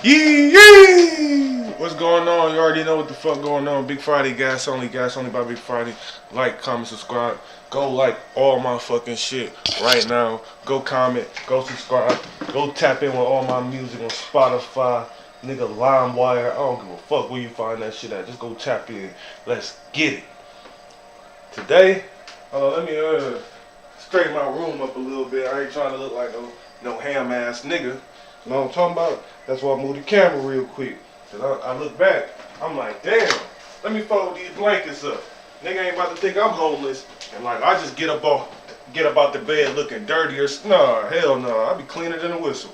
Yee yee! What's going on? You already know what the fuck going on. Big Friday, gas only by Big Friday. Like, comment, subscribe. Go like all my fucking shit right now. Go comment, go subscribe, go tap in with all my music on Spotify, nigga LimeWire. I don't give a fuck where you find that shit at. Just go tap in. Let's get it. Today, let me straighten my room up a little bit. I ain't trying to look like no ham ass nigga. You know what I'm talking about? That's why I moved the camera real quick. Cause I look back, I'm like, damn, let me fold these blankets up. Nigga ain't about to think I'm homeless. And like, I just get up out the bed looking dirty or, nah, hell no. I be cleaner than a whistle.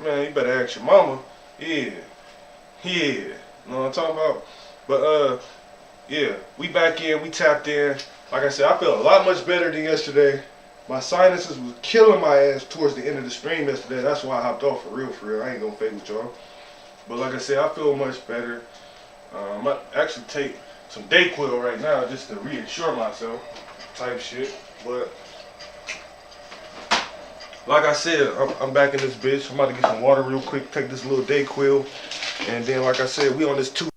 Man, you better ask your mama. Yeah. You know what I'm talking about? But, yeah, we back in, we tapped in. Like I said, I feel a lot much better than yesterday. My sinuses was killing my ass towards the end of the stream yesterday. That's why I hopped off for real. I ain't gonna fake with y'all. But like I said, I feel much better. I might actually take some Dayquil right now just to reassure myself type shit. But like I said, I'm back in this bitch. I'm about to get some water real quick, take this little Dayquil. And then like I said, we on this 2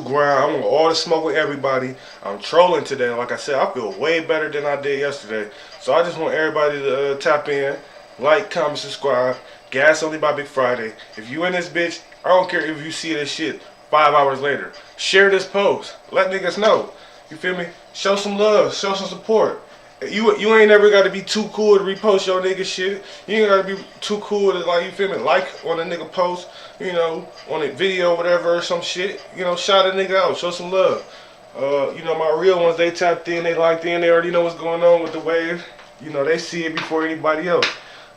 grind. I want all the smoke with everybody. I'm trolling today. Like I said, I feel way better than I did yesterday. So I just want everybody to tap in, like, comment, subscribe. Gas only by Big Friday. If you in this bitch, I don't care if you see this shit 5 hours later. Share this post. Let niggas know. You feel me? Show some love. Show some support. You ain't never got to be too cool to repost your nigga shit. You ain't got to be too cool to, like, you feel me, like on a nigga post, you know, on a video or whatever or some shit. You know, shout a nigga out, show some love. You know, my real ones, they tapped in, they locked in, they already know what's going on with the wave. You know, they see it before anybody else.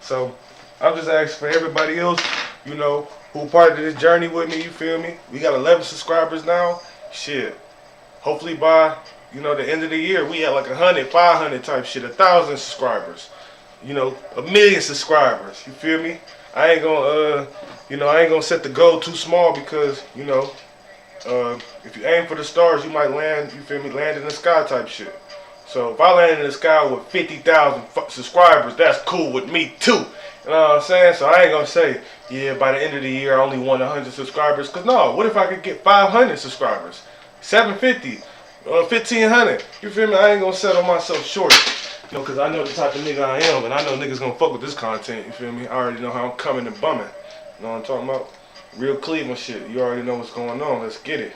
So I'm just asking for everybody else, you know, who part of this journey with me, you feel me? We got 11 subscribers now. Shit. Hopefully by, you know, the end of the year, we had like 100, 500 type shit, 1,000 subscribers. You know, 1,000,000 subscribers. You feel me? I ain't gonna, you know, I ain't gonna set the goal too small because, you know, if you aim for the stars, you might land, you feel me, land in the sky type shit. So if I land in the sky with 50,000 subscribers, that's cool with me too. You know what I'm saying? So I ain't gonna say, yeah, by the end of the year I only want 100 subscribers. Cause no, what if I could get 500 subscribers? 750, 1,500. You feel me? I ain't gonna settle myself short. You know, cause I know the type of nigga I am, and I know niggas gonna fuck with this content. You feel me? I already know how I'm coming and bumming. You know what I'm talking about? Real Cleveland shit. You already know what's going on. Let's get it.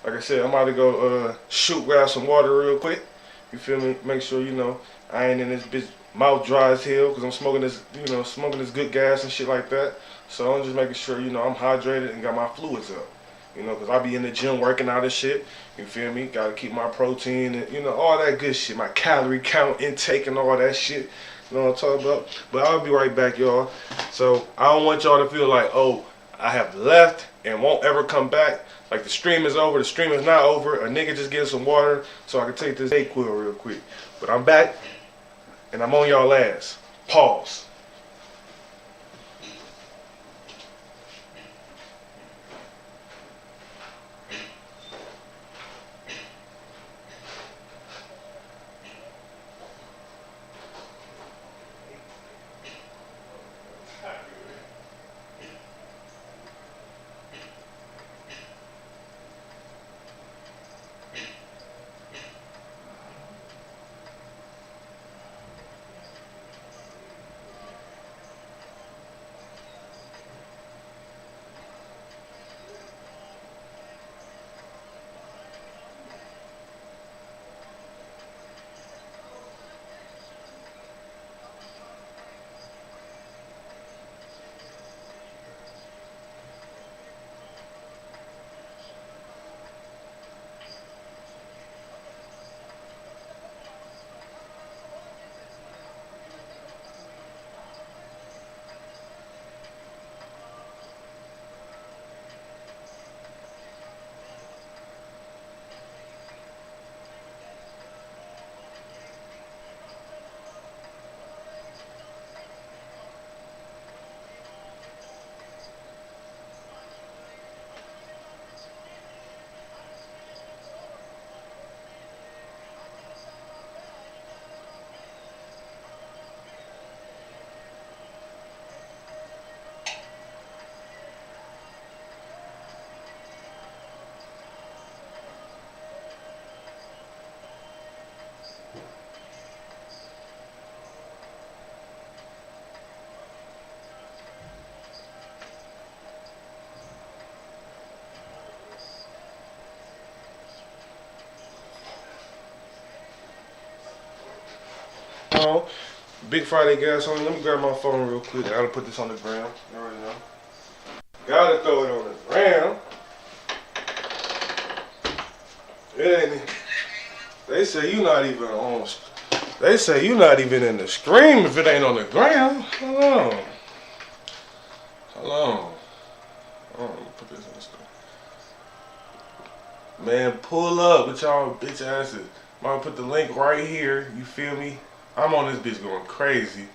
Like I said, I'm about to go grab some water real quick. You feel me? Make sure you know I ain't in this bitch mouth dry as hell because I'm smoking this, you know, smoking this good gas and shit like that. So I'm just making sure, you know, I'm hydrated and got my fluids up. You know, because I be in the gym working out and shit. You feel me? Got to keep my protein and, you know, all that good shit. My calorie count intake and all that shit. You know what I'm talking about? But I'll be right back, y'all. So I don't want y'all to feel like, oh, I have left and won't ever come back. Like the stream is over. The stream is not over. A nigga just getting some water so I can take this Dayquil real quick. But I'm back and I'm on y'all ass. Pause. on. Big Friday gas on. Let me grab my phone real quick. I gotta put this on the ground. You already know. Gotta throw it on the ground. And they say you not even on. They say you not even in the stream if it ain't on the ground. Hold on. Hold on. Hold on. Put this in the stream. Man, pull up with y'all bitch asses. I'm gonna put the link right here. You feel me? I'm on this bitch going crazy.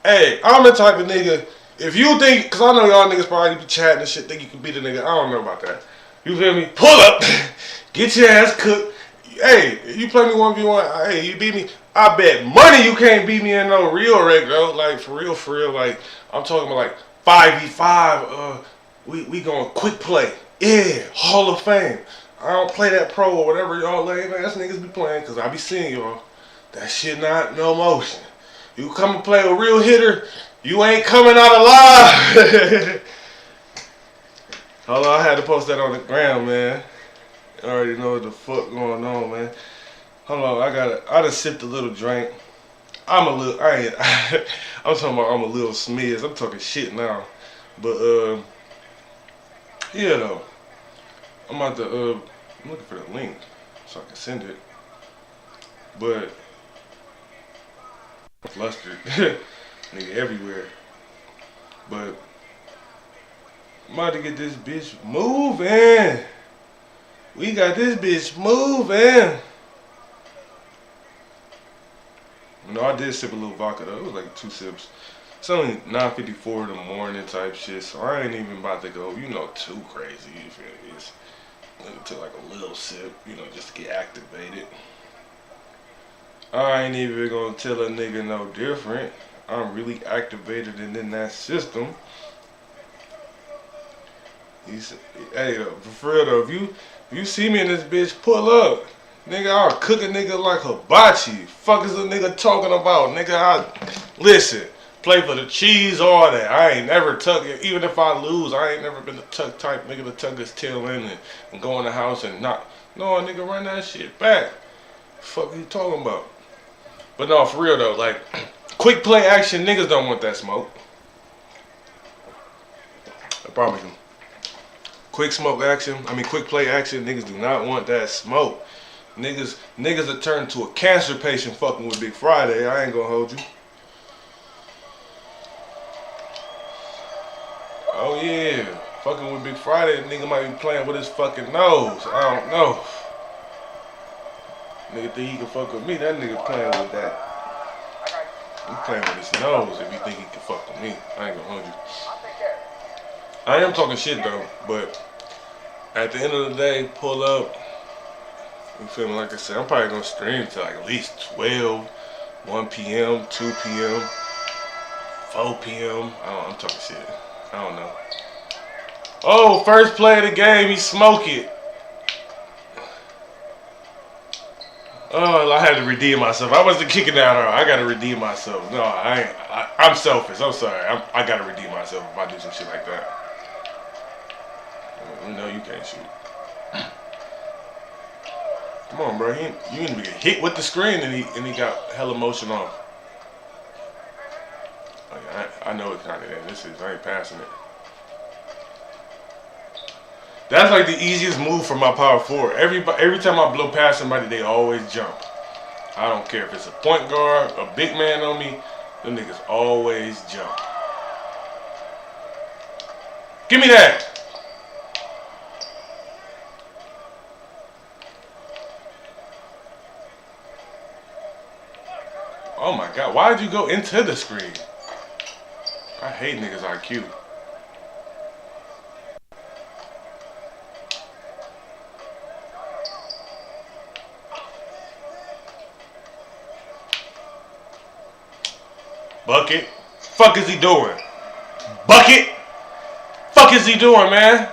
Hey, I'm the type of nigga. If you think, cause I know y'all niggas probably be chatting and shit, think you can beat a nigga. I don't know about that. You feel me? Pull up. Get your ass cooked. Hey, you play me 1v1. Hey, you beat me. I bet money you can't beat me in no real reg, though. Like, for real. Like, I'm talking about like 5v5. We going quick play. Yeah, Hall of Fame. I don't play that pro or whatever y'all lame ass niggas be playing, cause I be seeing y'all. That shit not no motion. You come and play a real hitter, you ain't coming out alive. Hold on, I had to post that on the ground, man. I already know what the fuck going on, man. Hold on, I just sipped a little drink. I'm talking about I'm a little smiz. I'm talking shit now. But, yeah, though. I'm about to, I'm looking for the link so I can send it. But, I'm flustered. Nigga everywhere. But, I'm about to get this bitch moving. We got this bitch moving. You know, I did sip a little vodka though. It was like 2 sips. It's only 9:54 in the morning type shit, so I ain't even about to go, you know, too crazy. You feel me? It's to like a little sip, you know, just to get activated. I ain't even gonna tell a nigga no different. I'm really activated and in that system. Hey, for real though, if you see me in this bitch, pull up. Nigga, I'll cook a nigga like hibachi. Fuck is a nigga talking about? Nigga, listen, play for the cheese, all that. I ain't never tuck it. Even if I lose, I ain't never been the tuck type nigga to tuck his tail in and go in the house and not. No, nigga, run that shit back. Fuck you talking about? But no, for real though, like, quick play action, niggas don't want that smoke. I promise you. Quick play action, niggas do not want that smoke. Niggas that turn to a cancer patient fucking with Big Friday. I ain't gonna hold you. Oh yeah, fucking with Big Friday, nigga might be playing with his fucking nose. I don't know. Nigga think he can fuck with me, that nigga playing with that. He playing with his nose if he think he can fuck with me. I ain't gonna hold you. I am talking shit though, but at the end of the day, pull up. You feel me? Like I said, I'm probably gonna stream till like at least 12, 1 p.m., 2 p.m., 4 p.m. I'm talking shit. I don't know. Oh, first play of the game, he smoke it. Oh, I had to redeem myself. I wasn't kicking out her. I gotta redeem myself. No, I'm selfish. I'm sorry. I gotta redeem myself if I do some shit like that. You know you can't shoot. Come on, bro. You didn't get hit with the screen and he got hella motion off. Oh, yeah, I know it's kind of there. I ain't passing it. That's like the easiest move for my power forward. Every time I blow past somebody, they always jump. I don't care if it's a point guard, a big man on me, them niggas always jump. Give me that. Oh my God, why did you go into the screen? I hate niggas IQ. Bucket. Fuck is he doing? Bucket. Fuck is he doing, man?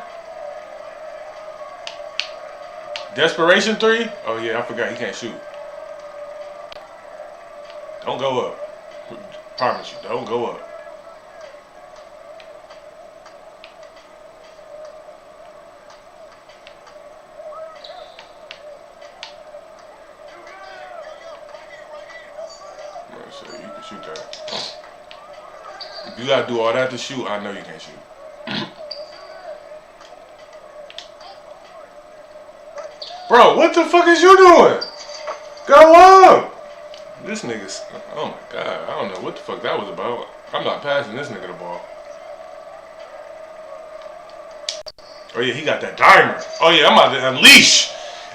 Desperation 3? Oh yeah, I forgot he can't shoot. Don't go up. Promise you, don't go up. So you can shoot that. If you gotta do all that to shoot, I know you can't shoot. Bro, what the fuck is you doing? Go up! This nigga's, oh my god, I don't know what the fuck that was about. I'm not passing this nigga the ball. Oh yeah, he got that diamond. Oh yeah, I'm about to unleash.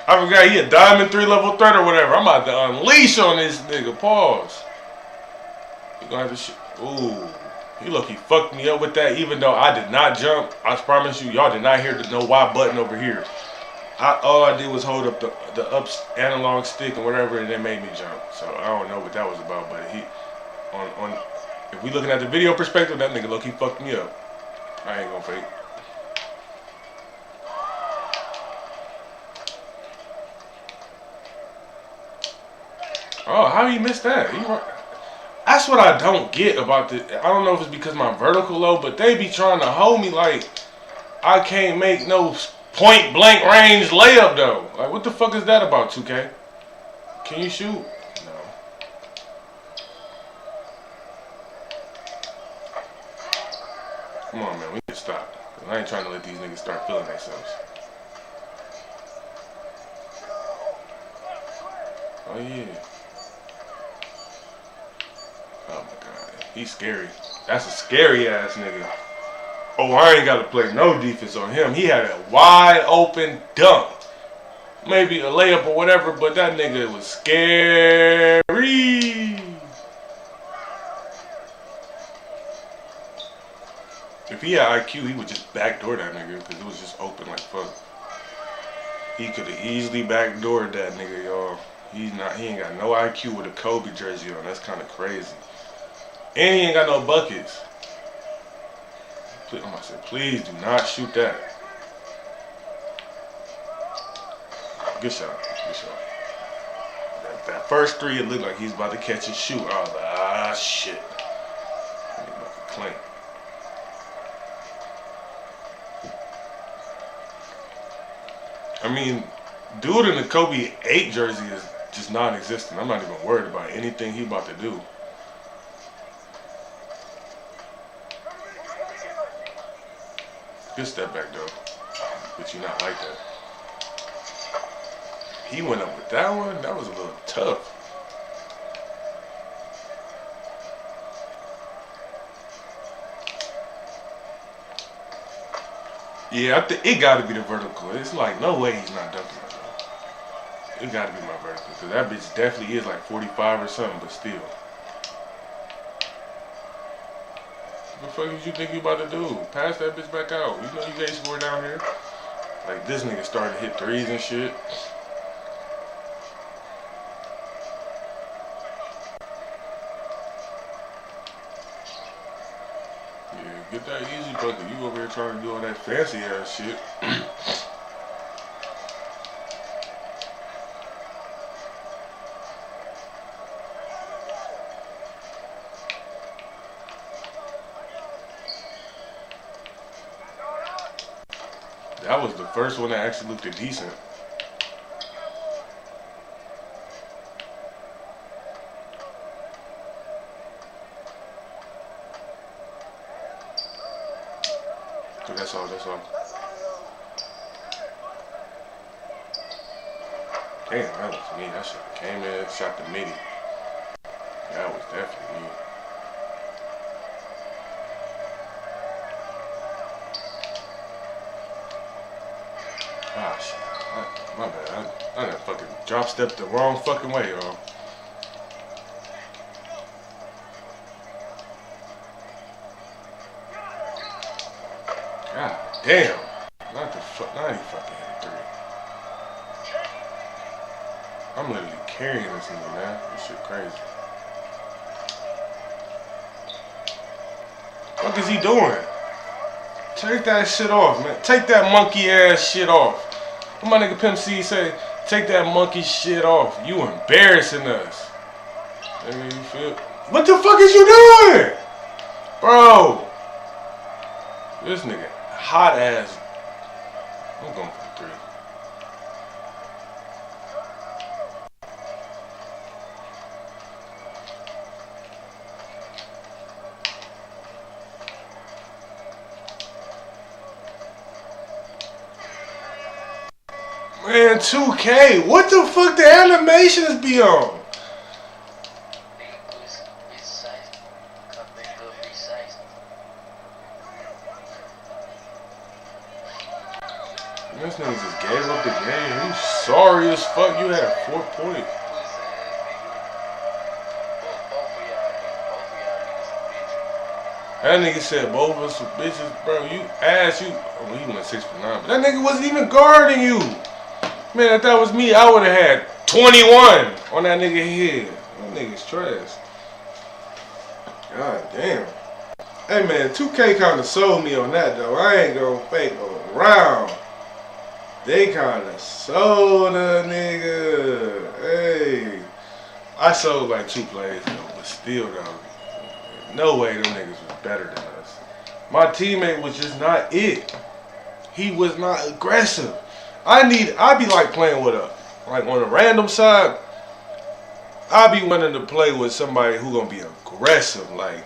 I forgot he a diamond 3-level threat or whatever. I'm about to unleash on this nigga. Pause. He gonna have to shoot. Ooh. He look-key fucked me up with that even though I did not jump. I promise you, y'all did not hear the no Y button over here. All I did was hold up the up analog stick and whatever, and it made me jump. So I don't know what that was about, but he on if we looking at the video perspective, that nigga look he fucked me up. I ain't gonna fake. Oh, how he missed that? That's what I don't get about the. I don't know if it's because my vertical low, but they be trying to hold me like I can't make no point blank range layup though. Like what the fuck is that about, 2K? Can you shoot? No. Come on, man. We need to stop. I ain't trying to let these niggas start feeling themselves. Oh yeah. Oh my god. He's scary. That's a scary ass nigga. Oh, I ain't got to play no defense on him. He had a wide open dunk. Maybe a layup or whatever, but that nigga was scary. If he had IQ, he would just backdoor that nigga because it was just open like fuck. He could have easily backdoored that nigga, y'all. He ain't got no IQ with a Kobe jersey on. That's kind of crazy. And he ain't got no buckets. I'm gonna say, please do not shoot that. Good shot. Good shot. That first three, it looked like he's about to catch and shoot. I was like, ah, shit. He about to clank. I mean, dude in the Kobe 8 jersey is just non-existent. I'm not even worried about anything he about to do. Good step back though, but you're not like that. He went up with that one. That was a little tough. Yeah, I think it got to be the vertical. It's like no way he's not dunking like that. It got to be my vertical because that bitch definitely is like 45 or something, but still. What the fuck did you think you about to do? Pass that bitch back out. You know you can't score down here. Like this nigga started to hit threes and shit. Yeah, get that easy bucket. You over here trying to do all that fancy ass shit. That was the first one that actually looked decent. So that's all, that's all. Damn, that was me. That shit came in, shot the midi. That was definitely me. Ah, shit. My bad. I done fucking drop stepped the wrong fucking way, y'all. God damn. Not he fucking hit a three. I'm literally carrying this nigga, man. This shit crazy. What is he doing? Take that shit off, man. Take that monkey ass shit off. What my nigga Pimp C say? Take that monkey shit off. You embarrassing us. Maybe you feel. What the fuck is you doing? Bro. This nigga hot ass. I'm going for the three. Man, 2K, what the fuck the animations be on? This nigga just gave up the game. He's sorry as fuck. You had 4 points. That nigga said both of us were bitches, bro. You ass, you. Well, he went 6 for 9, but that nigga wasn't even guarding you. Man, if that was me, I would have had 21 on that nigga head. That nigga's trash. God damn. Hey man, 2K kind of sold me on that though. I ain't gonna fake around. They kind of sold a nigga. Hey, I sold like 2 plays though, but still though, no way them niggas was better than us. My teammate was just not it. He was not aggressive. I be like playing with like on a random side. I be wanting to play with somebody who gonna be aggressive, like,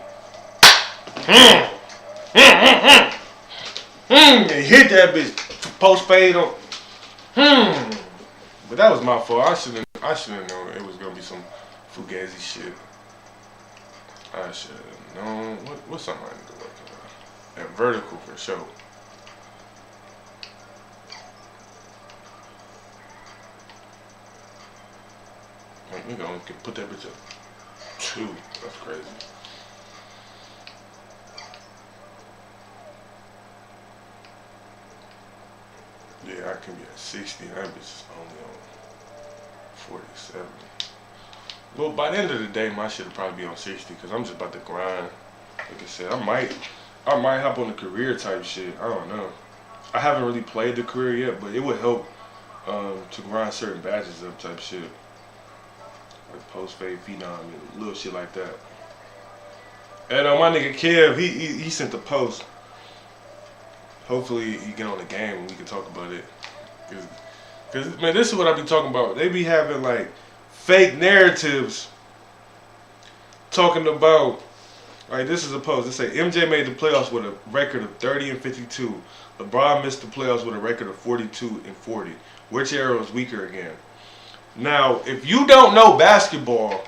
and hit that bitch post fade on. But that was my fault. I should have known it was gonna be some fugazi shit. I should have known. What's something I need to work on? That vertical for sure. We gonna put that bitch up 2. That's crazy. Yeah, I can be at 60. That bitch is only on 47. Well, by the end of the day, my shit'll probably be on 60 because I'm just about to grind. Like I said, I might hop on the career type shit. I don't know. I haven't really played the career yet, but it would help to grind certain badges up type shit. Like post fade phenom and little shit like that. And my nigga Kev, he sent the post. Hopefully he get on the game and we can talk about it. Cause man, this is what I be talking about. They be having like fake narratives talking about, like, this is a post. They say MJ made the playoffs with a record of 30 and 52. LeBron missed the playoffs with a record of 42 and 40. Which era was weaker again? Now, if you don't know basketball,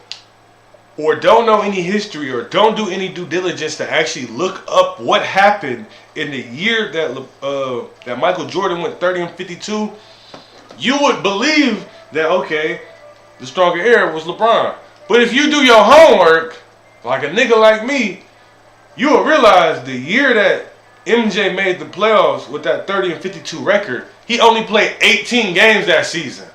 or don't know any history, or don't do any due diligence to actually look up what happened in the year that Michael Jordan went 30 and 52, you would believe that, okay, the stronger era was LeBron. But if you do your homework, like a nigga like me, you will realize the year that MJ made the playoffs with that 30 and 52 record, he only played 18 games that season.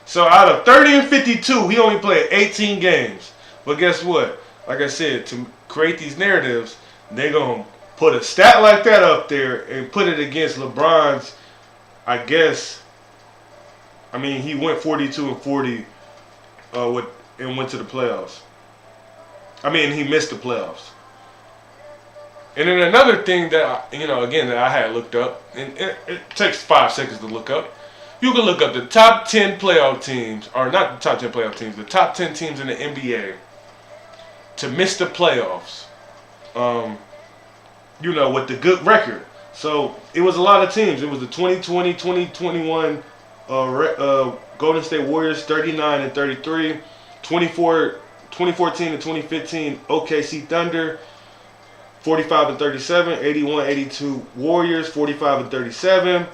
So out of 30 and 52, he only played 18 games. But guess what? Like I said, to create these narratives, they're going to put a stat like that up there and put it against LeBron's, I guess, I mean, he went 42 and 40 and went to the playoffs. I mean, he missed the playoffs. And then another thing that, again, that I had looked up, and it takes 5 seconds to look up. You can look up the top 10 playoff teams, or not the top 10 playoff teams, the top 10 teams in the NBA to miss the playoffs, with the good record. So it was a lot of teams. It was the 2020, 2021 Golden State Warriors, 39 and 33, 2014 and 2015 OKC Thunder, 45 and 37, 81, 82 Warriors, 45 and 37.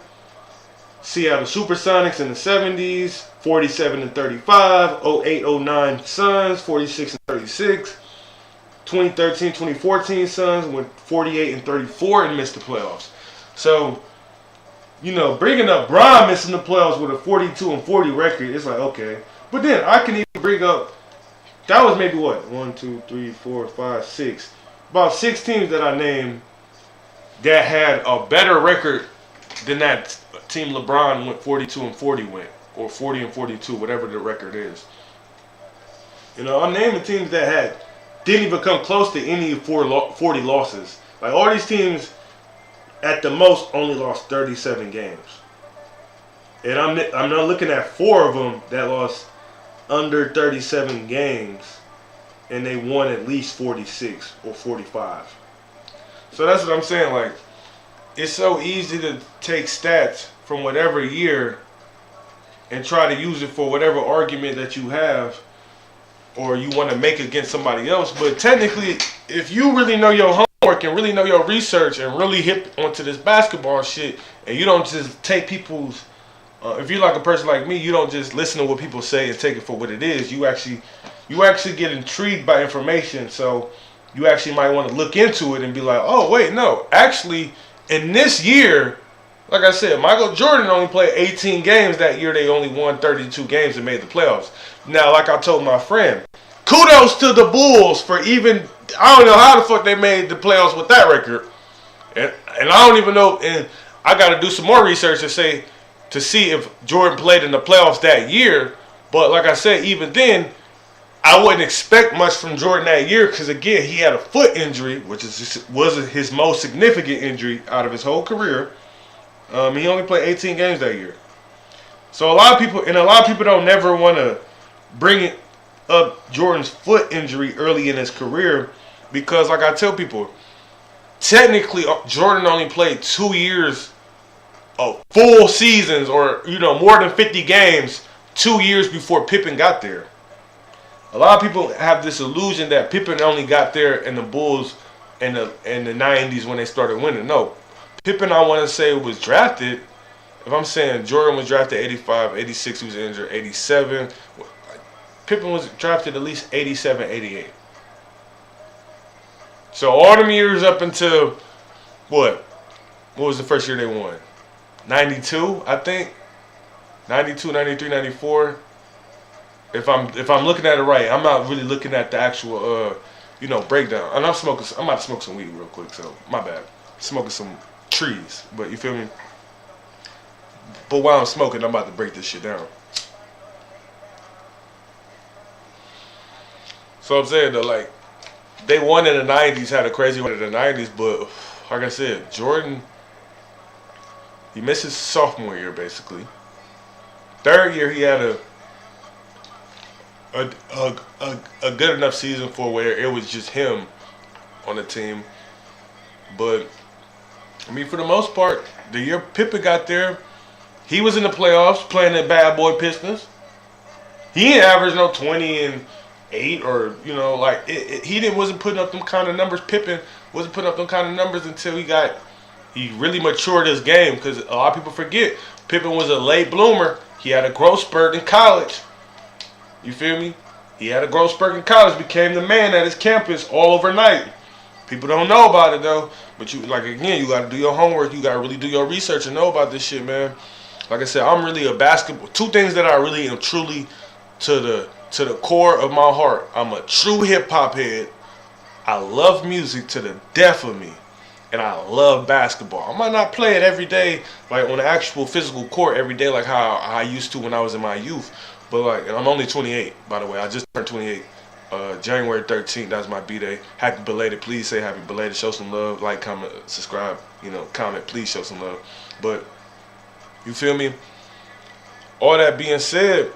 Seattle Supersonics in the 70s, 47 and 35, 08, 09 Suns, 46 and 36, 2013, 2014 Suns went 48 and 34 and missed the playoffs. So, bringing up Bron missing the playoffs with a 42 and 40 record, it's like, okay. But then I can even bring up, that was maybe what? 1, 2, 3, 4, 5, 6. About 6 teams that I named that had a better record than that team LeBron went 42 and 40 went, or 40 and 42, whatever the record is. I'm naming teams that didn't even come close to any 40 losses. Like, all these teams, at the most, only lost 37 games. And I'm not looking at 4 of them that lost under 37 games, and they won at least 46 or 45. So that's what I'm saying. Like, it's so easy to take stats from whatever year and try to use it for whatever argument that you have or you want to make against somebody else. But technically, if you really know your homework and really know your research and really hit onto this basketball shit, and you don't just take people's, if you're like a person like me, you don't just listen to what people say and take it for what it is. You actually get intrigued by information. So you actually might want to look into it and be like, oh wait, no, actually, in this year, like I said, Michael Jordan only played 18 games that year. They only won 32 games and made the playoffs. Now, like I told my friend, kudos to the Bulls for even, I don't know how the fuck they made the playoffs with that record. And I don't even know, and I got to do some more research to see if Jordan played in the playoffs that year. But like I said, even then, I wouldn't expect much from Jordan that year because, again, he had a foot injury, which was his most significant injury out of his whole career. He only played 18 games that year. So a lot of people don't never want to bring up Jordan's foot injury early in his career because, like I tell people, technically Jordan only played 2 years of full seasons or, more than 50 games 2 years before Pippen got there. A lot of people have this illusion that Pippen only got there in the Bulls in the 90s when they started winning. No. Pippen, I want to say, was drafted. If I'm saying Jordan was drafted 85, 86, he was injured, 87. Pippen was drafted at least 87, 88. So all them years up until, what? What was the first year they won? 92, I think. 92, 93, 94. If I'm looking at it right, I'm not really looking at the actual, breakdown. And I'm about to smoke some weed real quick, so my bad. Smoking some trees, but you feel me? But while I'm smoking, I'm about to break this shit down. So I'm saying though, like, they won in the 90s, had a crazy run in the 90s, but like I said, Jordan, he missed his sophomore year basically. Third year he had a good enough season for where it was just him on the team, but I mean, for the most part, the year Pippen got there, he was in the playoffs playing the bad boy Pistons. He didn't average no 20 and 8 or, he wasn't putting up them kind of numbers. Pippen wasn't putting up them kind of numbers until he really matured his game, because a lot of people forget Pippen was a late bloomer. He had a growth spurt in college. You feel me? He had a growth spurt in college, became the man at his campus all overnight. People don't know about it though, but you got to do your homework. You got to really do your research and know about this shit, man. Like I said, I'm really a basketball. Two things that I really am truly to the core of my heart. I'm a true hip hop head. I love music to the death of me, and I love basketball. I might not play it every day, like on the actual physical court every day, like how I used to when I was in my youth. But and I'm only 28, by the way. I just turned 28. January 13th, that's my B-Day. Happy belated. Please say happy belated. Show some love. Like, comment, subscribe. Comment. Please show some love. But, you feel me? All that being said,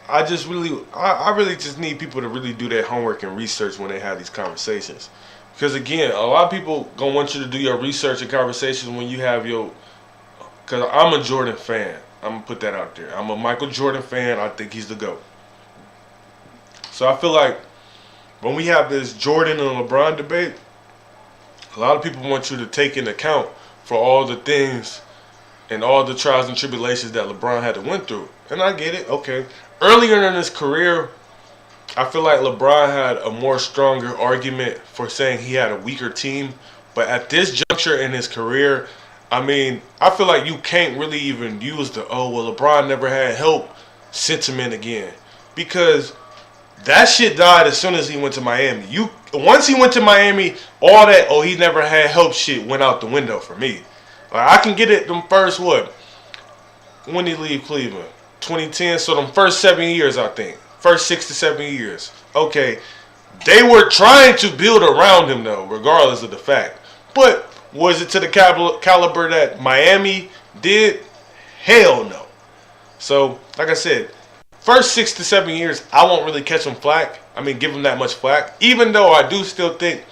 I really just need people to really do their homework and research when they have these conversations. Because, again, a lot of people gonna want you to do your research and conversations when you have because I'm a Jordan fan. I'm gonna put that out there. I'm a Michael Jordan fan. I think he's the GOAT. So I feel like when we have this Jordan and LeBron debate, a lot of people want you to take into account for all the things and all the trials and tribulations that LeBron had to went through. And I get it, okay. Earlier in his career, I feel like LeBron had a more stronger argument for saying he had a weaker team. But at this juncture in his career, I mean, I feel like you can't really even use LeBron never had help sentiment again. Because that shit died as soon as he went to Miami. Once he went to Miami, all that, he never had help shit went out the window for me. Like, I can get it them first, when did he leave Cleveland? 2010, so them first 7 years, I think. First 6 to 7 years. Okay, they were trying to build around him, though, regardless of the fact. But was it to the caliber that Miami did? Hell no. So, like I said, first 6 to 7 years, I won't really catch him flack. I mean, give him that much flack. Even though I do still think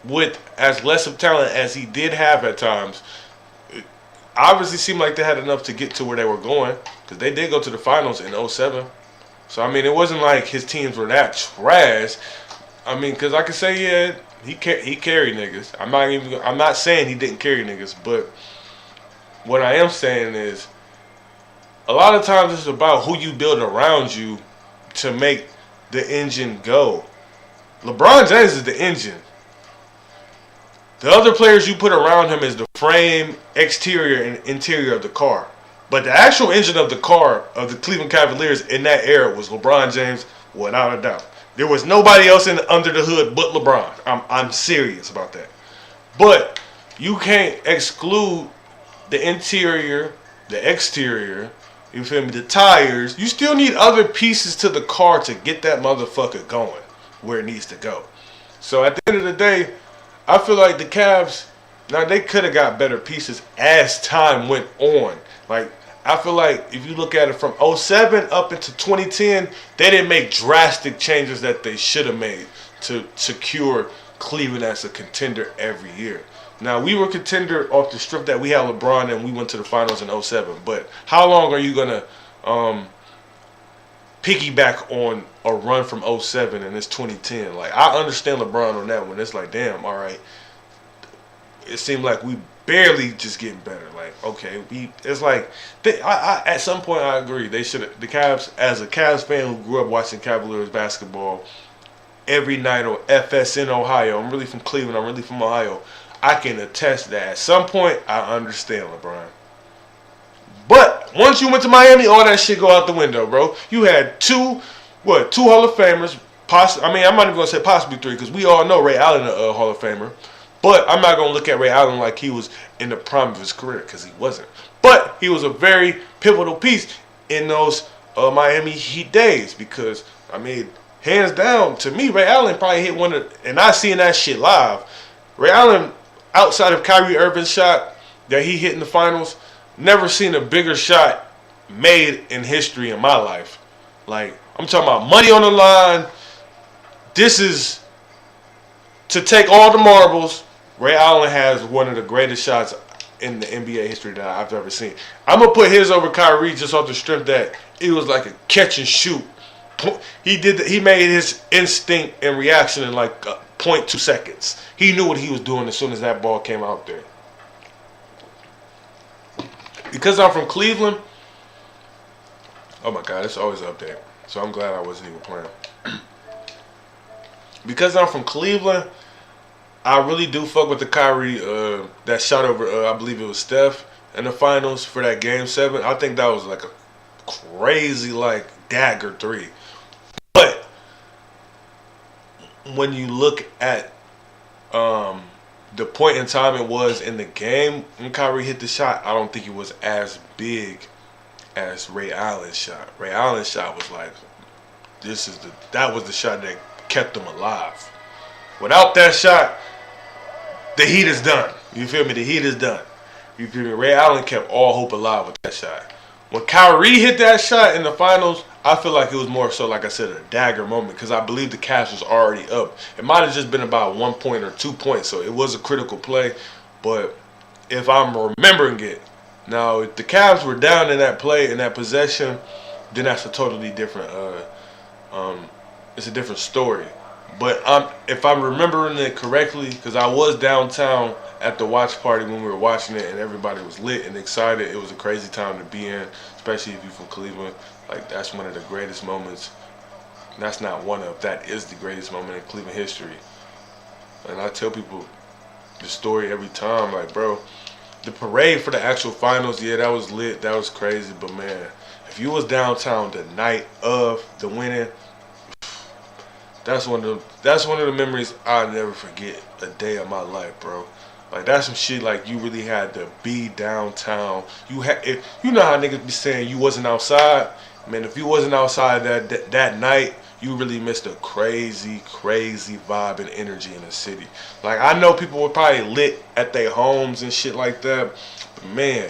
with as less of talent as he did have at times, obviously seemed like they had enough to get to where they were going, because they did go to the finals in '07. So I mean, it wasn't like his teams were that trash. I mean, because I could say, yeah, he carried niggas. I'm not saying he didn't carry niggas, but what I am saying is, a lot of times it's about who you build around you to make the engine go. LeBron James is the engine. The other players you put around him is the frame, exterior, and interior of the car. But the actual engine of the car of the Cleveland Cavaliers in that era was LeBron James, without a doubt. There was nobody else under the hood but LeBron. I'm serious about that. But you can't exclude the interior, the exterior, you feel me, the tires. You still need other pieces to the car to get that motherfucker going where it needs to go. So at the end of the day, I feel like the Cavs, now they could have got better pieces as time went on. Like, I feel like if you look at it from '07 up into 2010, they didn't make drastic changes that they should have made to secure Cleveland as a contender every year. Now, we were contender off the strip that we had LeBron and we went to the finals in '07. But how long are you going to piggyback on a run from '07 and it's 2010? Like, I understand LeBron on that one. It's like, damn, all right. It seemed like we barely just getting better. Like, okay, it's like, at some point I agree. They should have, the Cavs, as a Cavs fan who grew up watching Cavaliers basketball every night on FS in Ohio. I'm really from Cleveland. I'm really from Ohio. I can attest that at some point I understand LeBron. But once you went to Miami, all that shit go out the window, bro. You had two Hall of Famers. I'm not even gonna say possibly three, because we all know Ray Allen a Hall of Famer. But I'm not gonna look at Ray Allen like he was in the prime of his career, because he wasn't. But he was a very pivotal piece in those Miami Heat days, because I mean, hands down, to me, Ray Allen probably hit one of, and I seen that shit live. Ray Allen, outside of Kyrie Irving's shot that he hit in the finals, never seen a bigger shot made in history in my life. Like, I'm talking about money on the line. This is to take all the marbles. Ray Allen has one of the greatest shots in the NBA history that I've ever seen. I'm going to put his over Kyrie just off the strength that it was like a catch and shoot. He made his instinct and reaction in like 0.2 seconds. He knew what he was doing as soon as that ball came out there. Because I'm from Cleveland, oh my God, it's always an update. So I'm glad I wasn't even playing. Because I'm from Cleveland, I really do fuck with the Kyrie, that shot over, I believe it was Steph in the finals for that Game 7. I think that was like a crazy, like, dagger three. But when you look at the point in time it was in the game when Kyrie hit the shot, I don't think it was as big as Ray Allen's shot. Ray Allen's shot was like, that was the shot that kept them alive. Without that shot, the Heat is done. You feel me? The Heat is done. You feel me? Ray Allen kept all hope alive with that shot. When Kyrie hit that shot in the finals, I feel like it was more so, like I said, a dagger moment, because I believe the Cavs was already up. It might have just been about 1 point or 2 points, so it was a critical play. But if I'm remembering it, now if the Cavs were down in that play, in that possession, then that's a totally different, it's a different story. But if I'm remembering it correctly, because I was downtown at the watch party when we were watching it, and everybody was lit and excited. It was a crazy time to be in, especially if you're from Cleveland. Like, that's one of the greatest moments. That's not one of, that is the greatest moment in Cleveland history. And I tell people the story every time, like, bro, the parade for the actual finals, yeah, that was lit, that was crazy. But man, if you was downtown the night of the winning, that's one of the memories I'll never forget a day of my life, bro. Like, that's some shit, like, you really had to be downtown. You know how niggas be saying you wasn't outside? Man, if you wasn't outside that night, you really missed a crazy, crazy vibe and energy in the city. Like, I know people were probably lit at their homes and shit like that. But man,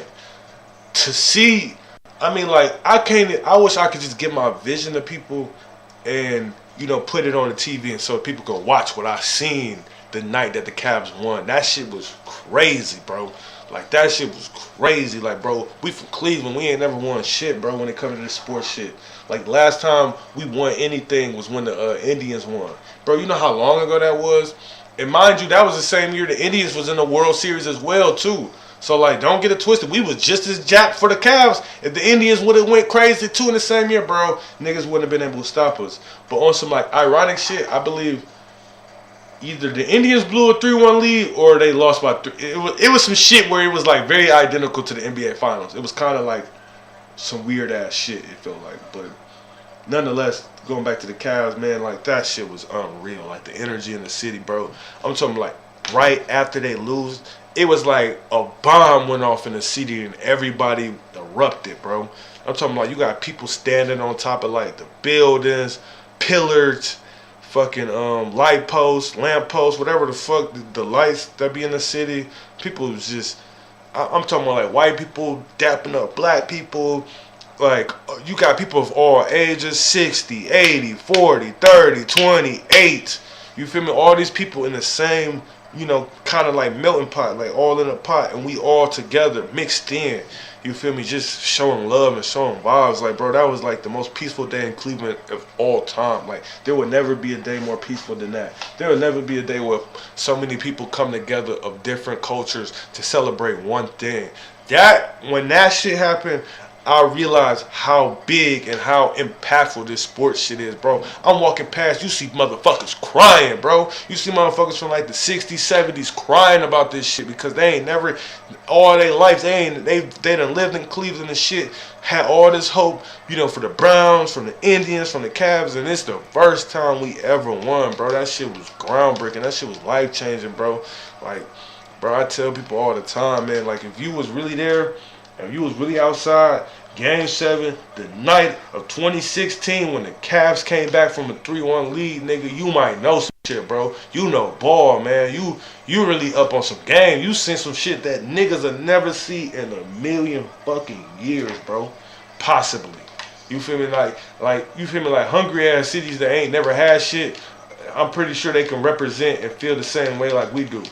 to see, I mean, like, I wish I could just get my vision to people and, you know, put it on the TV and so people can watch what I seen the night that the Cavs won. That shit was crazy, bro. Like, that shit was crazy. Like, bro, we from Cleveland. We ain't never won shit, bro, when it comes to this sports shit. Like, last time we won anything was when the Indians won. Bro, you know how long ago that was? And mind you, that was the same year the Indians was in the World Series as well, too. So, like, don't get it twisted. We was just as jacked for the Cavs. If the Indians would have went crazy, too, in the same year, bro, niggas wouldn't have been able to stop us. But on some, like, ironic shit, I believe either the Indians blew a 3-1 lead or they lost by 3. It was some shit where it was, like, very identical to the NBA Finals. It was kind of like some weird-ass shit, it felt like. But nonetheless, going back to the Cavs, man, like, that shit was unreal. Like, the energy in the city, bro. I'm talking, like, right after they lose, it was like a bomb went off in the city and everybody erupted, bro. I'm talking about you got people standing on top of, like, the buildings, pillars, fucking light posts, lamp posts, whatever the fuck, the lights that be in the city. People was just, I'm talking about, like, white people dapping up black people. Like, you got people of all ages, 60, 80, 40, 30, 28. You feel me? All these people in the same, you know, kind of like melting pot, like all in a pot, and we all together, mixed in. You feel me? Just showing love and showing vibes. Like, bro, that was like the most peaceful day in Cleveland of all time. Like, there would never be a day more peaceful than that. There would never be a day where so many people come together of different cultures to celebrate one thing. When that shit happened, I realized how big and how impactful this sports shit is, bro. I'm walking past, you see motherfuckers crying, bro. You see motherfuckers from like the 60s, 70s crying about this shit because they ain't never, all their life, they done lived in Cleveland and shit, had all this hope, you know, for the Browns, from the Indians, from the Cavs, and it's the first time we ever won, bro. That shit was groundbreaking. That shit was life-changing, bro. Like, bro, I tell people all the time, man, like, if you was really there, if you was really outside, Game 7, the night of 2016, when the Cavs came back from a 3-1 lead, nigga, you might know some shit, bro. You know ball, man. You really up on some game. You seen some shit that niggas will never see in a million fucking years, bro. Possibly. You feel me? Like you feel me? Like hungry ass cities that ain't never had shit. I'm pretty sure they can represent and feel the same way like we do.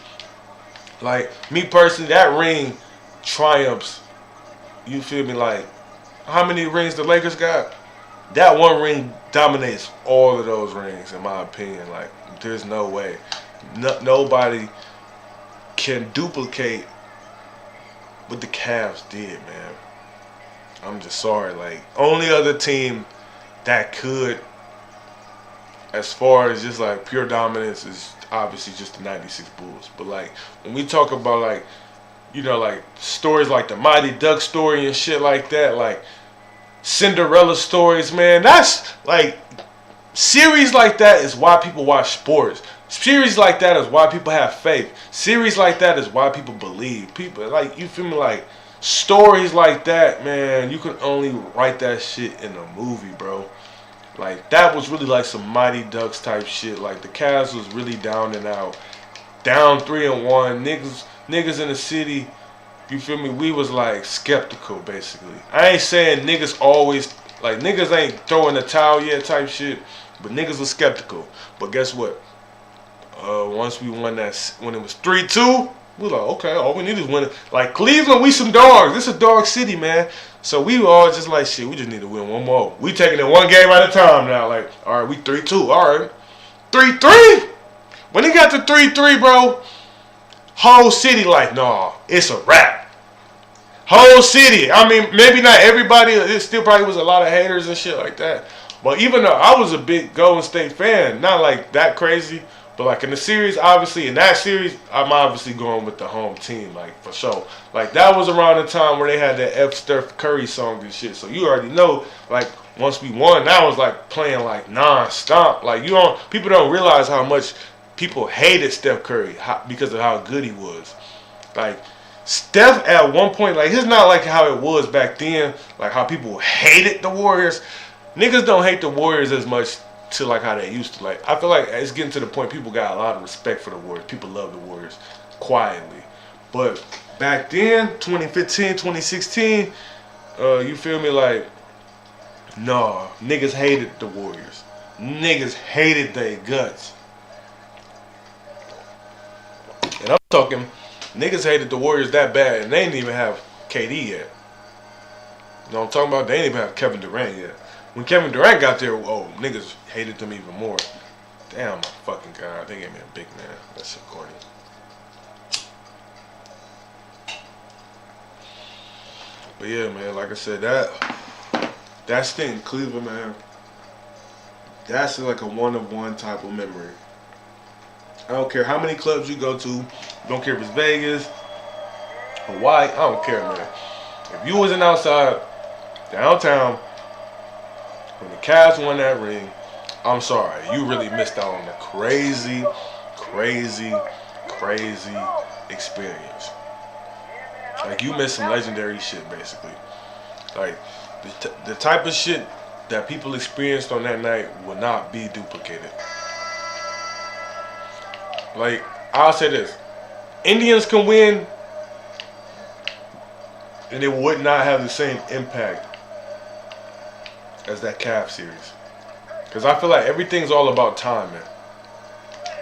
Like me personally, that ring triumphs. You feel me? Like, how many rings the Lakers got? That one ring dominates all of those rings, in my opinion. Like, there's no way. Nobody can duplicate what the Cavs did, man. I'm just sorry. Like, only other team that could, as far as just, like, pure dominance, is obviously just the 96 Bulls. But, like, when we talk about, like, you know, like, stories like the Mighty Duck story and shit like that, like, Cinderella stories, man, that's, like, series like that is why people watch sports. Series like that is why people have faith. Series like that is why people believe. People, like, you feel me, like, stories like that, man, you can only write that shit in a movie, bro. Like, that was really like some Mighty Ducks type shit. Like, the Cavs was really down and out. Down 3-1. Niggas in the city, you feel me, we was like skeptical, basically. I ain't saying niggas always, like, niggas ain't throwing the towel yet type shit, but niggas was skeptical. But guess what? Once we won that, when it was 3-2, we was like, okay, all we need is win. Like, Cleveland, we some dogs. This is a dog city, man. So we were all just like, shit, we just need to win one more. We taking it one game at a time now. Like, all right, we 3-2. All right. 3-3. When it got to 3-3, bro, whole city like, nah, it's a wrap. Whole city. I mean, maybe not everybody. It still probably was a lot of haters and shit like that. But even though I was a big Golden State fan, not like that crazy, but like in the series, obviously, in that series, I'm obviously going with the home team, like, for sure. Like, that was around the time where they had that F. Steph Curry song and shit. So you already know, like, once we won, that was like playing like non-stop. Like, people don't realize how much people hated Steph Curry because of how good he was. Like, Steph at one point, like, it's not like how it was back then, like how people hated the Warriors. Niggas don't hate the Warriors as much to like how they used to. Like, I feel like it's getting to the point people got a lot of respect for the Warriors. People love the Warriors quietly. But back then, 2015, 2016, you feel me, like, no, niggas hated the Warriors. Niggas hated their guts. And I'm talking Niggas hated the Warriors that bad, and they didn't even have KD yet. You know what I'm talking about? They didn't even have Kevin Durant yet. When Kevin Durant got there, oh, niggas hated them even more. Damn, my fucking God. They gave me a big man. That shit corny. But yeah, man, like I said, that stint in Cleveland, man, that's like a one-of-one type of memory. I don't care how many clubs you go to. Don't care if it's Vegas, Hawaii. I don't care, man. If you wasn't outside downtown when the Cavs won that ring, I'm sorry, you really missed out on a crazy, crazy, crazy experience. Like, you missed some legendary shit, basically. Like, the type of shit that people experienced on that night will not be duplicated. Like, I'll say this. Indians can win, and it would not have the same impact as that Cavs series. Because I feel like everything's all about timing.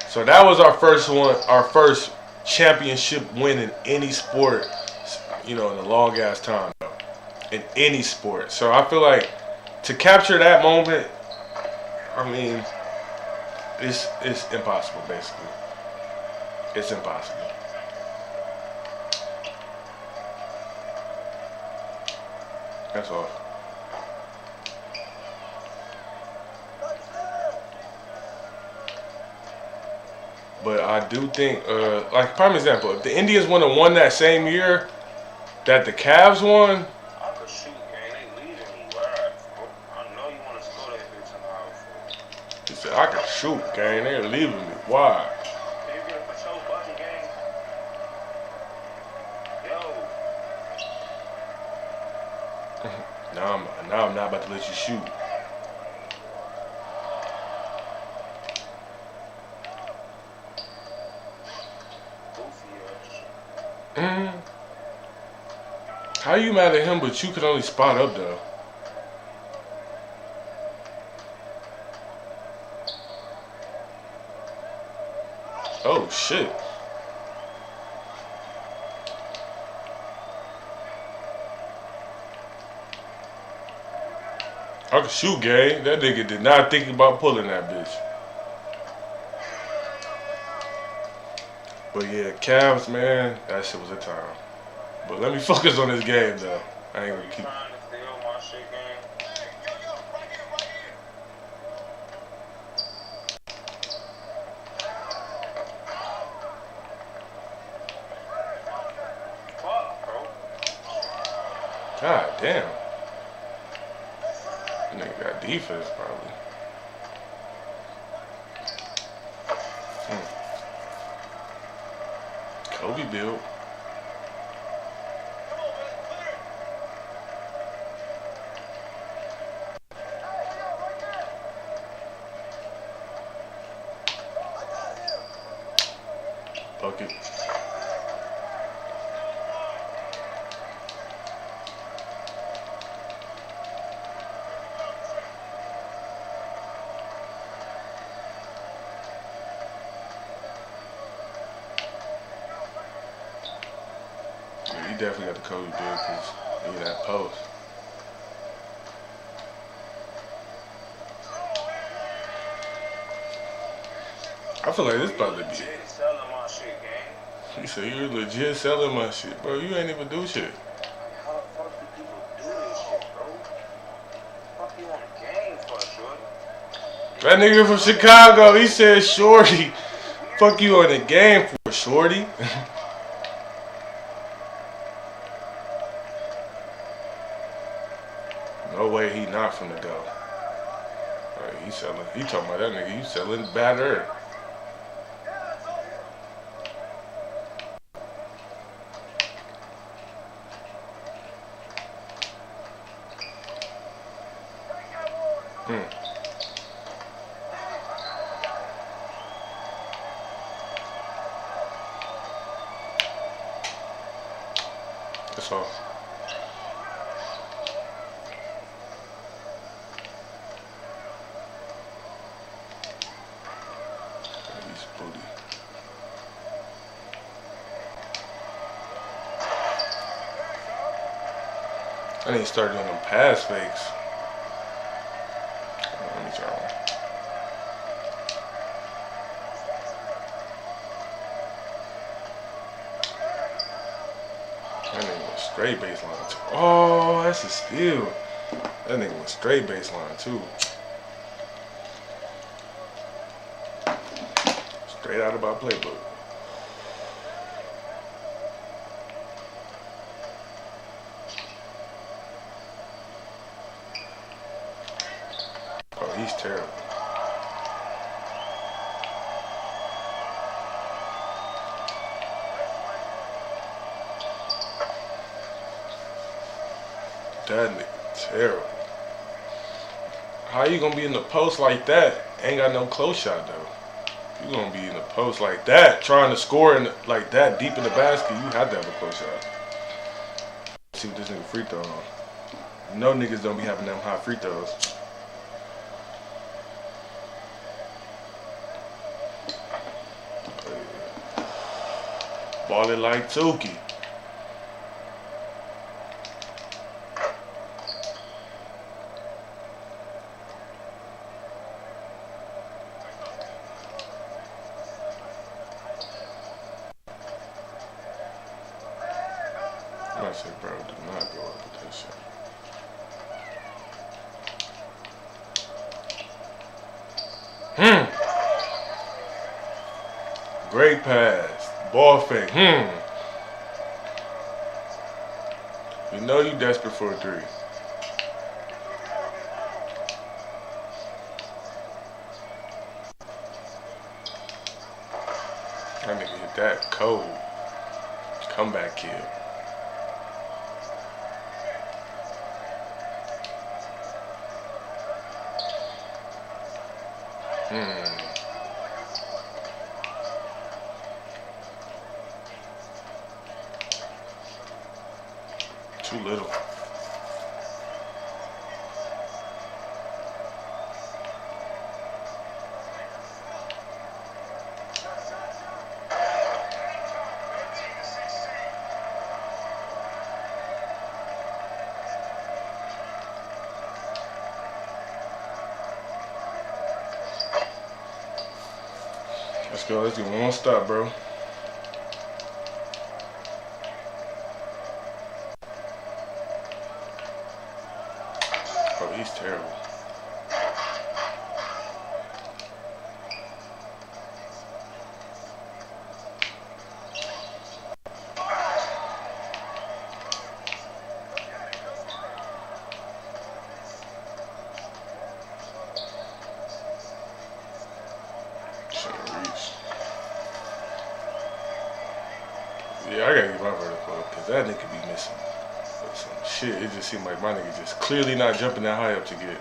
So that was our first one, our first championship win in any sport, you know, in a long ass time, though. In any sport. So I feel like to capture that moment, I mean, it's impossible, basically. It's impossible. That's all. But I do think, like, prime example, if the Indians would have won that same year that the Cavs won. I could shoot, man. They leaving me wide. I know you want to score that bitch somehow. He said, I can shoot, gang. They're leaving me wide. Now I'm not about to let you shoot. How you mad at him, but you could only spot up, though? Oh, shit. I can shoot, gang. That nigga did not think about pulling that bitch. But yeah, Cavs, man, that shit was a time. But let me focus on this game, though. I ain't gonna keep. God damn. Nigga got defense, probably. Kobe built. Bucket. Yeah, he definitely got the Kobe build because he that post. I feel like this about to be. He said, "You're legit selling my shit, bro. You ain't even do shit." How the fuck do people do this shit, bro? Fuck you on the game for, shorty? That nigga from Chicago, he said, "Shorty, fuck you on the game for, shorty." No way he not finna go. Right, he selling. He talking about that nigga. You selling batter. That's all. He's booty. I need to start doing them pass fakes. Let me try one. That nigga was straight baseline too. Oh, that's a steal. That nigga was straight baseline too. Straight out of my playbook. Oh, he's terrible. That nigga terrible. How you gonna be in the post like that? Ain't got no close shot though. You gonna be in the post like that, trying to score in like that deep in the basket. You have to have a close shot. Let's see what this nigga free throw on. No niggas don't be having them high free throws. Ball it like Tuki. I say, bro, do not go up with that shit. Great pass. Ball fake. You know you desperate for a three. That nigga hit that cold. Comeback kid. Too little. Let's go. Let's do one more stop, bro. Oh, he's terrible. Yeah, I gotta get my vertical up because that nigga be missing some shit. It just seemed like my nigga just clearly not jumping that high up to get.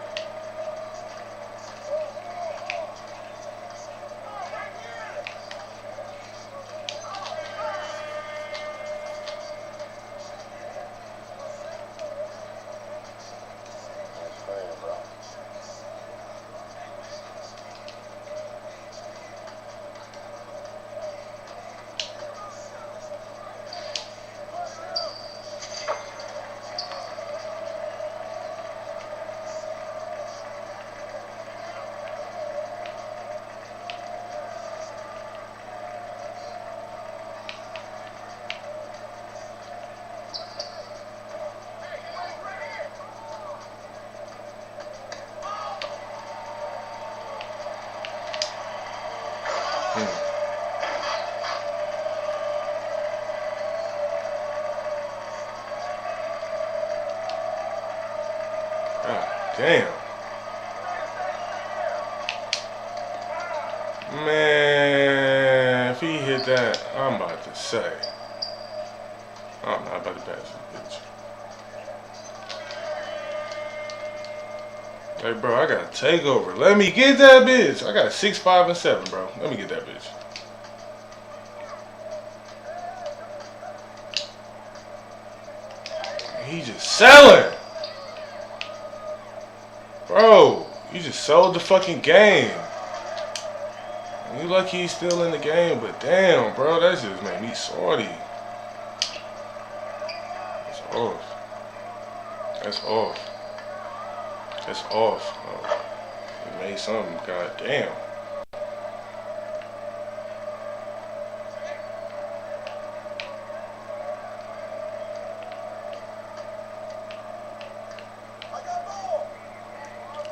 God damn. Man, if he hit that, I'm about to say. I'm not about to pass this bitch. Hey, bro, I got to take over. Let me get that bitch. I got 6, 5, and 7, bro. Let me get that bitch. He just selling. Bro, you just sold the fucking game. You lucky he's still in the game, but damn, bro, that just made me salty. It's off. That's off. That's off. He made something. God damn.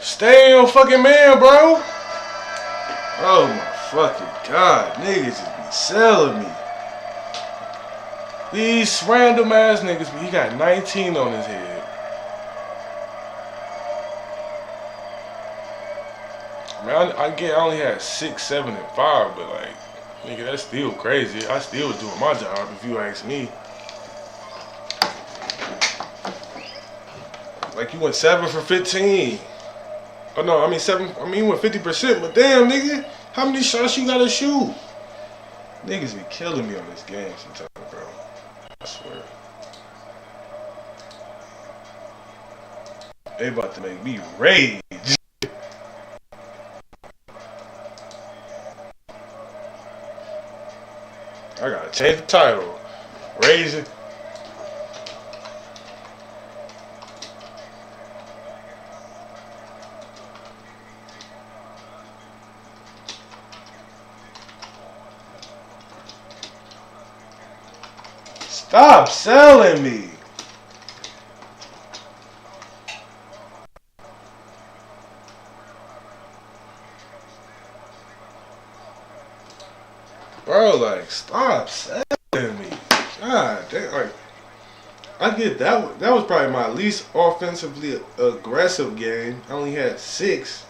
Stay on your fucking man, bro. Oh my fucking god. Niggas just be selling me. These random ass niggas, he got 19 on his head. I mean, I get I only had 6, 7, and 5, but like, nigga, that's still crazy. I still was doing my job if you ask me. Like, you went 7 for 15. Oh no, I mean 7. I mean, you went 50%, but damn, nigga, how many shots you gotta shoot? Niggas be killing me on this game sometimes, bro. I swear. They about to make me rage. I gotta change the title. Rage. Stop selling me. Bro, like, stop selling me. God damn, like, I get that. That was probably my least offensively aggressive game. I only had 6.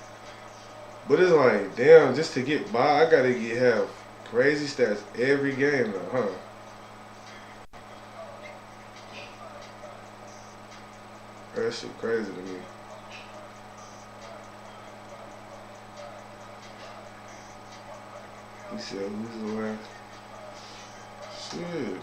But it's like, damn, just to get by, I gotta have crazy stats every game though, huh? That shit crazy to me. He said, who's the last? Shit.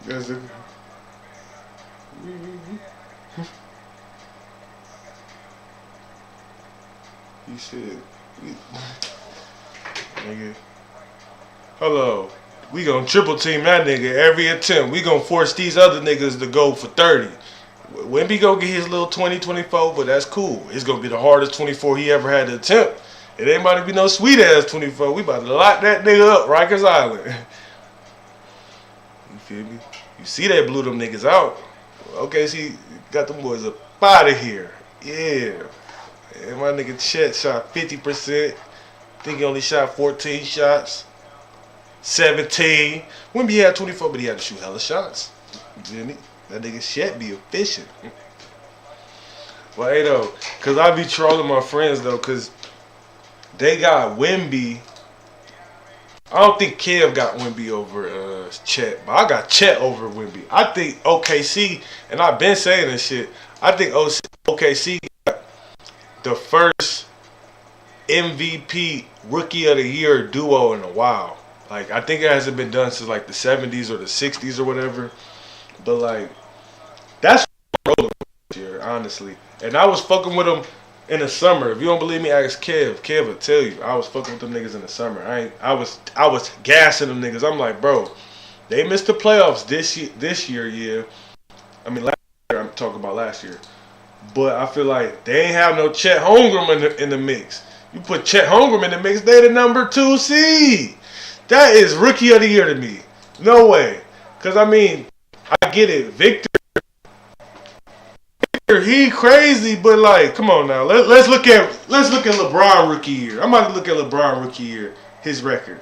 That's it. He said, nigga, hello, we gonna triple team that nigga every attempt. We gonna force these other niggas to go for 30. Wemby go get his little 20, 24, but that's cool. It's gonna be the hardest 24 he ever had to attempt. It ain't about to be no sweet ass 24. We about to lock that nigga up, Rikers Island. You feel me? You see they blew them niggas out. Okay, see, got them boys up out of here. Yeah. And my nigga Chet shot 50%. Think he only shot 14 shots. 17. Wemby had 24, but he had to shoot hella shots. You feel me? That nigga Chet be efficient. Well, hey, though, because I be trolling my friends, though, because they got Wemby. I don't think Kev got Wemby over Chet, but I got Chet over Wemby. I think OKC, and I've been saying this shit, I think OKC got the first MVP Rookie of the Year duo in a while. Like, I think it hasn't been done since, like, the 70s or the 60s or whatever. But, like, that's what I'm rolling with this year, honestly. And I was fucking with them in the summer. If you don't believe me, ask Kev. Kev will tell you. I was fucking with them niggas in the summer. I was gassing them niggas. I'm like, bro, they missed the playoffs this year, yeah. I mean, last year. I'm talking about last year. But I feel like they ain't have no Chet Holmgren in the mix. You put Chet Holmgren in the mix, they the number 2 seed. That is Rookie of the Year to me. No way. Because, I mean, I get it. Victor, he crazy, but like, come on now. Let's look at LeBron Rookie Year. I'm about to look at LeBron Rookie Year, his record.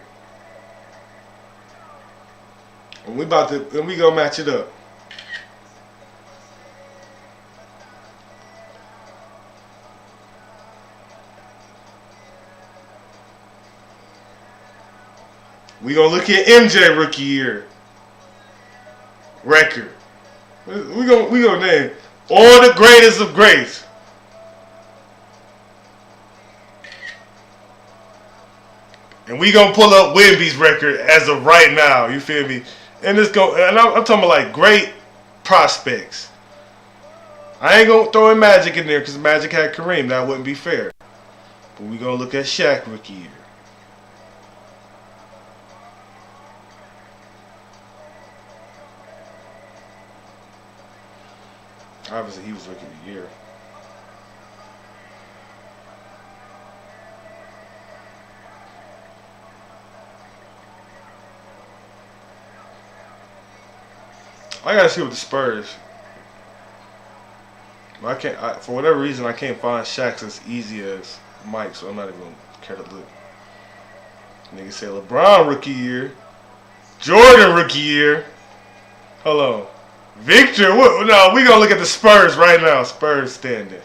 And we gonna match it up. We gonna look at MJ Rookie Year record. We gonna name all the greatest of greats. And we gonna pull up Wemby's record as of right now. You feel me? And I'm talking about like great prospects. I ain't gonna throw in Magic in there because Magic had Kareem. That wouldn't be fair. But we gonna look at Shaq rookie year. Obviously, he was rookie of the year. I gotta see with the Spurs. I can't. For whatever reason, I can't find Shaq's as easy as Mike, so I'm not even gonna care to look. Nigga say LeBron rookie year, Jordan rookie year. Hold on, Victor. What? No, we gonna look at the Spurs right now. Spurs standing.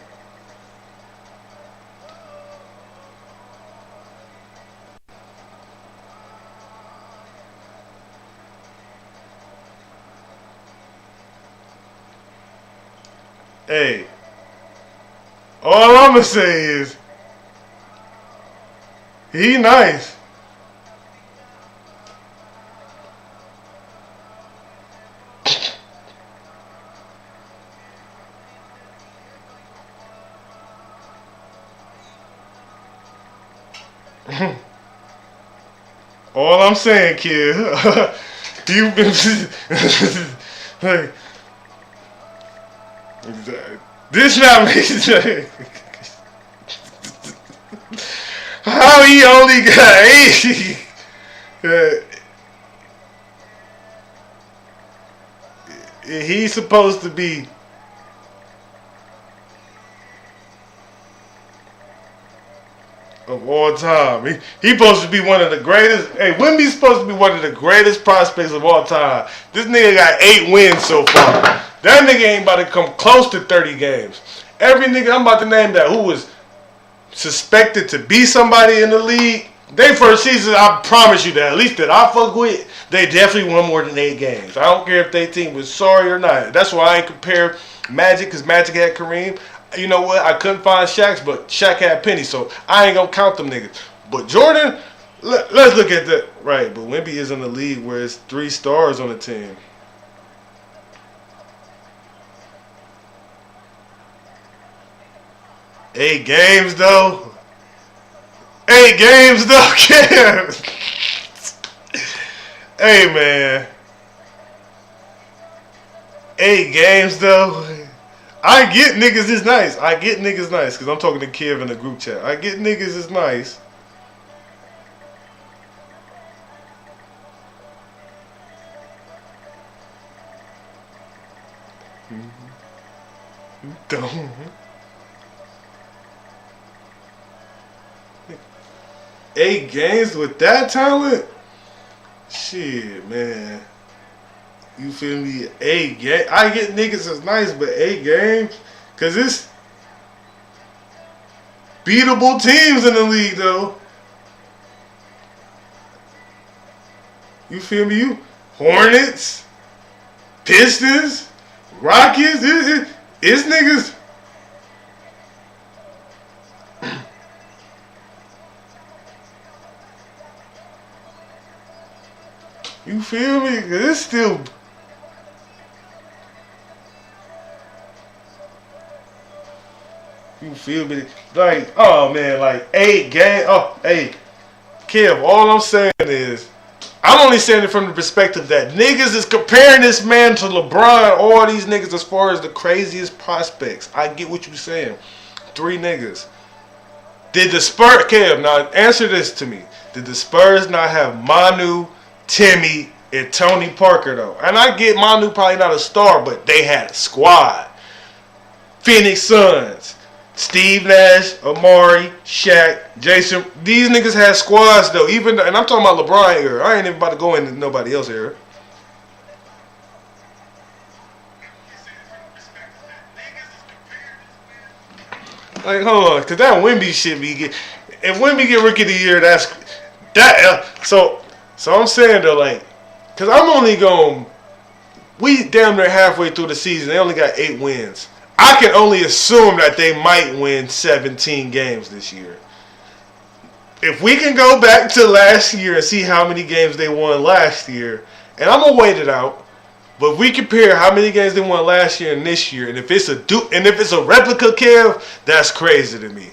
Hey, all I'm gonna say is he nice. All I'm saying, kid, you've been like this not making how he only got 80. He's supposed to be of all time. He supposed to be one of the greatest. Hey, Wemby's supposed to be one of the greatest prospects of all time. This nigga got 8 wins so far. That nigga ain't about to come close to 30 games. Every nigga I'm about to name that who was suspected to be somebody in the league, they first season, I promise you that, at least that I fuck with, they definitely won more than 8 games. I don't care if they team was sorry or not. That's why I ain't compare Magic, because Magic had Kareem. You know what? I couldn't find Shaq's, but Shaq had Penny, so I ain't gonna count them niggas. But Jordan, let's look at that. Right, but Wemby is in the league where it's 3 stars on the team. Eight games though. 8 games though, Cam. Hey man. 8 games though. I get niggas is nice. I get niggas nice because I'm talking to Kev in the group chat. I get niggas is nice. Don't. 8 games with that talent? Shit, man. You feel me? 8 games. I get niggas is nice, but 8 games? Because it's beatable teams in the league, though. You feel me? You Hornets, Pistons, Rockets. It's niggas. You feel me? It's still. You feel me? Like, oh man, like 8 games. Oh, hey, Kev, all I'm saying is, I'm only saying it from the perspective that niggas is comparing this man to LeBron, all these niggas as far as the craziest prospects. I get what you're saying. 3 niggas. Did the Spurs, Kev, now answer this to me. Did the Spurs not have Manu, Timmy, and Tony Parker, though? And I get Manu probably not a star, but they had a squad. Phoenix Suns. Steve Nash, Amari, Shaq, Jason. These niggas had squads, though. And I'm talking about LeBron era. I ain't even about to go into nobody else era. Like, hold on. Because that Wemby shit be get. If Wemby get rookie of the year, that's. So I'm saying, though, like. Because I'm only going. We damn near halfway through the season. They only got 8 wins. I can only assume that they might win 17 games this year. if we can go back to last year and see how many games they won last year, and I'm gonna wait it out. But if we compare how many games they won last year and this year, and if it's a replica, Kev, that's crazy to me.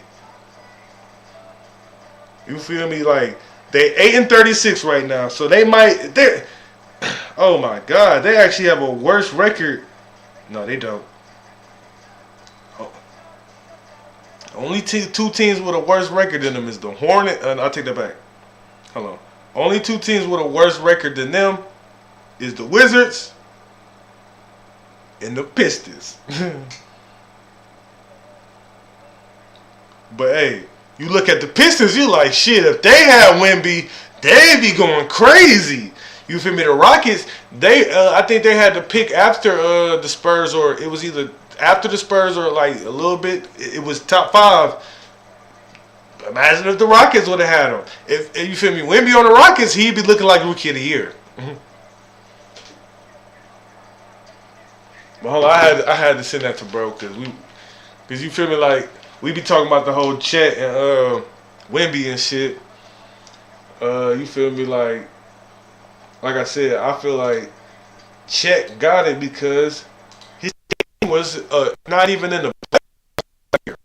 You feel me? Like they 8-36 right now, so they might. They, oh my God, they actually have a worse record. No, they don't. Oh. Only two teams with a worse record than them is the Hornet. I'll take that back. Hold on. Only two teams with a worse record than them is the Wizards and the Pistons. But hey, you look at the Pistons, you like, shit, if they had Wemby, they'd be going crazy. You feel me? The Rockets, I think they had to pick after the Spurs, or it was either after the Spurs or like a little bit. It was top 5. Imagine if the Rockets would have had him. If you feel me, Wemby on the Rockets, he'd be looking like Rookie of the Year. But hold on, I had to send that to bro because you feel me, like we be talking about the whole Chet and Wemby and shit. You feel me, like I said, I feel like Chet got it because his team was not even in the playoffs.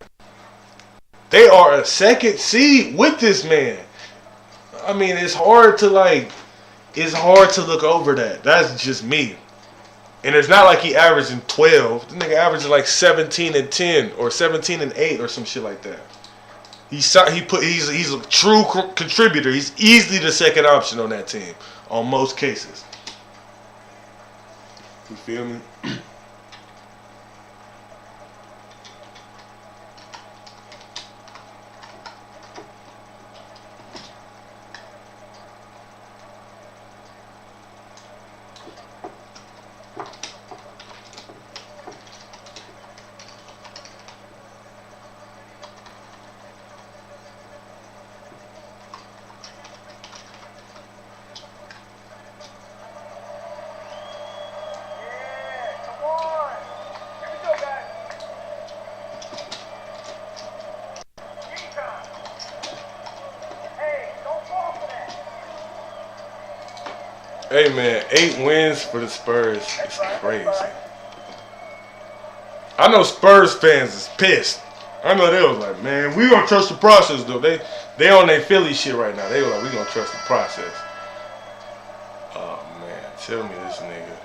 They are a second seed with this man. I mean, it's hard to look over that. That's just me. And it's not like he averaging 12. The nigga averaging like 17-10 or 17-8 or some shit like that. He's a true contributor. He's easily the second option on that team on most cases. You feel me? Hey man, 8 wins for the Spurs. It's crazy. I know Spurs fans is pissed. I know they was like, man, we gonna trust the process though. They on their Philly shit right now. They were like, we gonna trust the process. Oh man, tell me this nigga.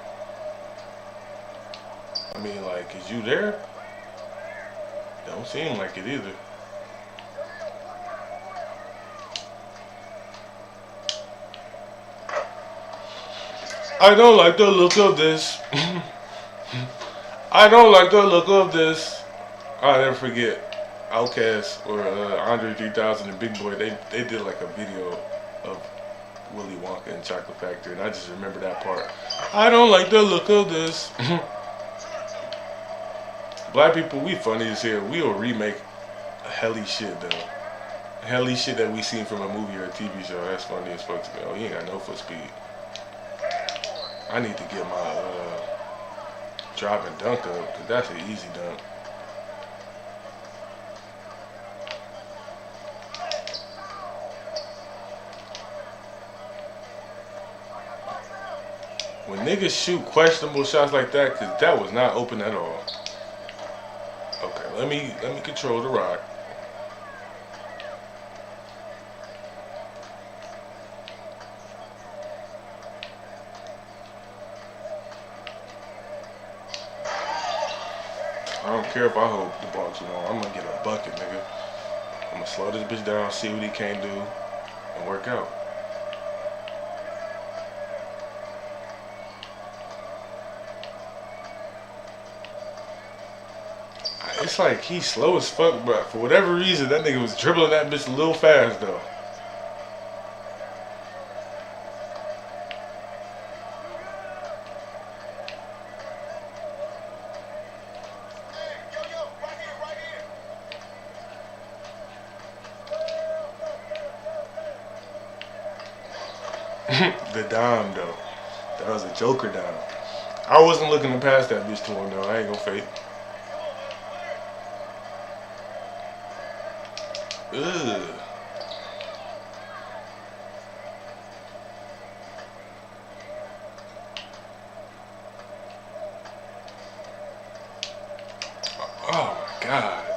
I mean, like, is you there? Don't seem like it either. I don't like the look of this. I don't like the look of this. I'll never forget Outkast or Andre 3000 and Big Boy. They did like a video of Willy Wonka and Chocolate Factory, and I just remember that part. I don't like the look of this. Black people, we funny as hell. We'll remake helly shit though. Helly shit that we seen from a movie or a TV show. That's funny as fuck to me. Oh, he ain't got no foot speed. I need to get my drop and dunk up, because that's an easy dunk. When niggas shoot questionable shots like that, because that was not open at all. Okay, let me control the rock. I don't care if I hold the ball too long. I'm gonna get a bucket, nigga. I'm gonna slow this bitch down, see what he can't do, and work out. It's like he's slow as fuck, but for whatever reason, that nigga was dribbling that bitch a little fast, though. The dime, though. That was a joker dime. I wasn't looking to pass that bitch to him, though. I ain't gonna fake. Ugh.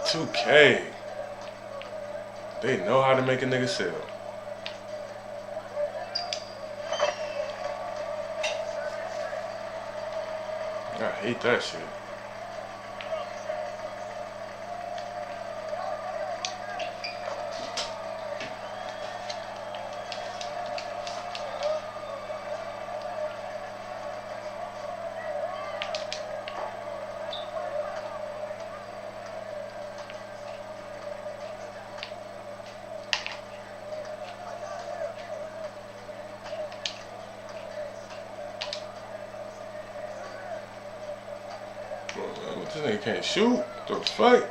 2K. They know how to make a nigga sell. I hate that shit. This nigga can't shoot. The fuck?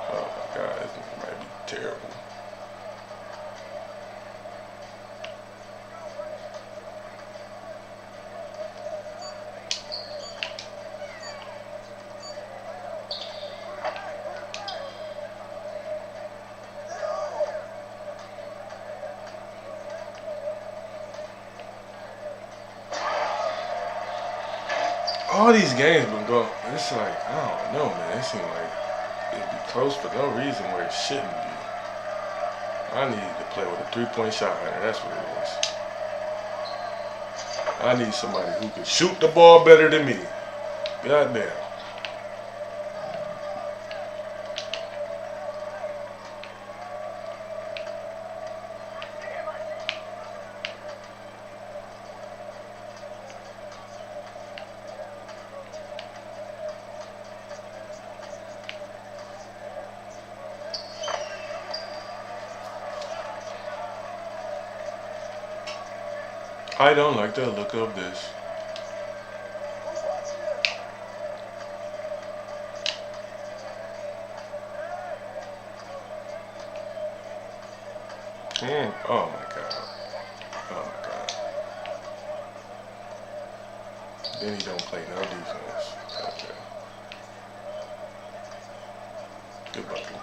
Oh my god, this nigga might be terrible. All these games been going. It's like, I don't know, man. It seems like it'd be close for no reason where it shouldn't be. I need to play with a 3-point shot hunter. That's what it is. I need somebody who can shoot the ball better than me. Goddamn. I don't like the look of this. Oh my god. Oh my god. Then he don't play no defense. Okay. Good bucket.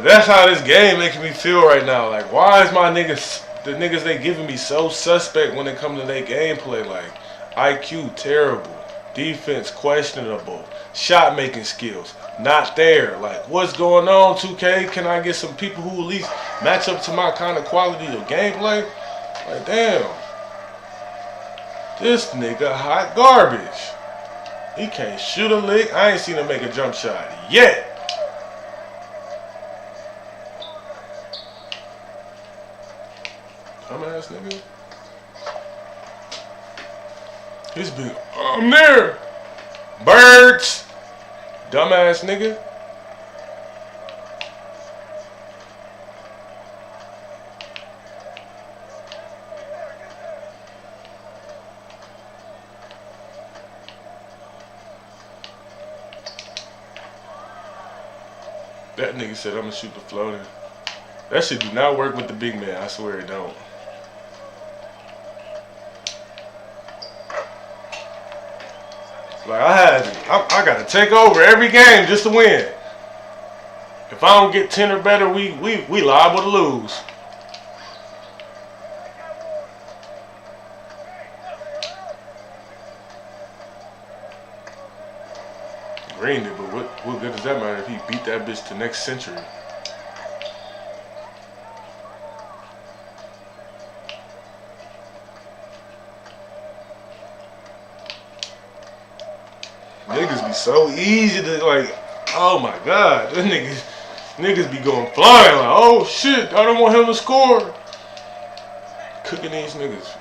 That's how this game making me feel right now. Like, why is my niggas, the niggas they giving me so suspect when it comes to their gameplay? Like, IQ terrible, defense questionable, shot making skills not there. Like, what's going on, 2K? Can I get some people who at least match up to my kind of quality of gameplay? Like, damn, this nigga hot garbage. He can't shoot a lick. I ain't seen him make a jump shot yet. Dumbass nigga. He's big. I'm there. Birds. Dumbass nigga. That nigga said I'm gonna shoot the floater. That shit do not work with the big man. I swear it don't. Like, I gotta take over every game just to win. If I don't get 10 or better, we liable to lose. Green it, but what good does that matter if he beat that bitch to next century? Niggas be so easy to, like, oh my god, this niggas be going flying like, oh shit, I don't want him to score. Cooking these niggas.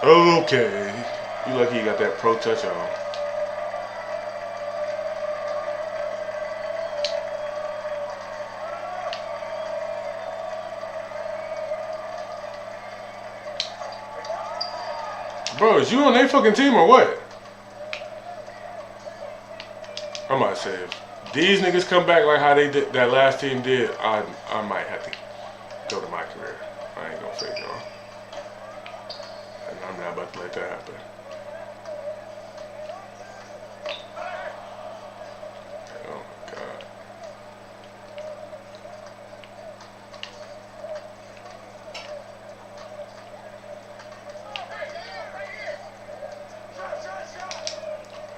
Okay. You lucky you got that pro touch on. Bro, is you on their fucking team or what? I might say if these niggas come back like how they did that last team did, I might have to go to my career. I ain't gonna fake y'all. And I'm not about to let that happen. Oh my god.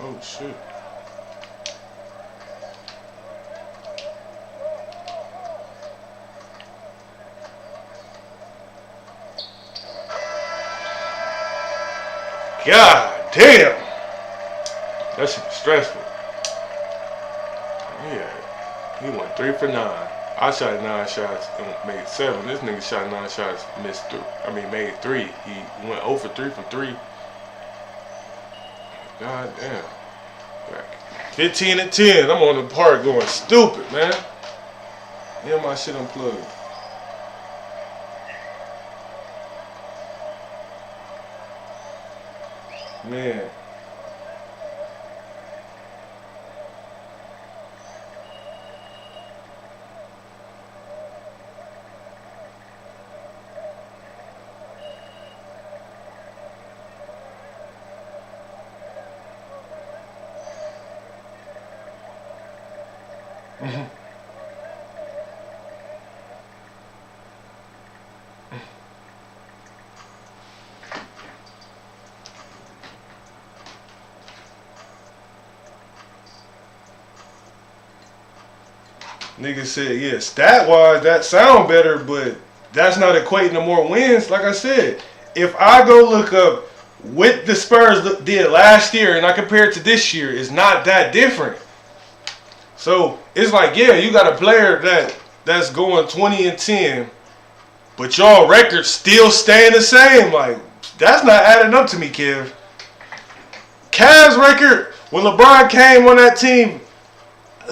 Oh shit. God damn. That shit was stressful. Yeah. He went 3 for 9. I shot 9 shots and made 7. This nigga shot 9 shots, missed 3. I mean, made 3. He went 0 for 3 from 3. God damn. Like 15 and 10. I'm on the park going stupid, man. Yeah, my shit unplugged. Man. Nigga said, yeah, stat-wise, that sound better, but that's not equating to more wins. Like I said, if I go look up what the Spurs did last year and I compare it to this year, it's not that different. So, it's like, yeah, you got a player that's going 20 and 10, but y'all records still staying the same. Like, that's not adding up to me, Kev. Cavs record, when LeBron came on that team,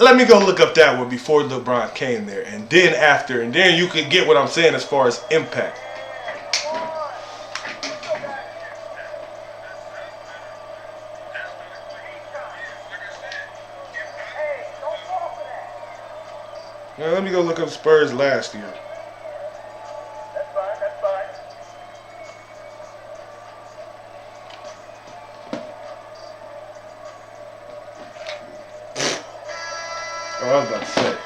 let me go look up that one before LeBron came there, and then after, and then you could get what I'm saying as far as impact. Now let me go look up Spurs last year. That's fine, that's fine. Oh, I was about to say.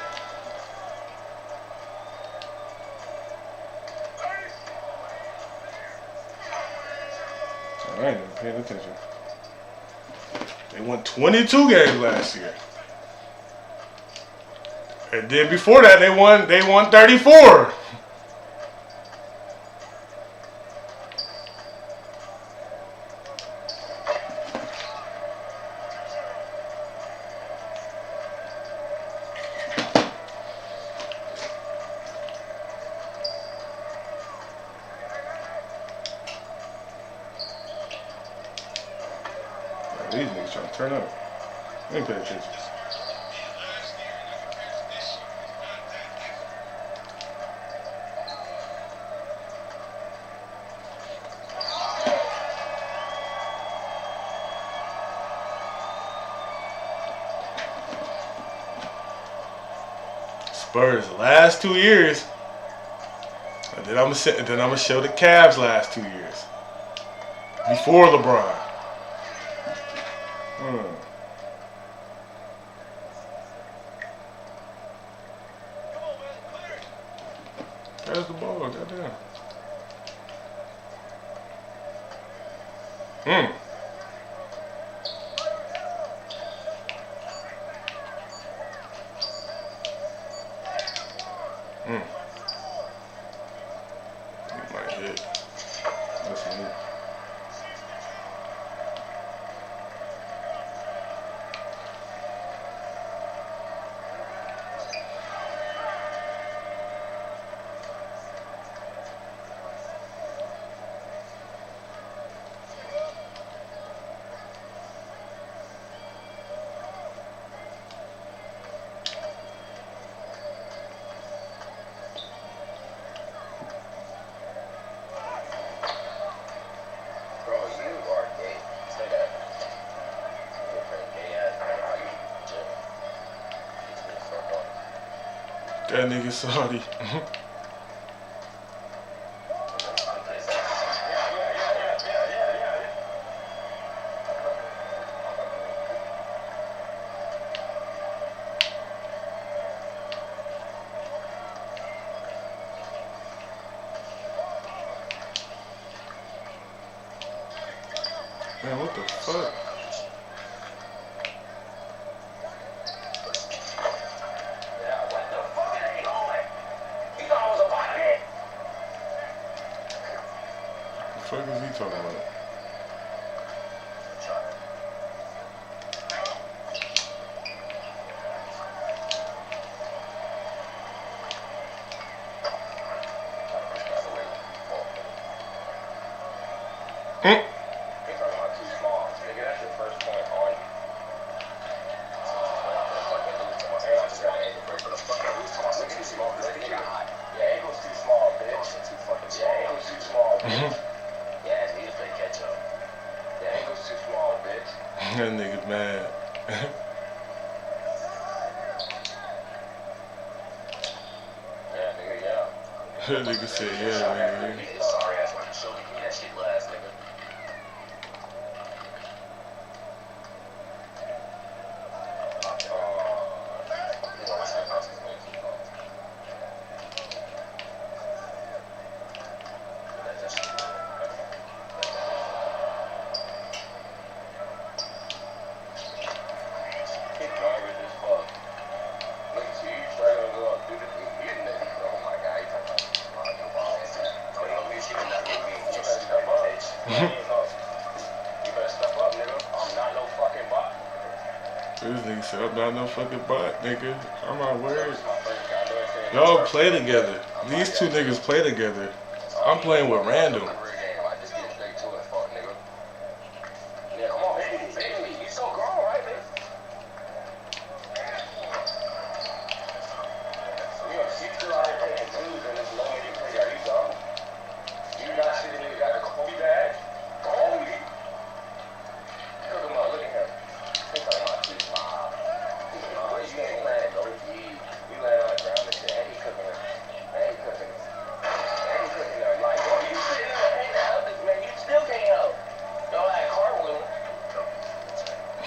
I ain't even paying attention. They won 22 games last year. And then before that, they won 34. These niggas trying to turn up. Let me pay attention. Spurs the last 2 years. And then I'm gonna show the Cavs last 2 years. Before LeBron. Pass the ball, goddamn. He might hit. That's me. That nigga Saudi. Man, what the fuck? talking about? That nigga mad. That nigga said, yeah, nigga. Sorry ass nigga, show me that shit last, nigga. This nigga said, I'm not no fucking bot, nigga. I'm not worried. Y'all play together. These two niggas play together. I'm playing with random.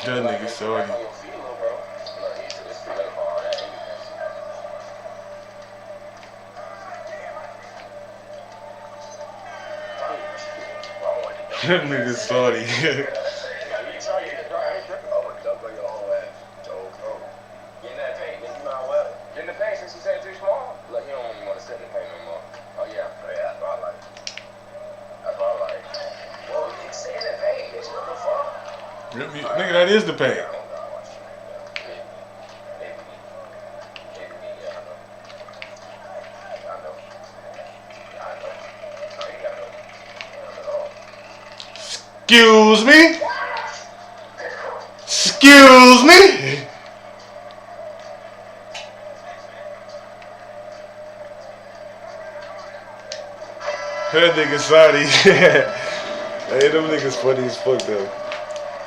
That nigga sorry. That nigga sorry. Nigga, that is the paint. Excuse me? Excuse me? That nigga sorry. Hey, them niggas funny as fuck though.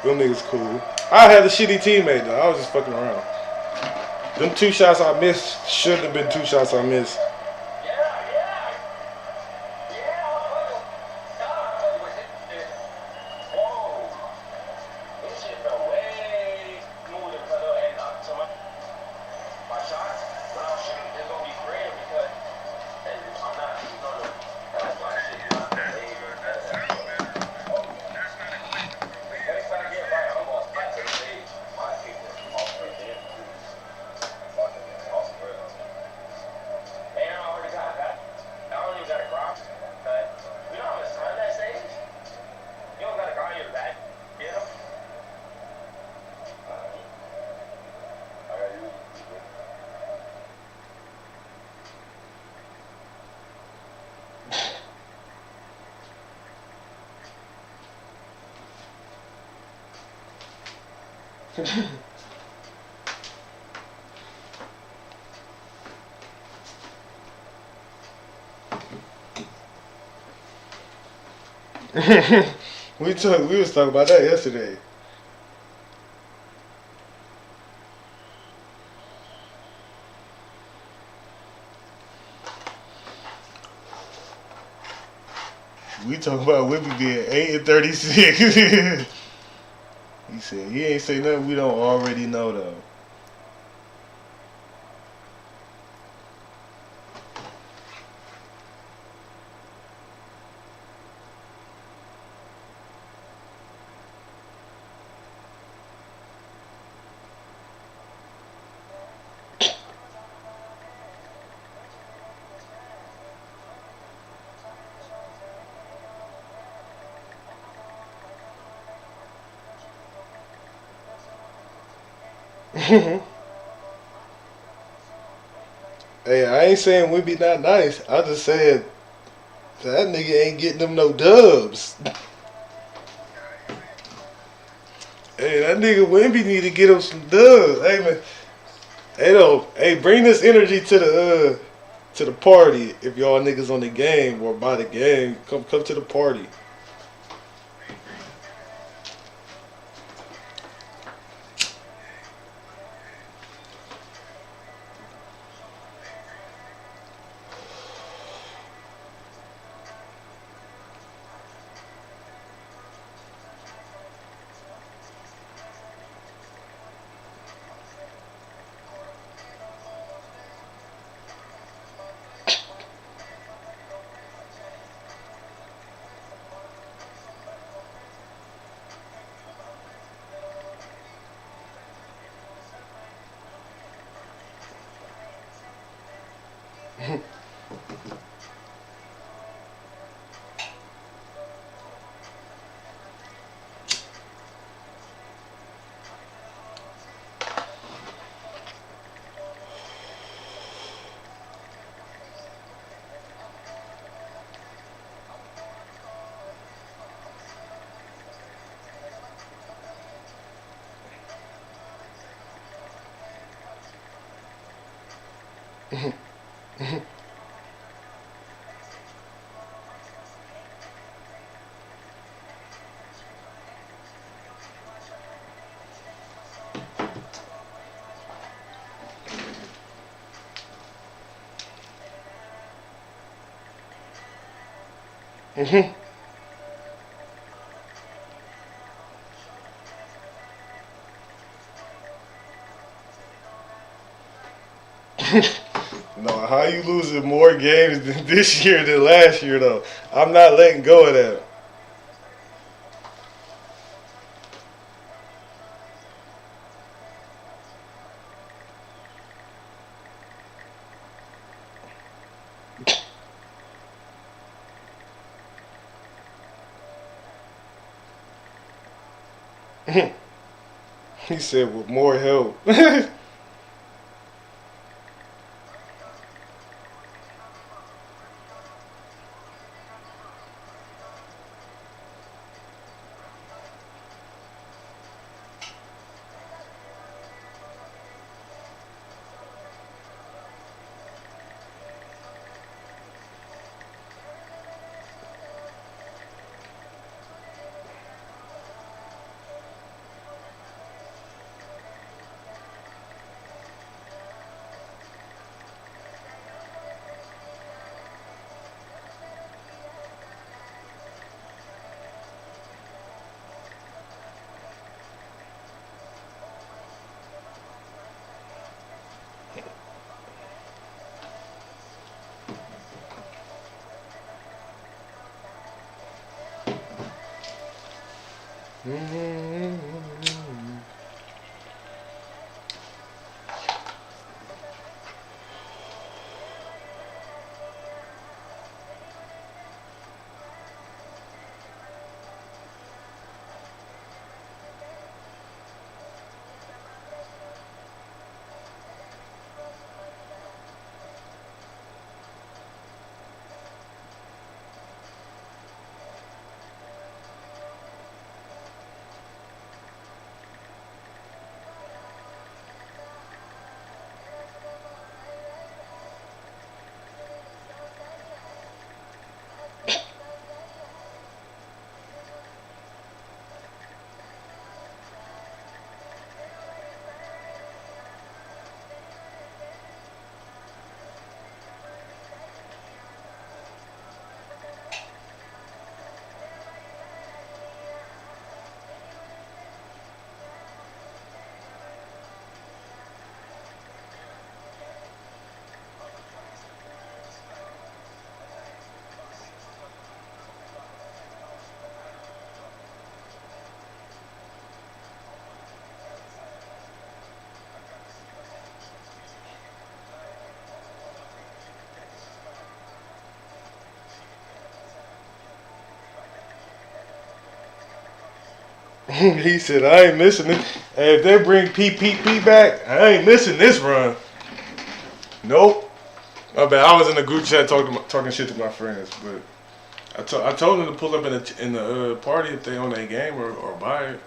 Them niggas cool. I had a shitty teammate though. I was just fucking around. Them 2 shots I missed shouldn't have been 2 shots I missed. We was talking about that yesterday. We talking about Whippy being 8-36. He said he ain't say nothing we don't already know though. Hey, I ain't saying we be not nice. I just said that nigga ain't getting them no dubs. Hey, that nigga Wimby need to get him some dubs. Hey man, hey though, hey bring this energy to the party. If y'all niggas on the game or by the game, come to the party. No, how you losing more games this year than last year though? I'm not letting go of that. He said with more help. He said, I ain't missing it. Hey, if they bring PPP back, I ain't missing this run. Nope. My bad. I was in the group chat talking shit to my friends, but I told them to pull up in the party if they on their game or buy it.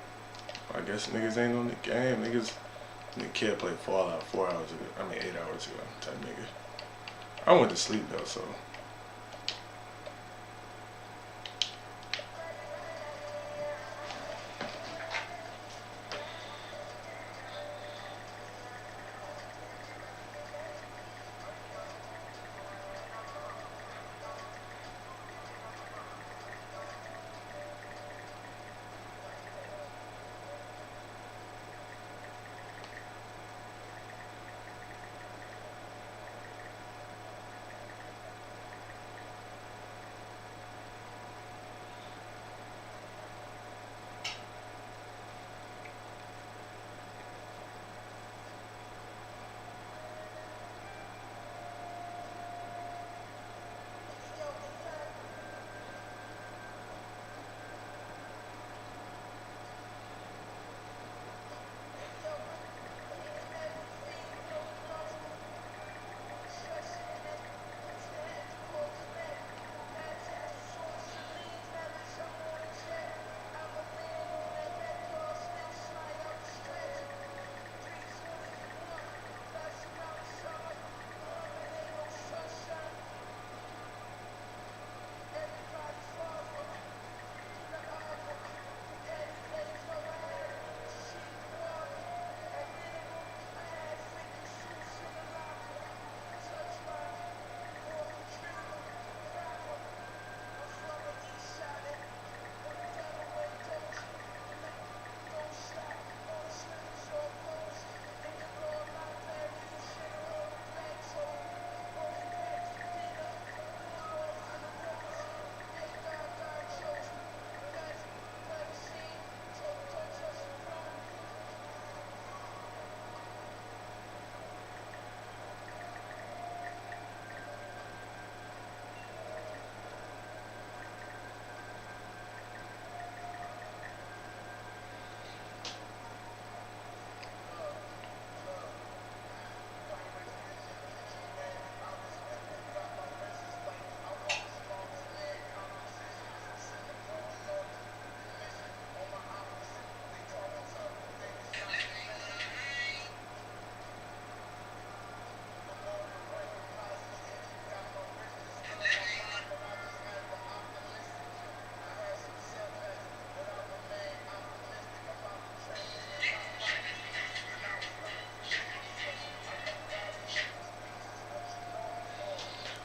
I guess niggas ain't on the game. The kid played Fallout 4 hours ago. 8 hours ago. Type nigga. I went to sleep though, so.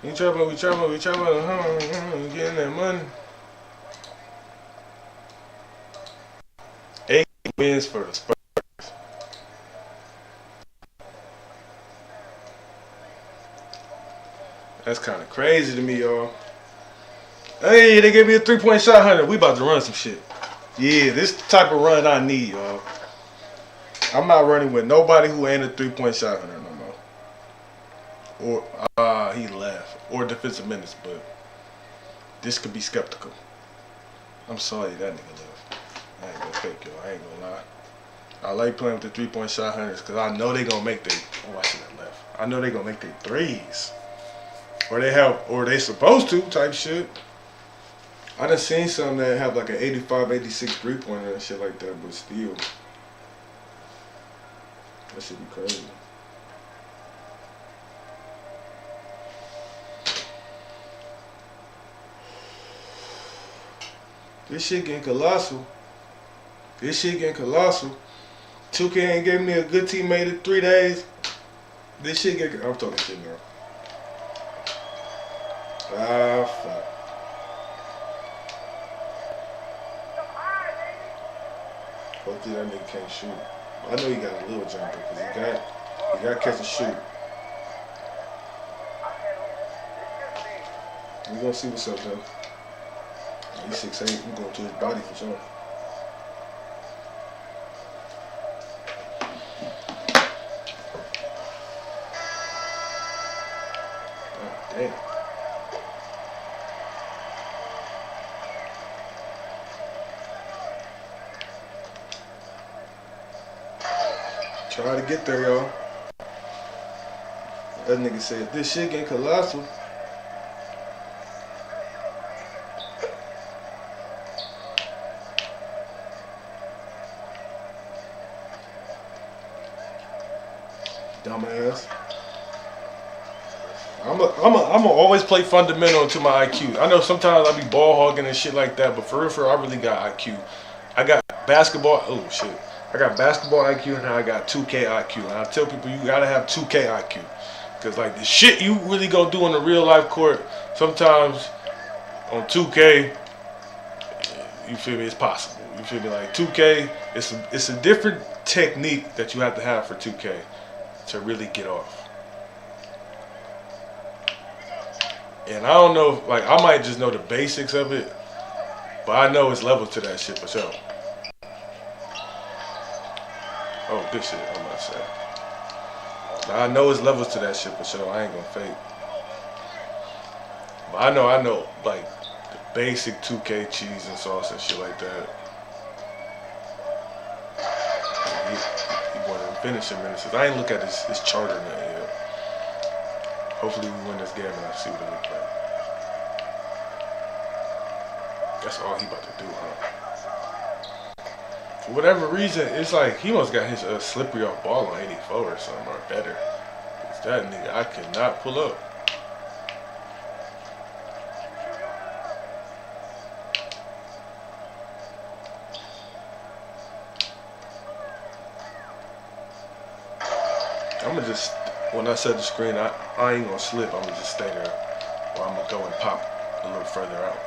We trapping, getting that money. 8 wins for the Spurs. That's kind of crazy to me, y'all. Hey, they gave me a 3-point shot, Hunter. We about to run some shit. Yeah, this type of run I need, y'all. I'm not running with nobody who ain't a 3-point shot Hunter no more. Or he left. Or defensive minutes, but this could be skeptical. I'm sorry that nigga left. I ain't gonna fake y'all. I ain't gonna lie. I like playing with the 3-point shot hunters because I know they gonna make their. Oh, I should have left. I know they gonna make their threes, or they supposed to type shit. I done seen some that have like an 85, 86 3-pointer and shit like that, but still, that should be crazy. This shit getting colossal. 2K ain't gave me a good teammate in 3 days. This shit get. I'm talking shit now. Ah, fuck. Hopefully that nigga can't shoot. I know he got a little jumper because he got to catch and shoot. We gonna see what's up though. He's 6'8". I'm going to his body for sure. God damn. Try to get there, y'all. That nigga said this shit get colossal. Dumbass. I'm always play fundamental to my IQ. I know sometimes I be ball hogging and shit like that, but for real, I really got IQ. I got basketball. Oh shit. I got basketball IQ and I got 2K IQ. And I tell people you gotta have 2K IQ. Cause like the shit you really gonna do on the real life court, sometimes on 2K, you feel me, it's possible. You feel me? Like 2K, it's a different technique that you have to have for 2K to really get off. And I don't know, like I might just know the basics of it, but I know it's levels to that shit for sure. Oh, good shit, I'm about to say. Now, I know it's levels to that shit for sure. I ain't gonna fake. But I know, like the basic 2K cheese and sauce and shit like that. He wasn't finishing minutes. I ain't look at his charter now yet. Hopefully we win this game and I see what it looks like. That's all he about to do, huh? For whatever reason, it's like he must got his slippery off ball on 84 or something, or better. It's that nigga I cannot pull up. I'm gonna just, when I set the screen, I ain't gonna slip. I'm gonna just stay there, or I'm gonna go and pop a little further out.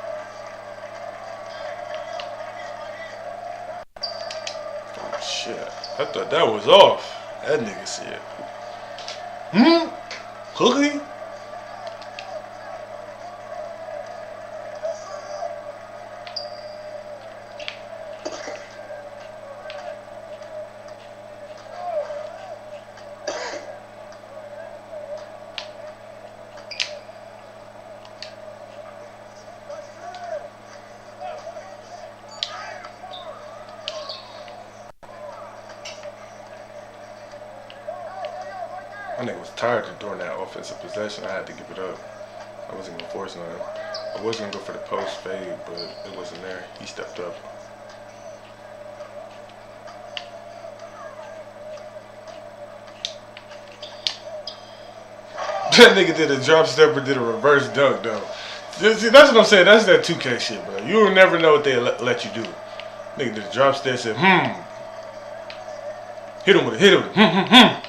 Oh shit! I thought that was off. That nigga said, Cookie? My nigga was tired of doing that offensive possession. I had to give it up. I wasn't gonna force nothing. I was gonna go for the post fade, but it wasn't there. He stepped up. That nigga did a drop stepper, did a reverse dunk though. That's what I'm saying. That's that 2K shit, bro. You will never know what they let you do. Nigga did a drop step, said, Hit him with it, hit him.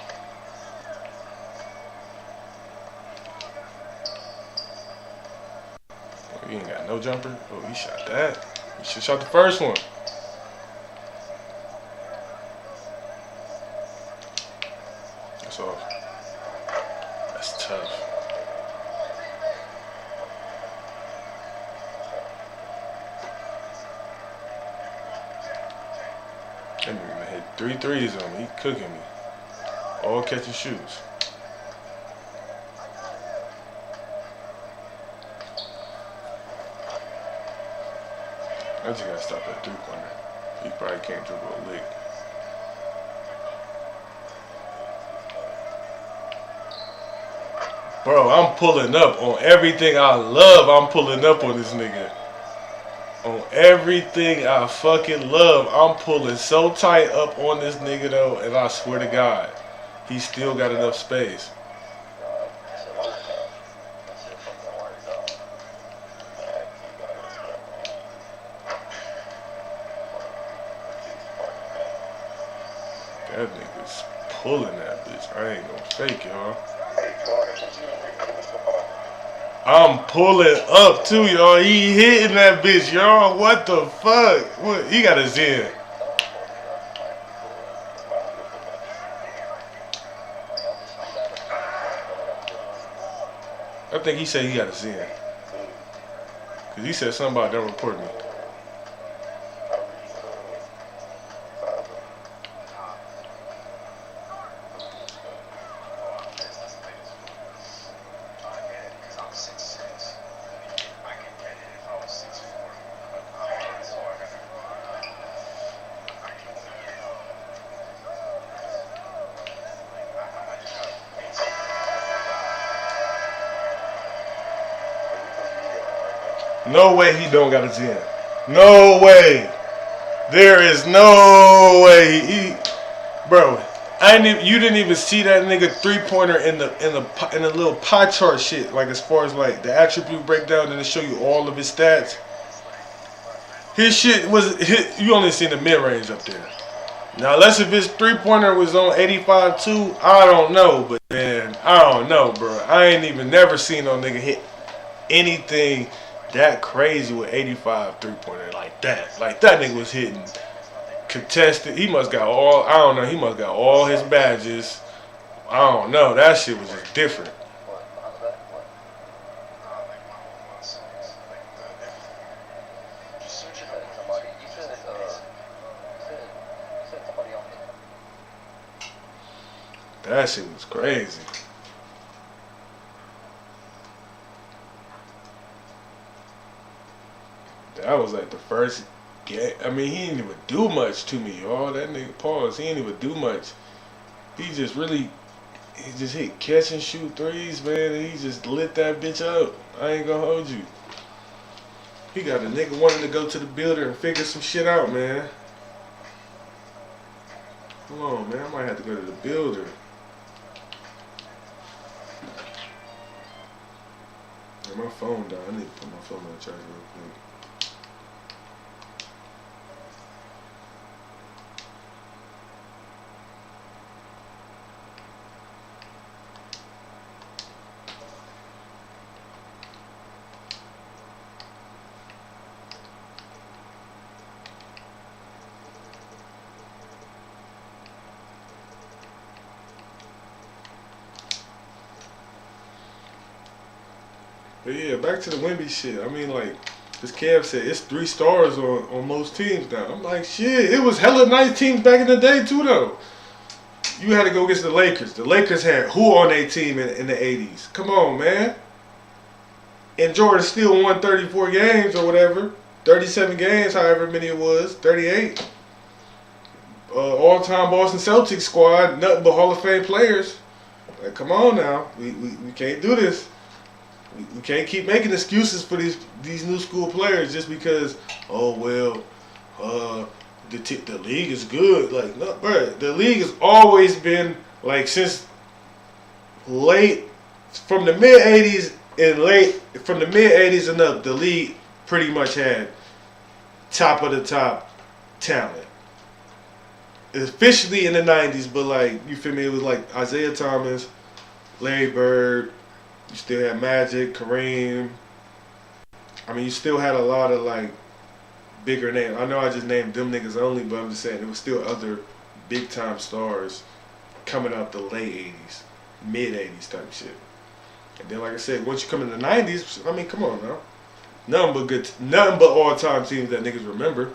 He ain't got no jumper. Oh, he shot that. He should shot the first one. That's off. That's tough. That nigga hit 3 threes on me. He cooking me. All catching shoots. I just gotta stop that 3-pointer. He probably can't dribble a lick. Bro, I'm pulling up on everything I love. I'm pulling up on this nigga. On everything I fucking love, I'm pulling so tight up on this nigga though, and I swear to God, he still got enough space. That nigga's pulling that bitch. I ain't gonna fake, y'all. I'm pulling up too, y'all. He hitting that bitch, y'all. What the fuck? What? He got a Zen. I think he said he got a Zen. Cause he said something about don't report me. No way he don't got a 10. No way. There is no way bro. I didn't even, you didn't even see that nigga 3-pointer in the little pie chart shit. Like as far as like the attribute breakdown and to show you all of his stats. His shit was you only seen the mid range up there. Now, unless if his 3-pointer was on 85 too, I don't know. But man, I don't know, bro. I ain't even never seen no nigga hit anything that crazy with 85 3-pointer like that. Like that nigga was hitting contested. He must got all. I don't know. He must got all his badges. I don't know. That shit was just different. That shit was crazy. That was like the first game. I mean, he didn't even do much to me, y'all. That nigga pause. He didn't even do much. He just really, he just hit catch and shoot threes, man, and he just lit that bitch up. I ain't gonna hold you. He got a nigga wanting to go to the builder and figure some shit out, man. Hold on, man. I might have to go to the builder. My phone died. I need to put my phone on charge real quick. But yeah, back to the Wemby shit. I mean, like, this Kev said, it's 3 stars on most teams now. I'm like, shit, it was hella nice teams back in the day, too, though. You had to go against the Lakers. The Lakers had who on their team in the 80s? Come on, man. And Jordan still won 34 games or whatever. 37 games, however many it was. 38. All-time Boston Celtics squad, nothing but Hall of Fame players. Like, come on now. We can't do this. We can't keep making excuses for these new school players just because, oh, well, the league is good. Like, no, bro, the league has always been, like, since late, from the mid-'80s from the mid-'80s and up, the league pretty much had top of the top talent. Officially in the 90s, but, like, you feel me, it was like Isaiah Thomas, Larry Bird. You still had Magic, Kareem. I mean, you still had a lot of, like, bigger names. I know I just named them niggas only, but I'm just saying there was still other big-time stars coming out the late 80s, mid-80s type shit. And then, like I said, once you come in the 90s, I mean, come on now. Nothing but all-time teams that niggas remember.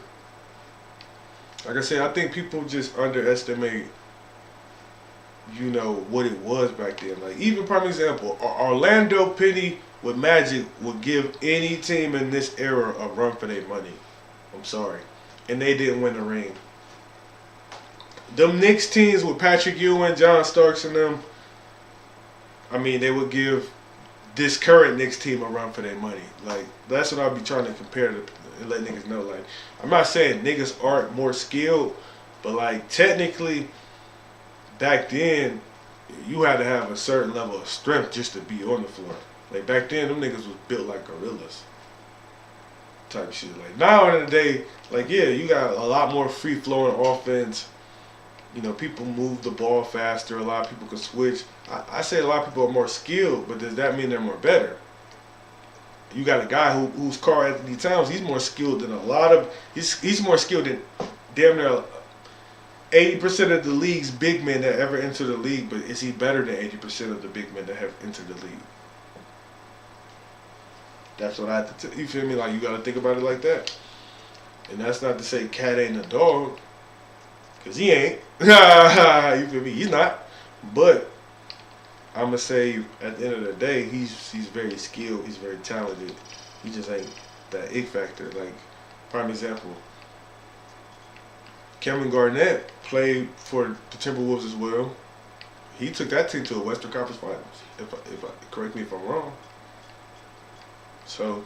Like I said, I think people just underestimate, you know, what it was back then. Like, even prime example, Orlando Penny with Magic would give any team in this era a run for their money. I'm sorry. And they didn't win the ring. Them Knicks teams with Patrick Ewing, John Starks, and them, I mean, they would give this current Knicks team a run for their money. Like, that's what I'll be trying to compare to and let niggas know. Like, I'm not saying niggas aren't more skilled, but, like, technically, back then, you had to have a certain level of strength just to be on the floor. Like, back then, them niggas was built like gorillas. Type shit. Like, now in the day, like, yeah, you got a lot more free-flowing offense. You know, people move the ball faster. A lot of people can switch. I say a lot of people are more skilled, but does that mean they're more better? You got a guy who's Karl Anthony Towns. He's more skilled than a lot of. He's more skilled than damn near 80% of the league's big men that ever entered the league. But is he better than 80% of the big men that have entered the league? That's what I have to. You feel me? Like, you got to think about it like that. And that's not to say Cat ain't a dog, cause he ain't. You feel me? He's not. But I'm gonna say at the end of the day, he's very skilled. He's very talented. He just ain't that it factor. Like, prime example, Kevin Garnett played for the Timberwolves as well. He took that team to a Western Conference Finals. If I correct me if I'm wrong. So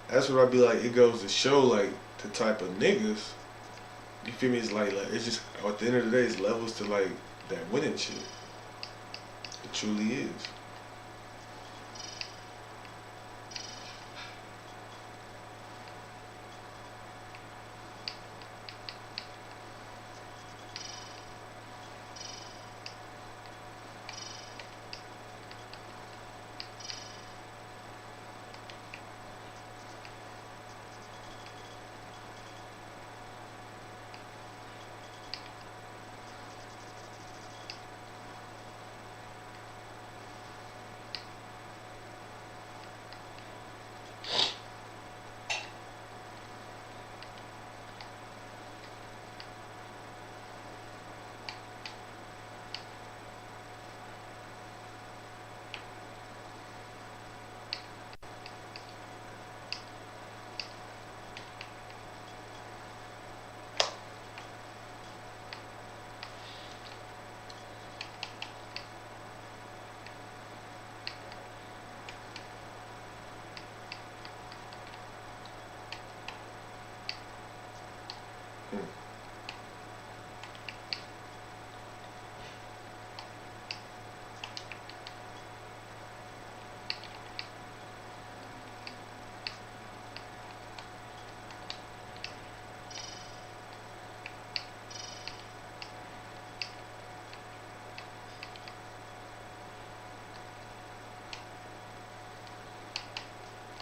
that's what I be like. It goes to show like the type of niggas. You feel me? It's like it's just at the end of the day, it's levels to like that winning shit. It truly is.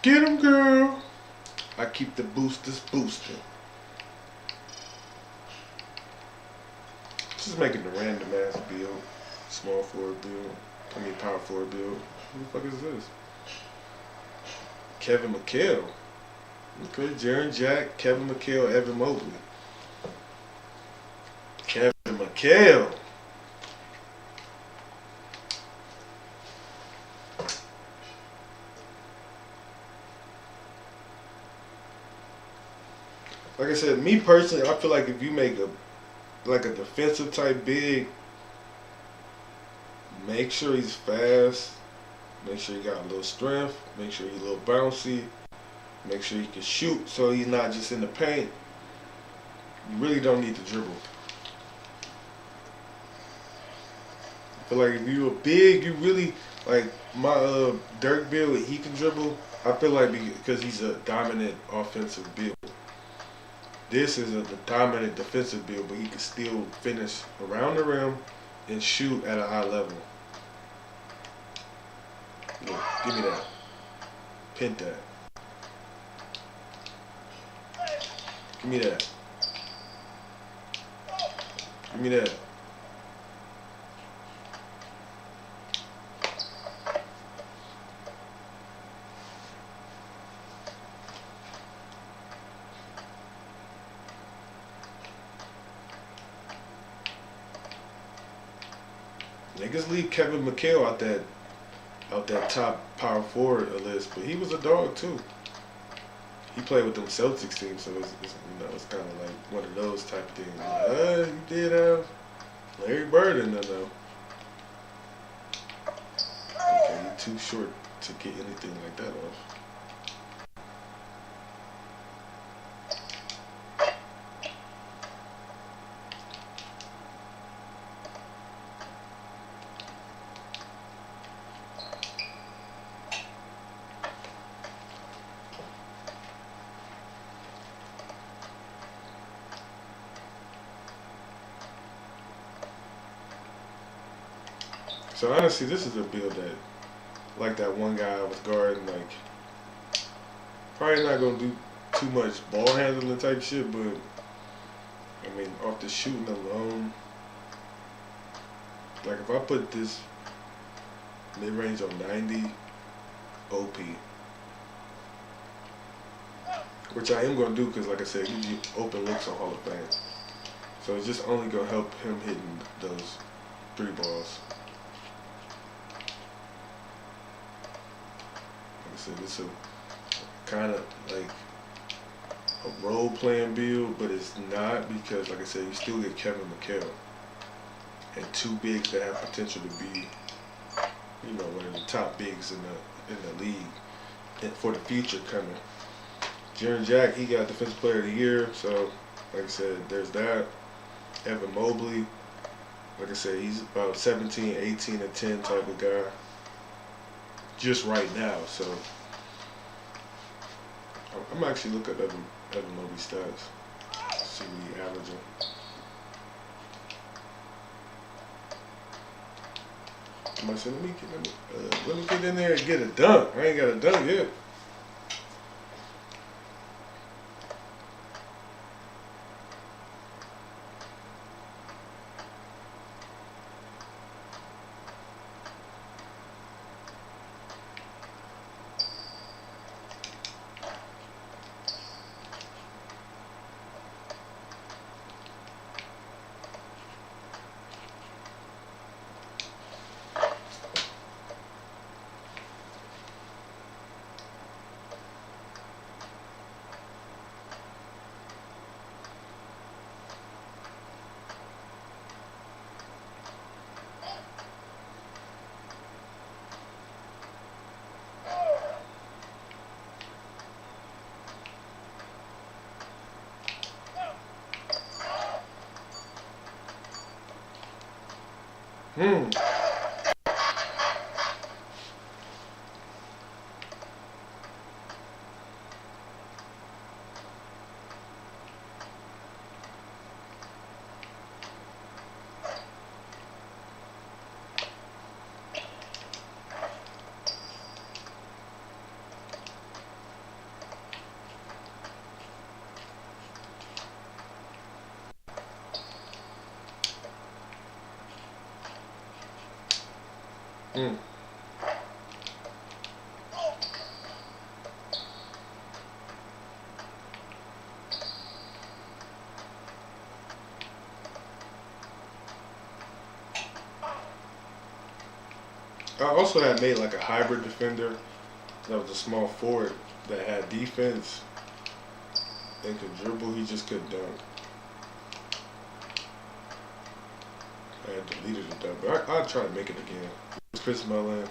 Get 'em, girl. I keep the boosters boosting. Just making the random ass build. Small forward build. I mean power forward build. Who the fuck is this? Kevin McHale. Okay, Jaren Jack, Kevin McHale, Evan Mobley. Kevin McHale. Like I said, me personally, I feel like if you make a defensive type big, make sure he's fast, make sure he got a little strength, make sure he's a little bouncy, make sure he can shoot so he's not just in the paint. You really don't need to dribble. I feel like if you're big, you really, like my Dirk build, he can dribble. I feel like because he's a dominant offensive build. This is the dominant defensive build, but he can still finish around the rim and shoot at a high level. Look, give me that. Pin that. Give me that. Give me that. Niggas leave Kevin McHale out that top power forward list, but he was a dog too. He played with them Celtics team, so it's kind of like one of those type of things. Like, you did have Larry Bird in there though. Okay, you're too short to get anything like that off. So honestly, this is a build that, like that one guy I was guarding, like, probably not gonna do too much ball handling type shit, but I mean, off the shooting alone, like if I put this mid-range on 90, OP, which I am gonna do because, like I said, it gives you open looks on Hall of Fame. So it's just only gonna help him hitting those 3 balls. So it's a kind of like a role playing build, but it's not because, like I said, you still get Kevin McHale and 2 bigs that have potential to be, you know, one of the top bigs in the league and for the future coming. Jaren Jack, he got Defensive Player of the Year. So, like I said, there's that. Evan Mobley, like I said, he's about 17, 18, and 10 type of guy. Just right now. So, I'm actually looking at Evan Mobley stats. See what he averaging. Somebody said, let me get in there and get a dunk. I ain't got a dunk yet. I also had made like a hybrid defender that was a small forward that had defense and could dribble. He just couldn't dunk. I had deleted it though, but I'll try to make it again. It's Chris Mullin,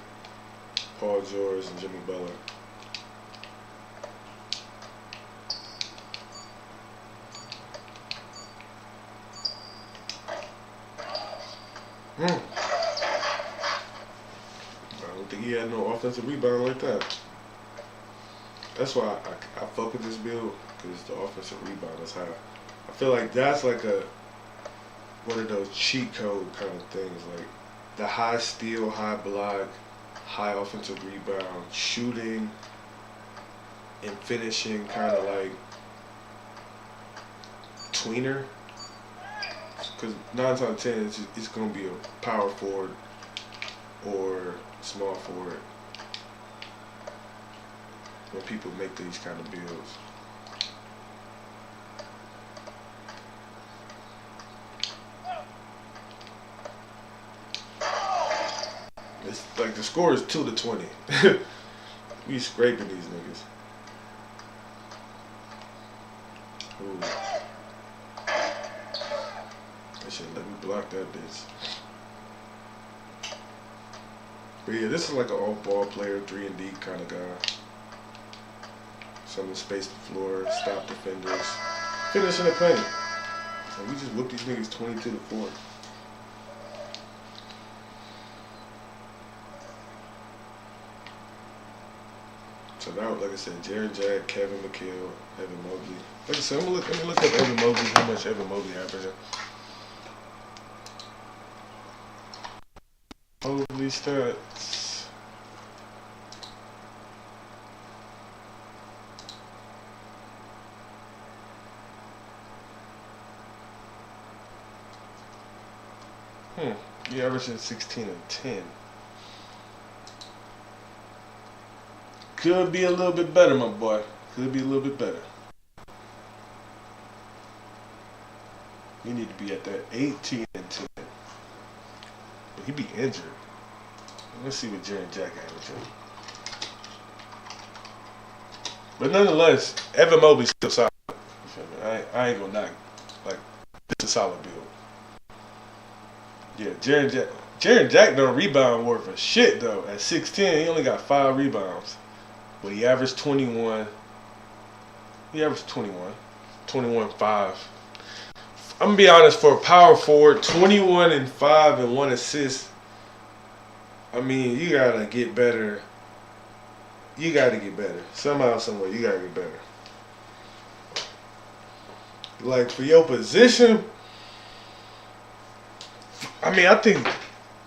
Paul George, and Jimmy Butler. I don't think he had no offensive rebound like that. That's why I fuck with this build, because the offensive rebound is high. I feel like that's like one of those cheat code kind of things, like the high steal, high block, high offensive rebound, shooting and finishing, kind of like tweener. Because 9 times out of 10, it's going to be a power forward or small forward when people make these kind of builds. It's like the score is 2-20. We scraping these niggas. Ooh. They should let me block that bitch. But yeah, this is like an off-ball player, 3-and-D kind of guy. Someone space the floor, stop defenders, finish in the paint. And we just whooped these niggas 22-4. So now, like I said, Jaren Jack, Kevin McHale, Evan Mobley. Like I said, let me look up Evan Mobley, how much Evan Mobley averaging. Mobley stats. He averaging 16 and 10. Could be a little bit better, my boy. Could be a little bit better. We need to be at that 18 and 10. But he be injured. Let's see what Jaren Jack averaging. But nonetheless, Evan Mobley's still solid. You feel me? I ain't gonna knock. Like, this is a solid build. Yeah, Jaren Jack don't rebound worth a shit though. At 6'10", he only got 5 rebounds. But he averaged 21 He averaged 21. 21-5. I'm gonna be honest, for a power forward, 21 and 5 and 1 assist. I mean, you gotta get better. You gotta get better. Somehow, somewhere, you gotta get better. Like for your position, I mean, I think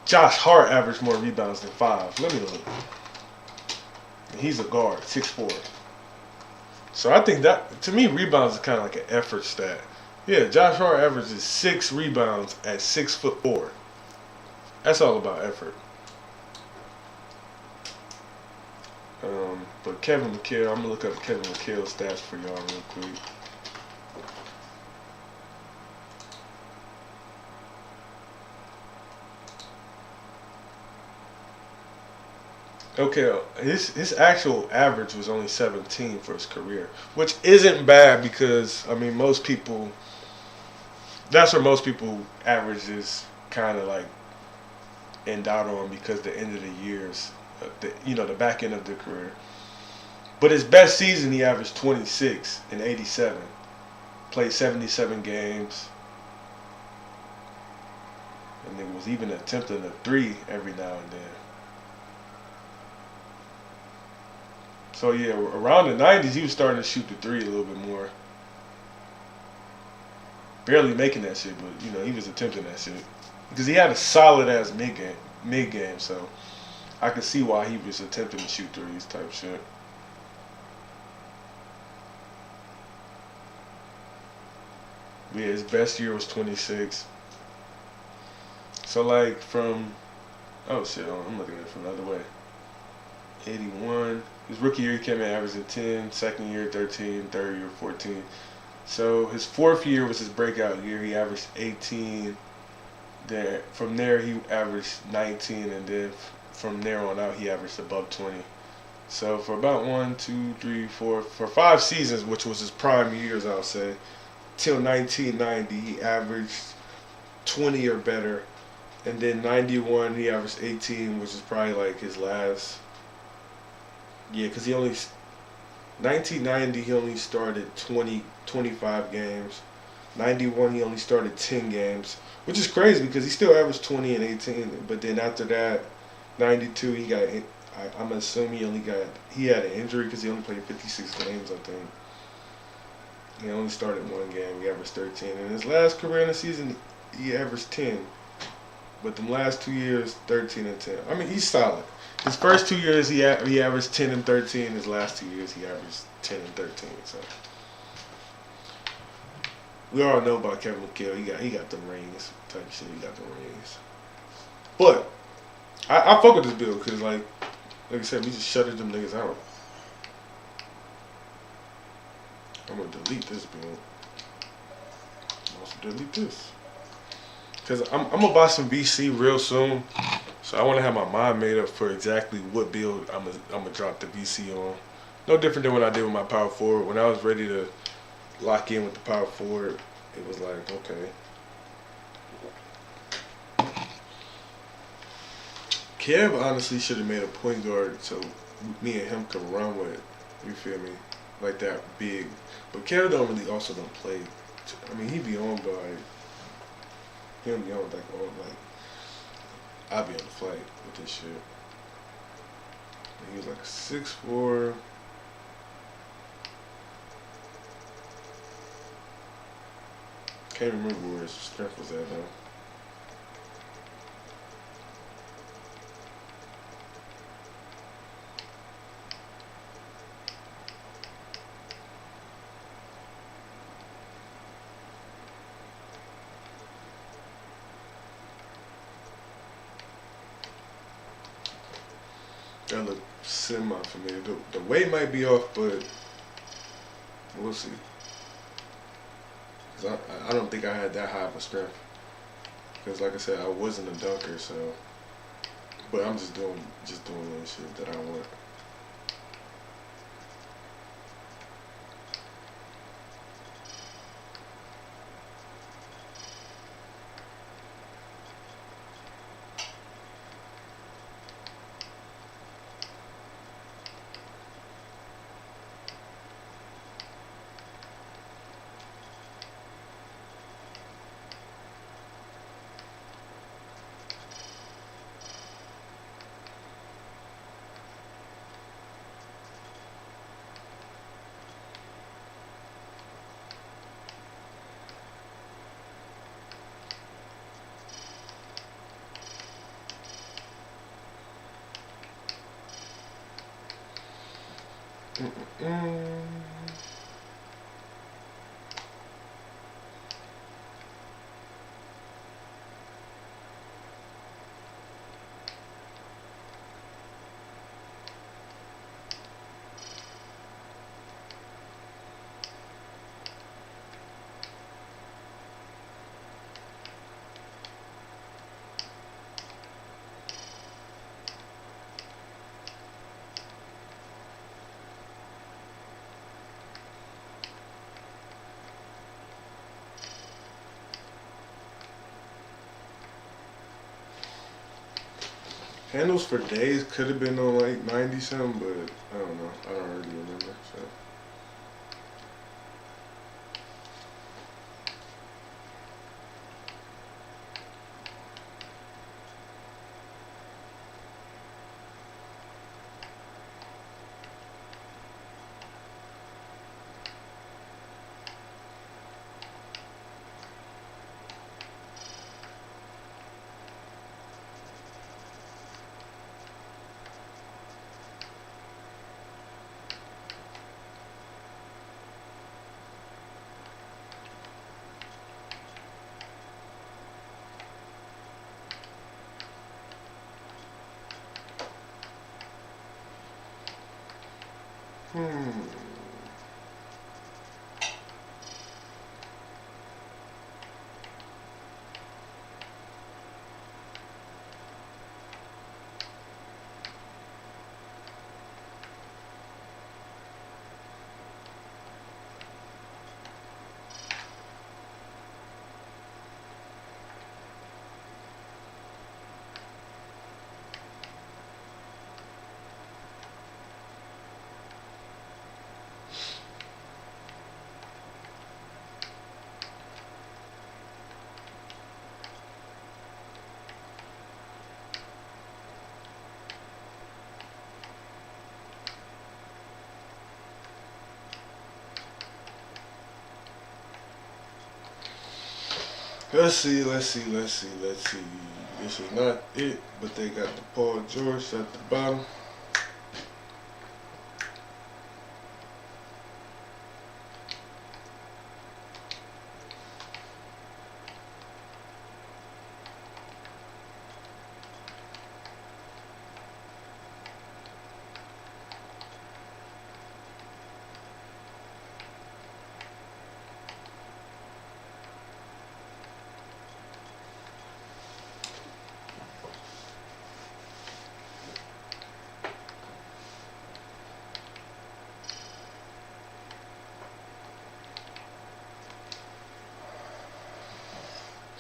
Josh Hart averaged more rebounds than 5. Let me look. He's a guard, 6'4". So I think that, to me, rebounds is kind of like an effort stat. Yeah, Josh Hart averages 6 rebounds at 6'4". That's all about effort. But Kevin McHale, I'm gonna look up Kevin McHale's stats for y'all real quick. Okay, his actual average was only 17 for his career, which isn't bad because I mean most people. That's where most people averages kind of like end out on because the end of the years, the back end of their career. But his best season, he averaged 26 and 87, played 77 games, and it was even attempting a three every now and then. So yeah, around the 90s, he was starting to shoot the three a little bit more. Barely making that shit, but he was attempting that shit because he had a solid ass mid game. So I could see why he was attempting to shoot threes type shit. Yeah, his best year was 26. So like from I'm looking at it from the other way. 81. His rookie year he came in averaging 10, second year 13, third year 14. So his fourth year was his breakout year. He averaged 18. From there he averaged 19, and then from there on out he averaged above 20. So for about 5 seasons, which was his prime years, I'll say, till 1990, he averaged 20 or better, and then 91 he averaged 18, which is probably like his last. Yeah, because 1990 he only started 25 games. 91 he only started 10 games, which is crazy because he still averaged 20 and 18. But then after that, 92 he got. I'm assuming he had an injury because he only played 56 games. I think he only started one game. He averaged 13. In his last career in the season, he averaged 10. But the last 2 years, 13 and 10. I mean, he's solid. His first 2 years, he averaged 10 and 13. His last 2 years, he averaged 10 and 13. So we all know about Kevin McHale. He got the rings type shit. He got the rings. But I fuck with this build because like I said, we just shutted them niggas out. I'm gonna delete this build. I'm also delete this. Because I'm going to buy some VC real soon. So I want to have my mind made up for exactly what build I'm going to drop the VC on. No different than what I did with my power forward. When I was ready to lock in with the power forward, it was like, okay. Kev honestly should have made a point guard so me and him could run with, you feel me, like that big. But Kev don't play. I mean, he be on, but like, he don't be on like all like. I'll be on the flight with this shit. And he was like 6'4". Can't remember where his strength was at though. That look semi-familiar. The weight might be off, but we'll see. Cause I don't think I had that high of a strength. Because like I said, I wasn't a dunker, so. But I'm just doing little shit that I want. Mm-mm. Handles for days could have been on like 90 something, but I don't know. I don't really remember. So. Hmm. Let's see. This is not it, but they got the Paul George at the bottom.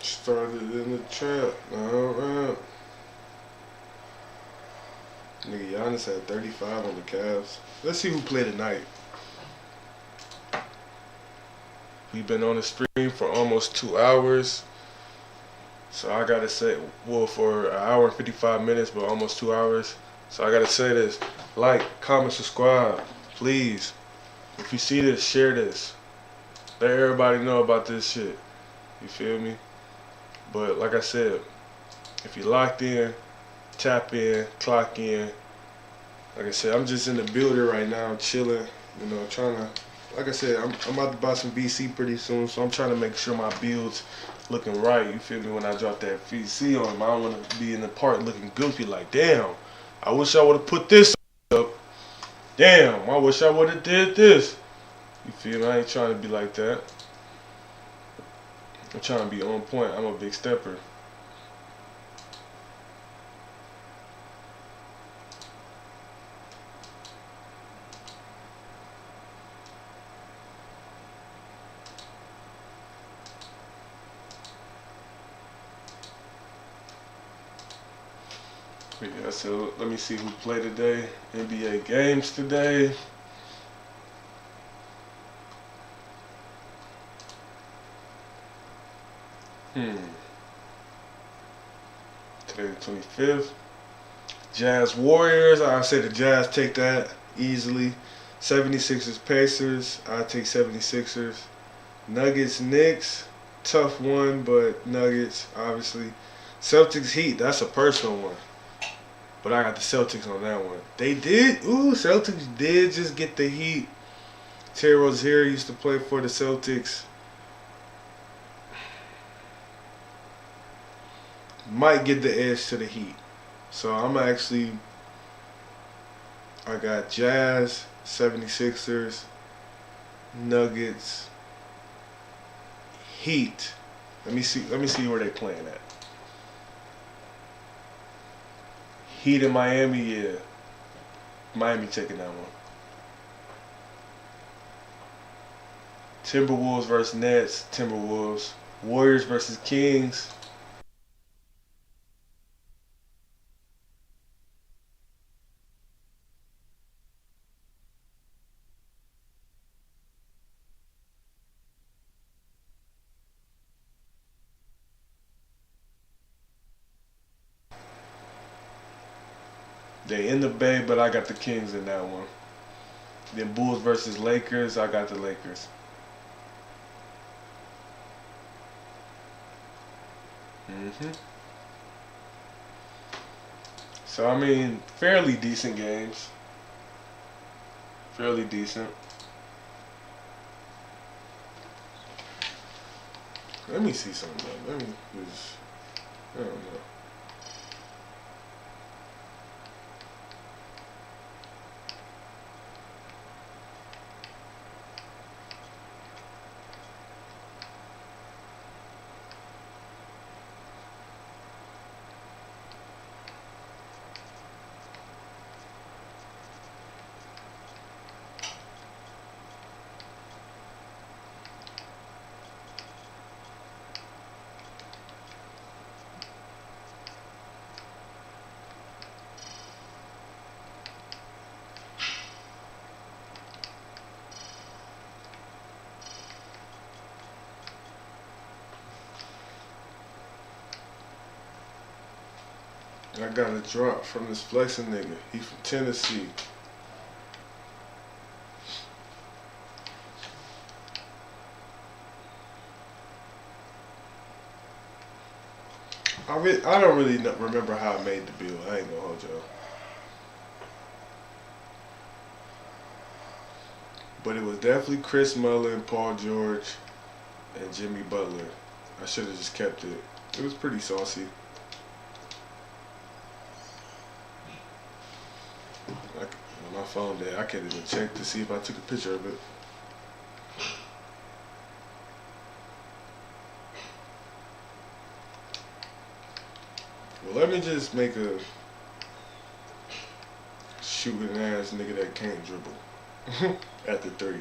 Started in the trap. Alright. Nigga, Giannis had 35 on the Cavs. Let's see who played tonight. We've been on the stream for almost 2 hours. So I gotta say, well, for an hour and 55 minutes, but almost 2 hours. So I gotta say this. Like, comment, subscribe. Please. If you see this, share this. Let everybody know about this shit. You feel me? But like I said, if you locked in, tap in, clock in. Like I said, I'm just in the building right now, chilling. You know, trying to. Like I said, I'm about to buy some VC pretty soon, so I'm trying to make sure my build's looking right. You feel me? When I drop that VC on them, I don't want to be in the park looking goofy. Like, damn, I wish I would have put this up. Damn, I wish I would have did this. You feel me? I ain't trying to be like that. I'm trying to be on point. I'm a big stepper. Yeah, so let me see who played today. NBA games today. Today the 25th. Jazz Warriors. I say the Jazz take that easily. 76ers Pacers. I take 76ers. Nuggets Knicks. Tough one, but Nuggets obviously. Celtics Heat. That's a personal one. But I got the Celtics on that one. They did. Ooh, Celtics did just get the Heat. Terry Rozier used to play for the Celtics. Might get the edge to the Heat. So I'm actually. I got Jazz, 76ers, Nuggets, Heat. Let me see where they playing at. Heat in Miami, yeah. Miami taking that one. Timberwolves versus Nets, Timberwolves. Warriors versus Kings. They in the Bay, but I got the Kings in that one. Then Bulls versus Lakers, I got the Lakers. So I mean, fairly decent games. Fairly decent. Let me see something. Let me just. I don't know. I got a drop from this flexing nigga. He from Tennessee. I don't really remember how I made the bill. I ain't gonna hold y'all. But it was definitely Chris Mullin, Paul George, and Jimmy Butler. I should have just kept it. It was pretty saucy. My phone dead. I can't even check to see if I took a picture of it. Well, let me just make a shooting ass nigga that can't dribble at the 3.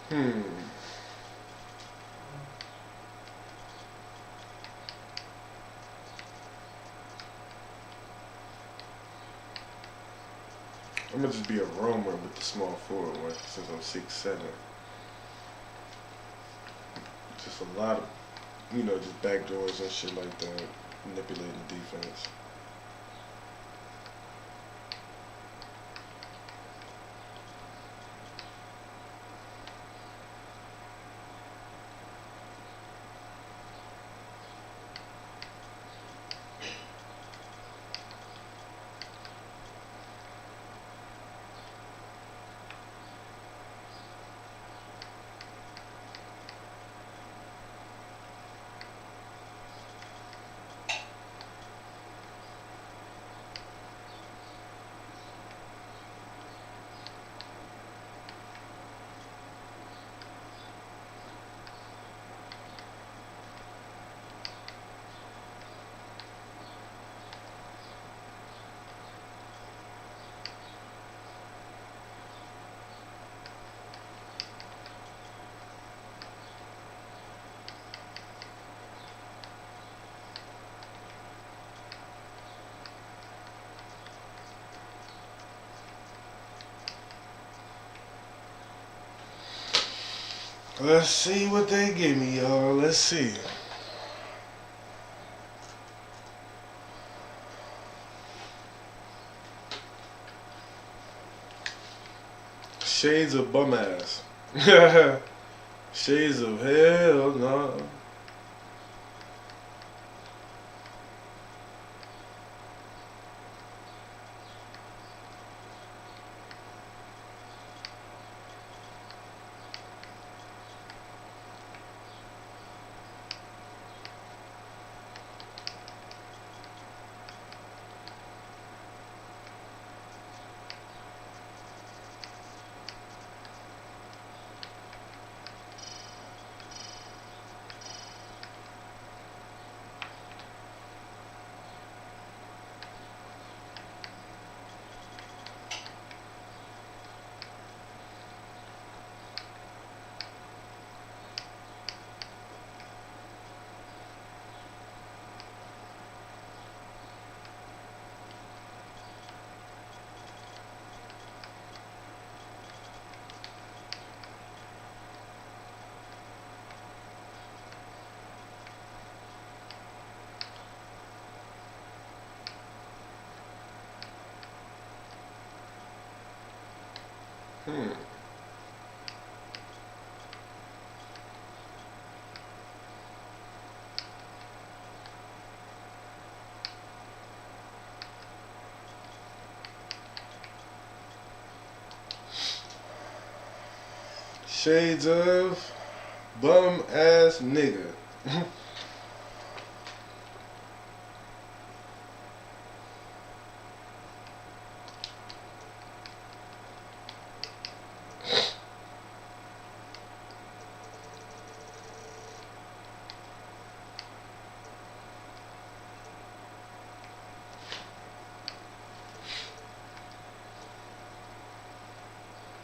Hmm. I'm gonna just be a roamer with the small forward one since I'm 6'7". Just a lot of, just backdoors and shit like that, manipulating defense. Let's see what they give me, y'all. Let's see. Shades of bum ass. Shades of hell no. Hmm. Shades of bum ass nigga.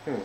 Hmm.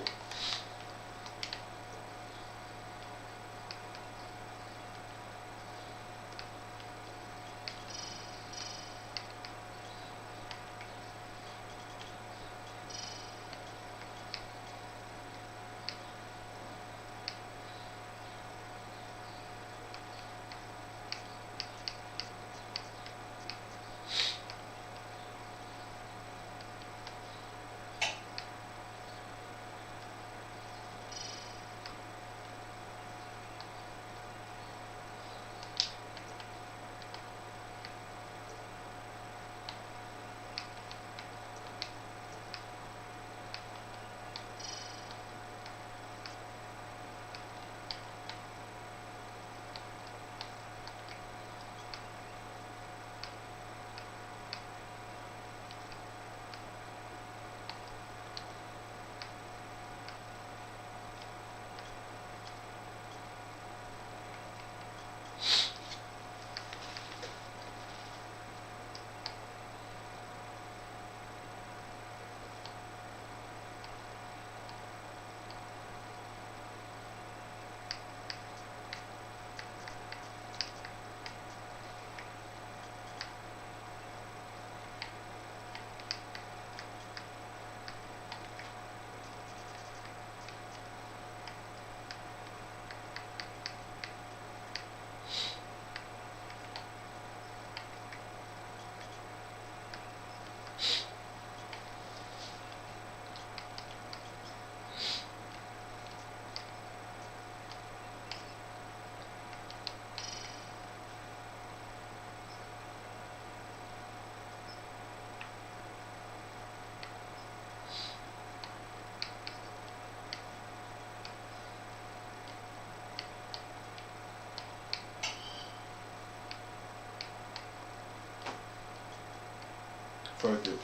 Fuck it.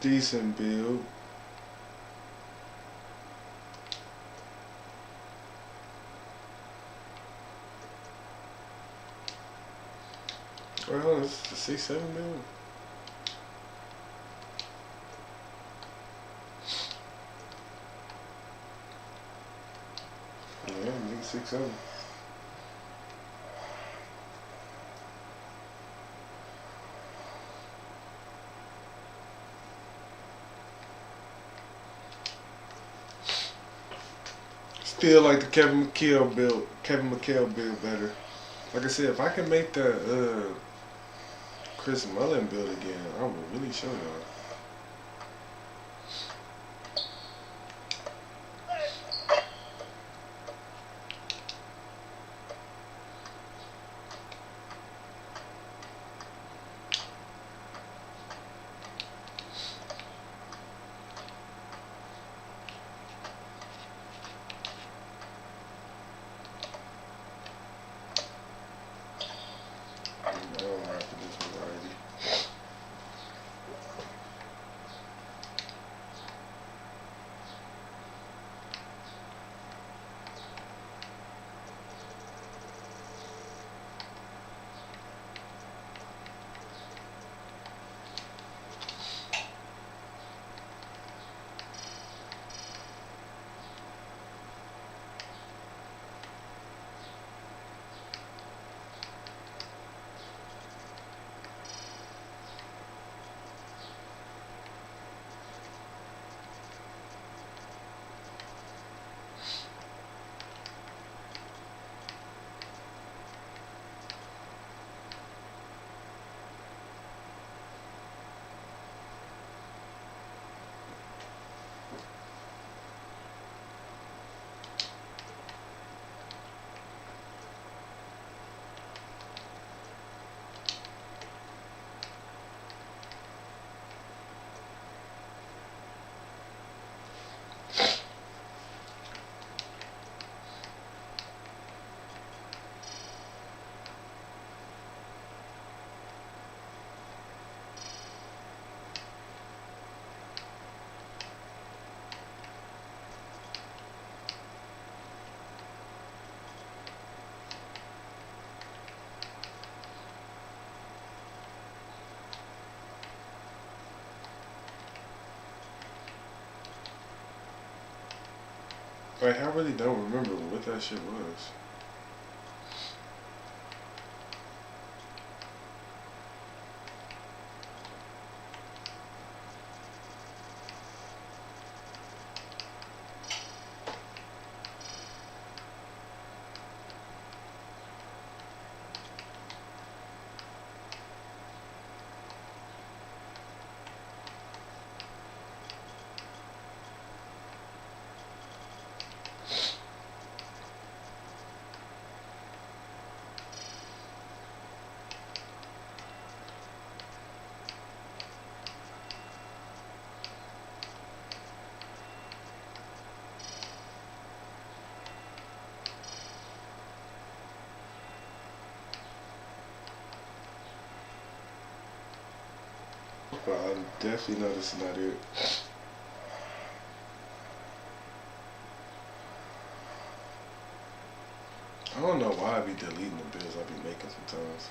Decent build. Well, it's a 6-7 build. Yeah, maybe 6-7. Still like the Kevin McHale build better. Like I said, if I can make the Chris Mullin build again, I will really show y'all. Like, I really don't remember what that shit was. But I definitely know this is not it. I don't know why I be deleting the bills I be making sometimes.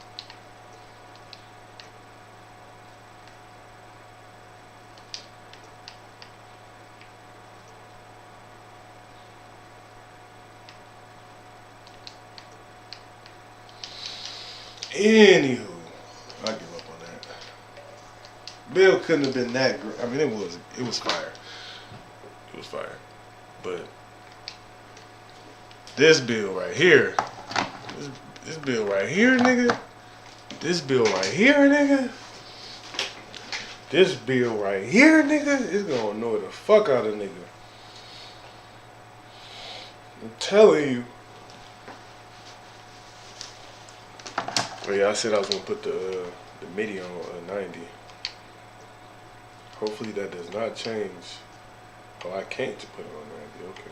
Anywho, I give up on that. Bill couldn't have been that great. I mean, it was fire. It was fire. But this bill right here, this bill right here, nigga. This bill right here, nigga. This bill right here, nigga, is gonna annoy the fuck out of nigga. I'm telling you. Well, yeah, I said I was gonna put the MIDI on 90. Hopefully that does not change. Oh, I can't put it on 90. Okay.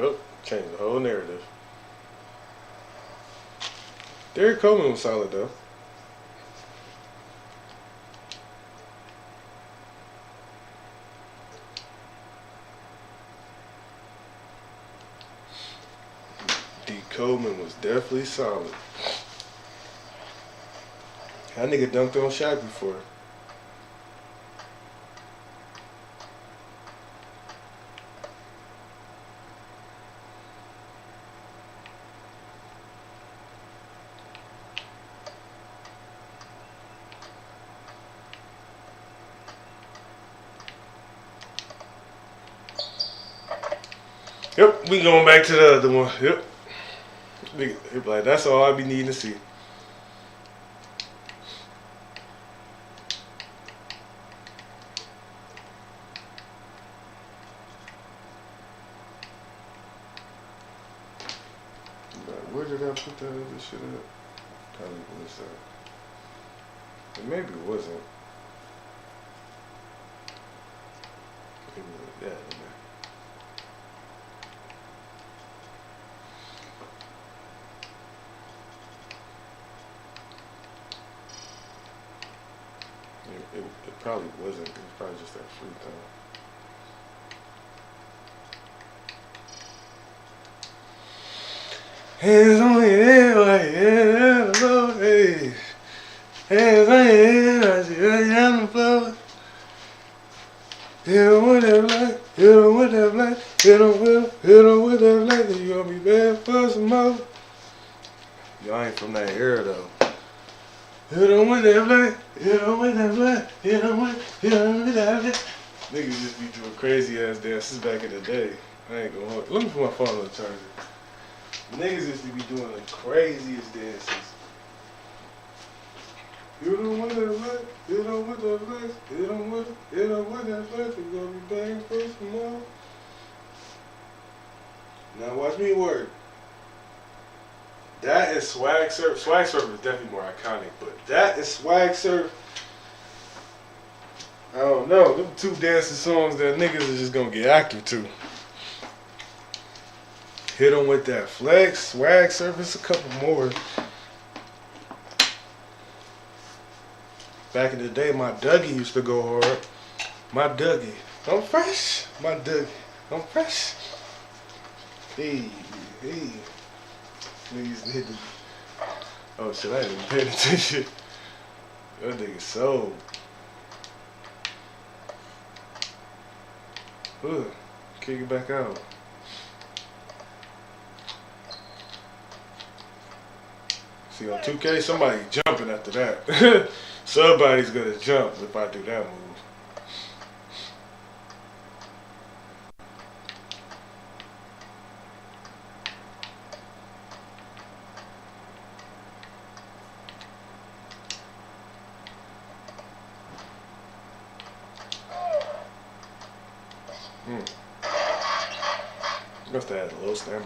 Oh, changed the whole narrative. Derek Coleman was solid though. D. Coleman was definitely solid. That nigga dunked on Shaq before. Yep, we going back to the other one. Yep. Nigga, like, that's all I be needing to see. Where did I put that other shit at? Probably was that. Maybe it wasn't. It was, yeah, it probably wasn't. It was probably just that free thing. Hands on your head, like, yeah, on the floor, hey. Hands on your head, I see you on the floor. Hit him with that black, hit him with that black, hit him with that black, then you gonna be bad for some more. Y'all ain't from that era though. Hit him with that black, hit him with that black, hit him with that black. Niggas just be doing crazy ass dances back in the day. I ain't gonna hold. Let me put my phone on the charger. Niggas used to be doing the craziest dances. You don't want that black, you don't want that black, you don't want that black, you gonna be banging for some more. Now watch me work. That is Swag Surf. Swag Surf is definitely more iconic, but that is Swag Surf. I don't know. Them two dancing songs that niggas is just gonna get active to. Hit them with that flex, Swag Surf, it's a couple more. Back in the day, my Dougie used to go hard. My Dougie, I'm fresh. My Dougie, I'm fresh. Hey. Niggas hit the. Oh shit, I ain't even paying attention. That nigga sold. Kick it back out. See, on 2K, somebody jumping after that. Somebody's gonna jump if I do that move. Must have had a low stamina.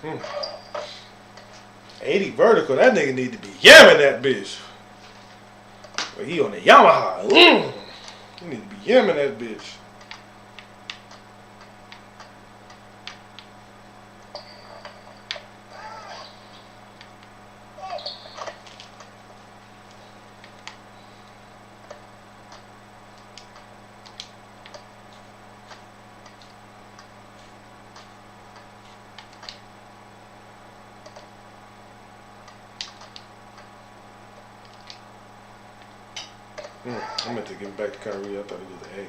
Hmm. 80 vertical, that nigga need to be yamming that bitch. But he on the Yamaha. He need to be yamming that bitch. I meant to give it back to Kyrie. I thought it was an A.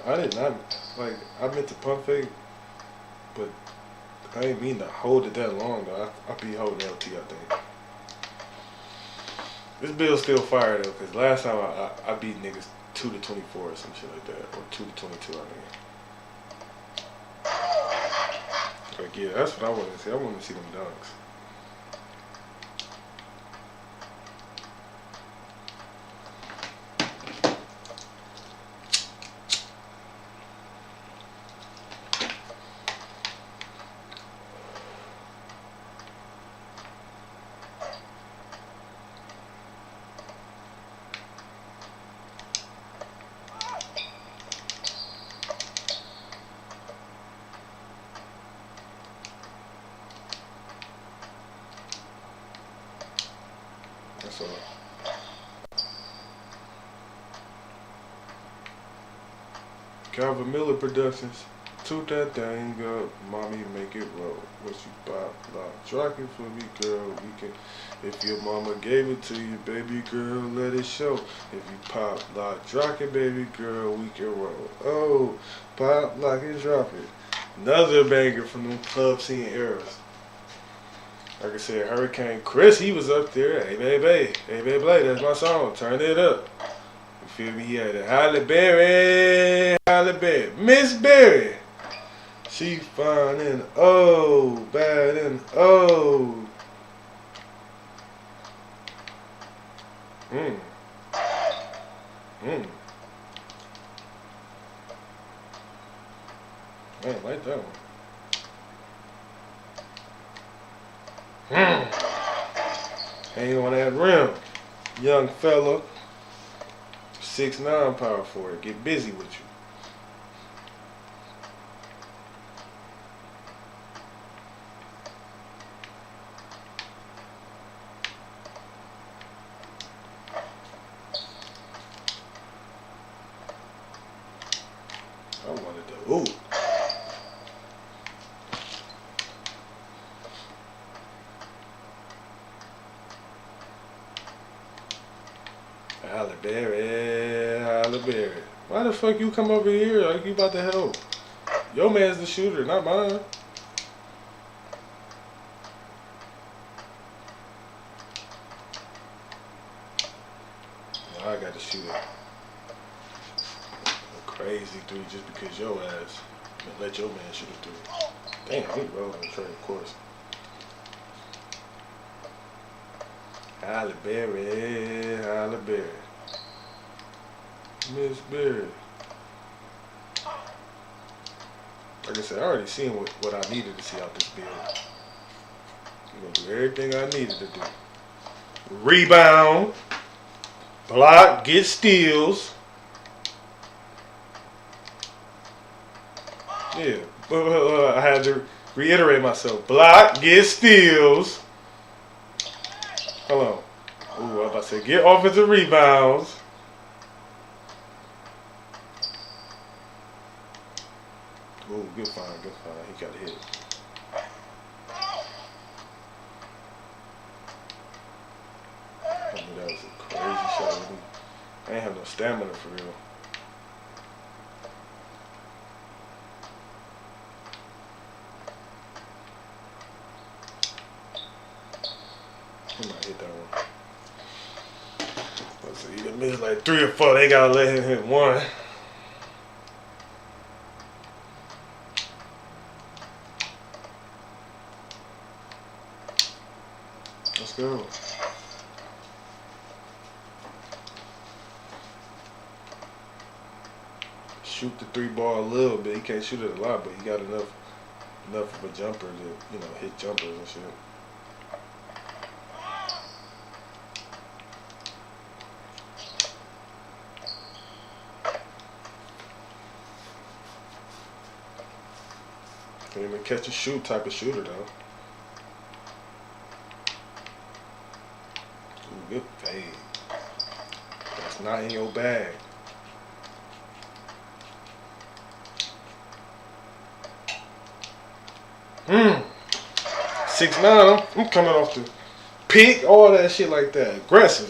I did not, like, I meant to pump fake, but I didn't mean to hold it that long though. I be holding LT, I think. This bill's still fire though, cause last time I beat niggas 2 to 24 or some shit like that, or 2 to 22. I mean, like yeah, that's what I want to see. I want to see them dunks. So Calvin Miller Productions. Toot that thing up, mommy, make it roll. What you pop, lock, drop it for me, girl. We can, if your mama gave it to you, baby girl, let it show. If you pop, lock, drop it, baby girl, we can roll. Oh, pop, lock, and drop it. Another banger from them club scene eras. Like I said, Hurricane Chris, he was up there. Hey, baby, that's my song. Turn it up. You feel me? He had a Halle Berry, Miss Berry. She fine and oh, bad and oh. I don't like that one. Hang on that rim, young fella. 6'9" power forward. Get busy with you. I wanted to. Ooh. Halle Berry. Why the fuck you come over here like you about to help? Your man's the shooter, not mine. Now I got to shoot a crazy three just because your ass let your man shoot a three. Damn, he rolling the trade, of course. Halle Berry. Miss Berry. Like I said, I already seen what I needed to see out this build. I'm gonna do everything I needed to do. Rebound, block, get steals. Yeah, I had to reiterate myself. Block, get steals. Hold on. Ooh, I was about to say, get offensive rebounds. Ooh, good find. He got hit. I knew that was a crazy shot. I ain't have no stamina for real. He might hit that one. Let's see, he done missed like 3 or 4. They gotta let him hit one. Let's go. Shoot the 3 ball a little bit. He can't shoot it a lot, but he got enough of a jumper to, hit jumpers and shit. Can't even catch a shoot type of shooter though. Ooh, good fade. That's not in your bag. Hmm. 6'9", I'm coming off the pick, all that shit like that. Aggressive.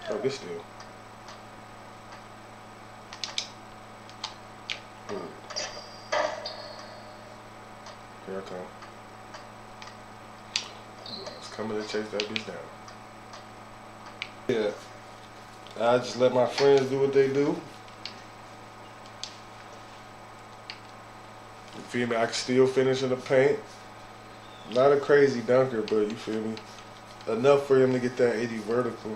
Oh, good steal. Ooh. Here I come. Ooh, I was coming to chase that bitch down. Yeah. I just let my friends do what they do. You feel me? I can still finish in the paint. Not a crazy dunker, but you feel me? Enough for him to get that 80 vertical.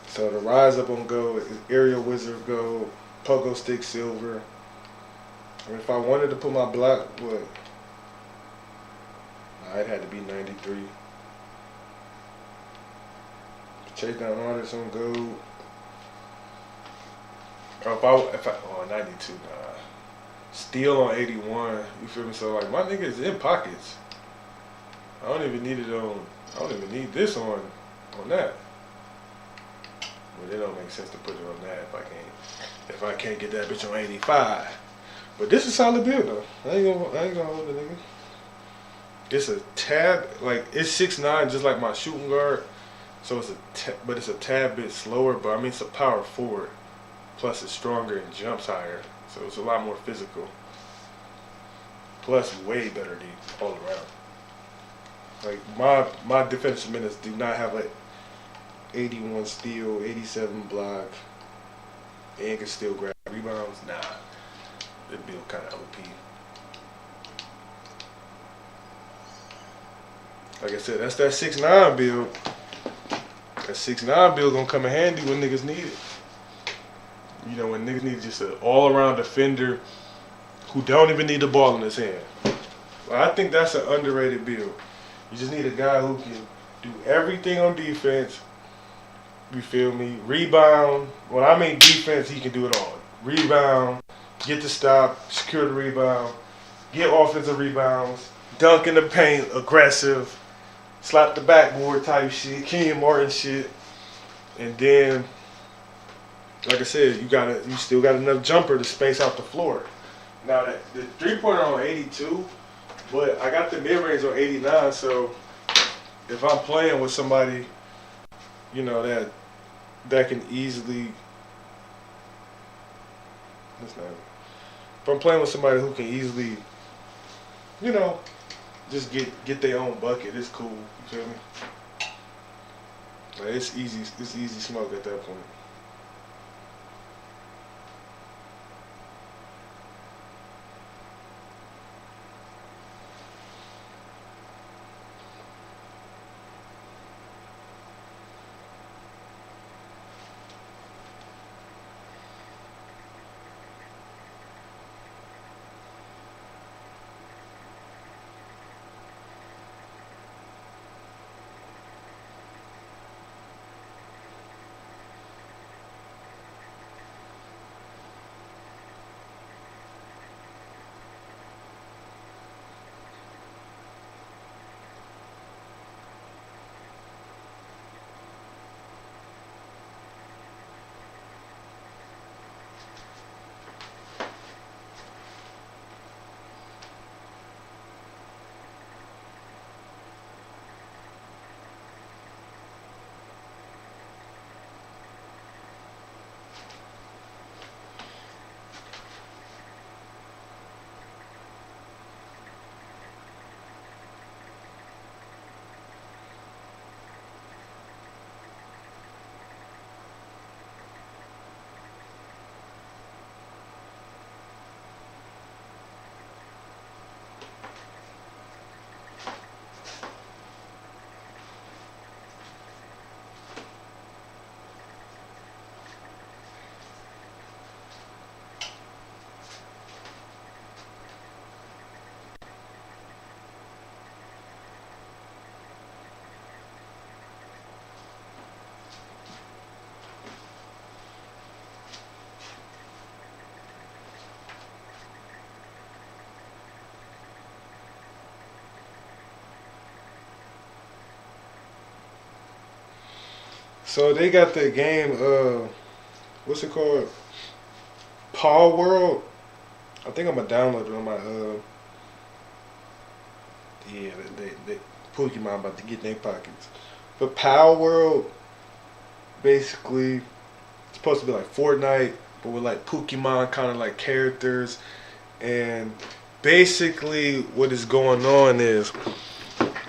So the rise up on gold is aerial wizard gold, pogo stick silver. And if I wanted to put my block, what? Nah, it had to be 93. Chase down artists on gold. Or if I, oh, 92, nah. Steel on 81. You feel me? So like my nigga is in pockets. I don't even need it on. I don't even need this on that. But it don't make sense to put it on that if I can't get that bitch on 85. But this is solid build though. I ain't gonna hold the nigga. It's a tad like it's 6'9", just like my shooting guard. So but it's a tad bit slower. But I mean it's a power forward. Plus it's stronger and jumps higher. So it's a lot more physical. Plus way better D all around. Like my defensive minutes do not have like 81 steal, 87 block, and can still grab rebounds. Nah, it build kind of OP. Like I said, that's that 6'9" build. That 6'9" build gonna come in handy when niggas need it. You know, when niggas need just an all-around defender who don't even need the ball in his hand. Well, I think that's an underrated build. You just need a guy who can do everything on defense. You feel me? Rebound. When I mean defense, he can do it all. Rebound, get the stop, secure the rebound, get offensive rebounds, dunk in the paint, aggressive, slap the backboard type shit, Kenyon Martin shit. And then, like I said, you still got enough jumper to space out the floor. Now the 3-pointer on 82, but I got the mid range on 89. So if I'm playing with somebody, you know that can easily. If I'm playing with somebody who can easily, you know, just get their own bucket, it's cool. You feel me? Like it's easy smoke at that point. So they got the game, what's it called? Palworld. I think I'm gonna download it on my yeah, they Pokemon about to get in their pockets. But Palworld, basically, it's supposed to be like Fortnite, but with like Pokemon kind of like characters. And basically, what is going on is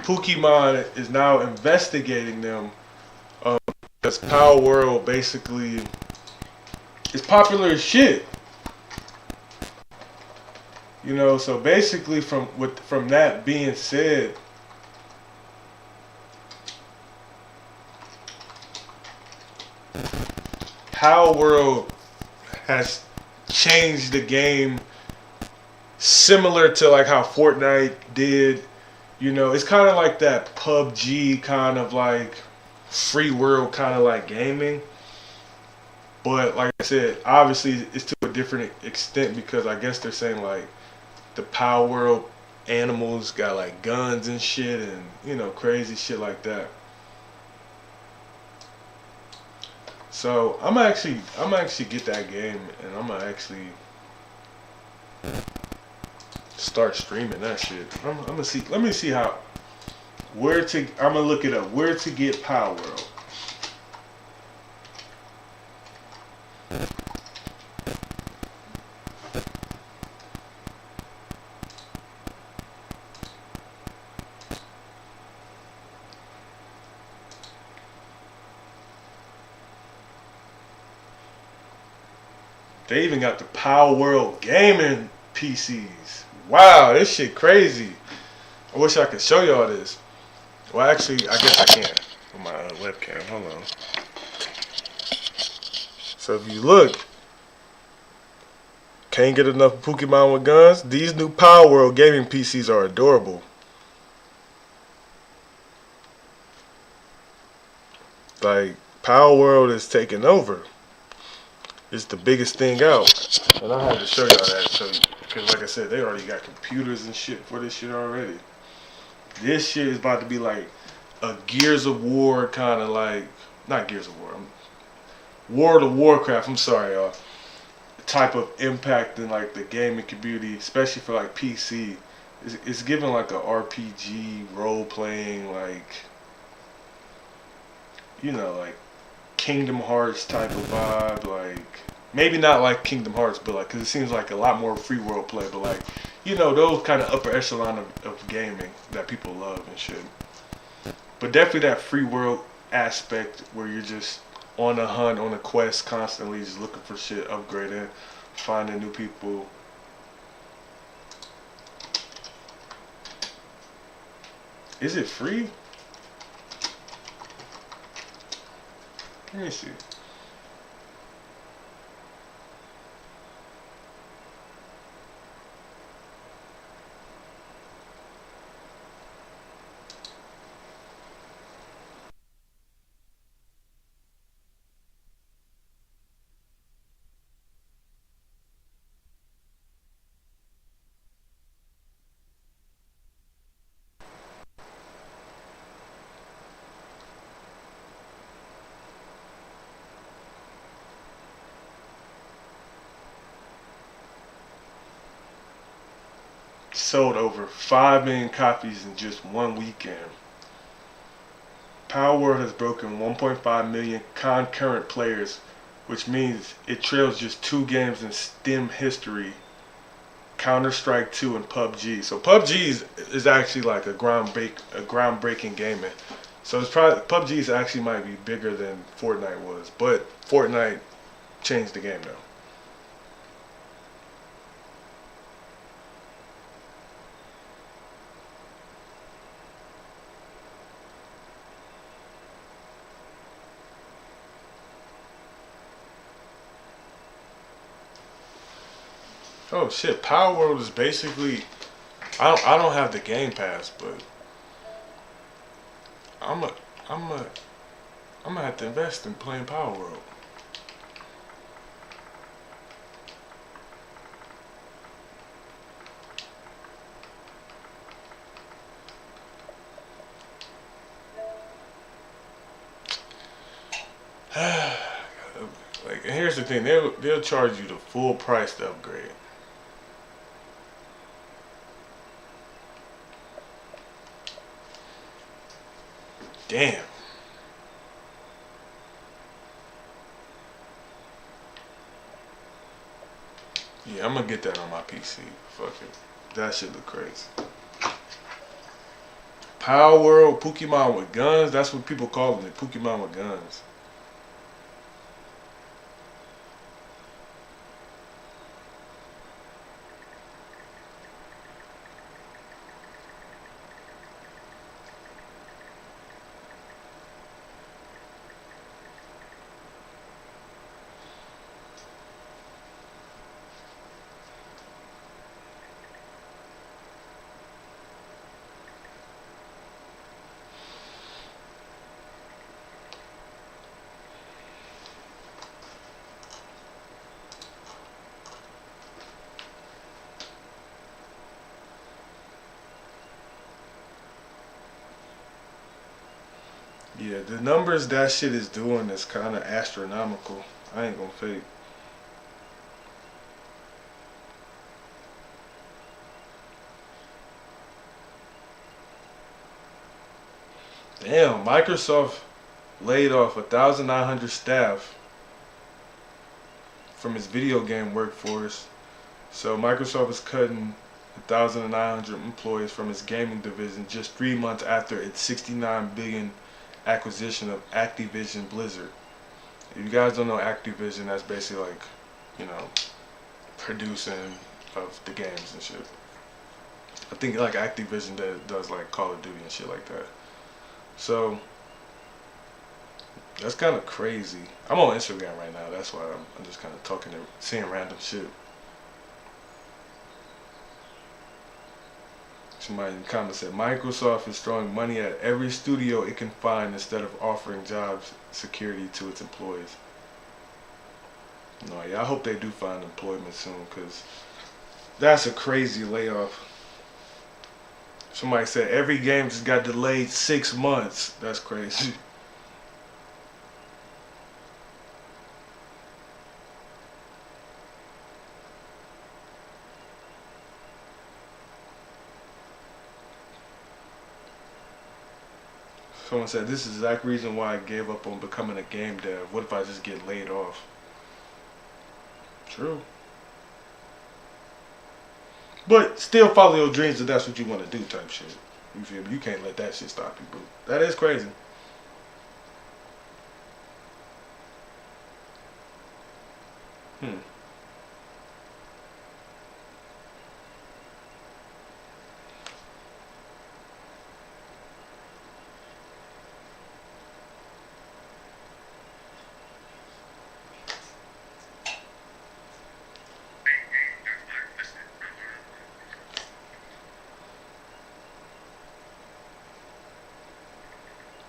Pokemon is now investigating them. Because Palworld basically is popular as shit. You know, so basically from that being said, Palworld has changed the game similar to like how Fortnite did. You know, it's kind of like that PUBG kind of like free world kind of like gaming. But like I said, obviously it's to a different extent because I guess they're saying like the Palworld animals got like guns and shit and you know crazy shit like that. So I'm actually get that game and I'm gonna actually start streaming that shit. I'm gonna see. Let me see how where to. I'm gonna look it up. Where to get Power World. They even got the Power World gaming PCs. Wow, this shit crazy. I wish I could show y'all this. Well, actually, I guess I can with my webcam. Hold on. So if you look, can't get enough Pokemon with guns. These new Power World gaming PCs are adorable. Like Power World is taking over. It's the biggest thing out, and I had to show y'all that. So, because like I said, they already got computers and shit for this shit already. This shit is about to be like a Gears of War kind of like, not Gears of War, World of Warcraft. I'm sorry, y'all. Type of impact in like the gaming community, especially for like PC. It's giving like a RPG role playing like, you know, like Kingdom Hearts type of vibe. Like maybe not like Kingdom Hearts, but like because it seems like a lot more free world play. But like you know those kind of upper echelon of gaming that people love and shit. But definitely that free world aspect where you're just on a hunt, on a quest, constantly just looking for shit, upgrading, finding new people. Is it free? Let me see. Sold over 5 million copies in just one weekend. Palworld has broken 1.5 million concurrent players, which means it trails just two games in Steam history, Counter-Strike 2 and PUBG. So PUBG is actually like a groundbreaking gaming. So it's probably PUBG actually might be bigger than Fortnite was, but Fortnite changed the game though. Oh shit, Palworld is basically I don't have the Game Pass, but I'm a I'm a I'm gonna have to invest in playing Palworld. Like, and here's the thing, they'll charge you the full price to upgrade. Damn. Yeah, I'm gonna get that on my PC. Fuck it. That shit look crazy. Power World, Pokemon with guns. That's what people call it. Pokemon with guns. Yeah, the numbers that shit is doing is kind of astronomical. I ain't gonna fake. Damn, Microsoft laid off 1,900 staff from its video game workforce. So Microsoft is cutting 1,900 employees from its gaming division just 3 months after its 69 billion acquisition of Activision Blizzard. If you guys don't know Activision, that's basically like, you know, producing of the games and shit. I think like Activision does like Call of Duty and shit like that. So that's kind of crazy. I'm on Instagram right now. That's why I'm just kind of talking and seeing random shit. Somebody in the comments said Microsoft is throwing money at every studio it can find instead of offering job security to its employees. No, yeah, I hope they do find employment soon, because that's a crazy layoff. Somebody said every game just got delayed 6 months. That's crazy. Someone said this is the exact reason why I gave up on becoming a game dev. What if I just get laid off? True. But still follow your dreams if that's what you want to do type shit. You feel me? You can't let that shit stop you, boo. That is crazy. Hmm.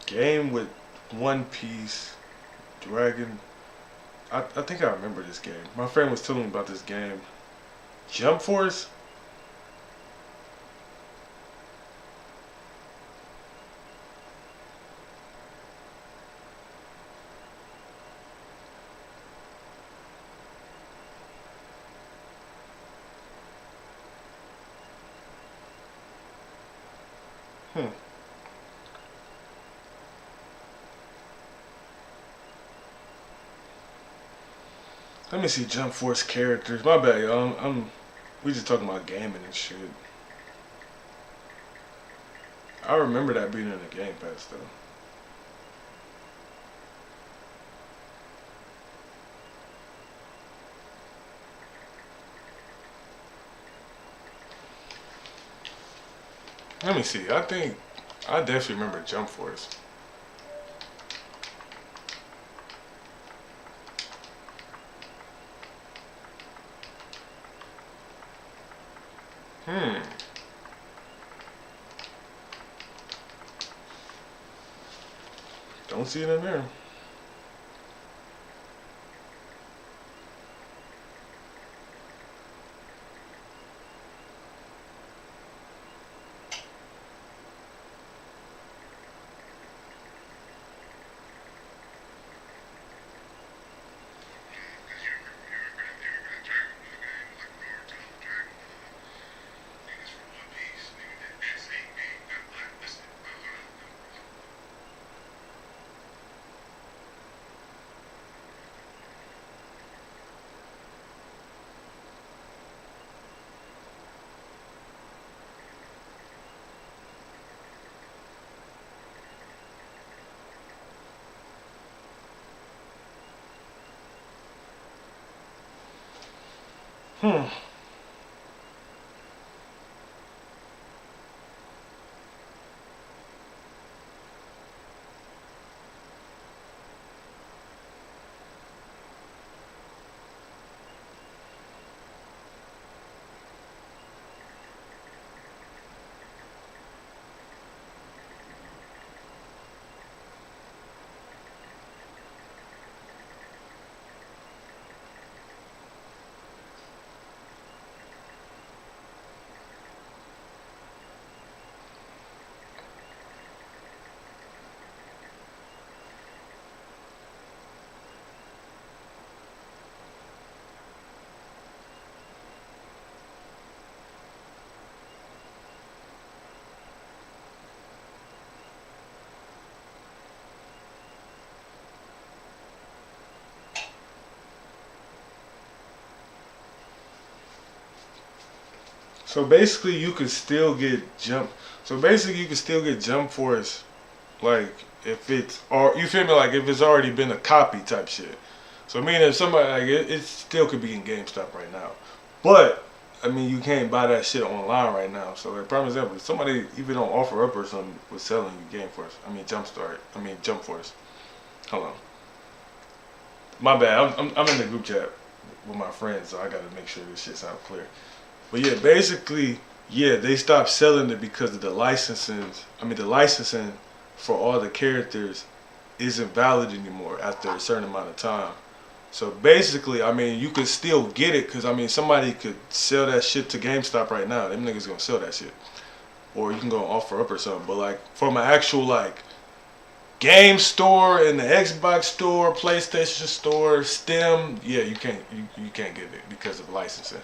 Game with One Piece, Dragon. I think I remember this game. My friend was telling me about this game. Jump Force? Hmm. Let me see Jump Force characters. My bad, y'all. We just talking about gaming and shit. I remember that being in the Game Pass though. Let me see. I think I definitely remember Jump Force. Hmm. Don't see it in there. Hmm. So basically, you could still get jump. So basically, you could still get jump force, like if it's or you feel me, like if it's already been a copy type shit. So meaning if somebody like it still could be in GameStop right now, but I mean you can't buy that shit online right now. So like prime example, if somebody even on offer up or something was selling you Game Force. I mean Jump Force. Hold on, my bad. I'm in the group chat with my friends, so I gotta make sure this shit sounds clear. But yeah, basically, yeah, they stopped selling it because of the licensing. I mean, the licensing for all the characters isn't valid anymore after a certain amount of time. So basically, I mean, you could still get it because I mean, somebody could sell that shit to GameStop right now. Them niggas gonna sell that shit, or you can go offer up or something. But like from an actual like game store in the Xbox store, PlayStation store, Steam, yeah, you can't get it because of licensing.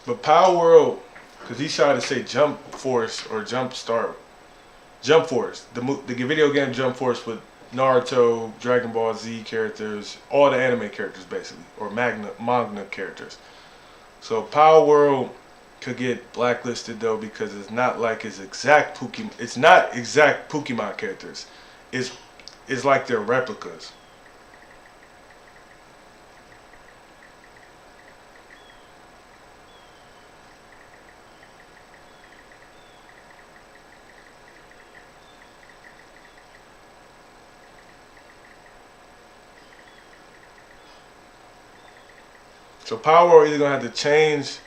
But Palworld, because he tried to say Jump Force or Jump Start, Jump Force, the video game Jump Force with Naruto, Dragon Ball Z characters, all the anime characters basically, or manga characters. So Palworld could get blacklisted though because it's not like it's exact Pokemon. It's not exact Pokemon characters. It's it's like they're replicas. So Palworld either gonna have to change.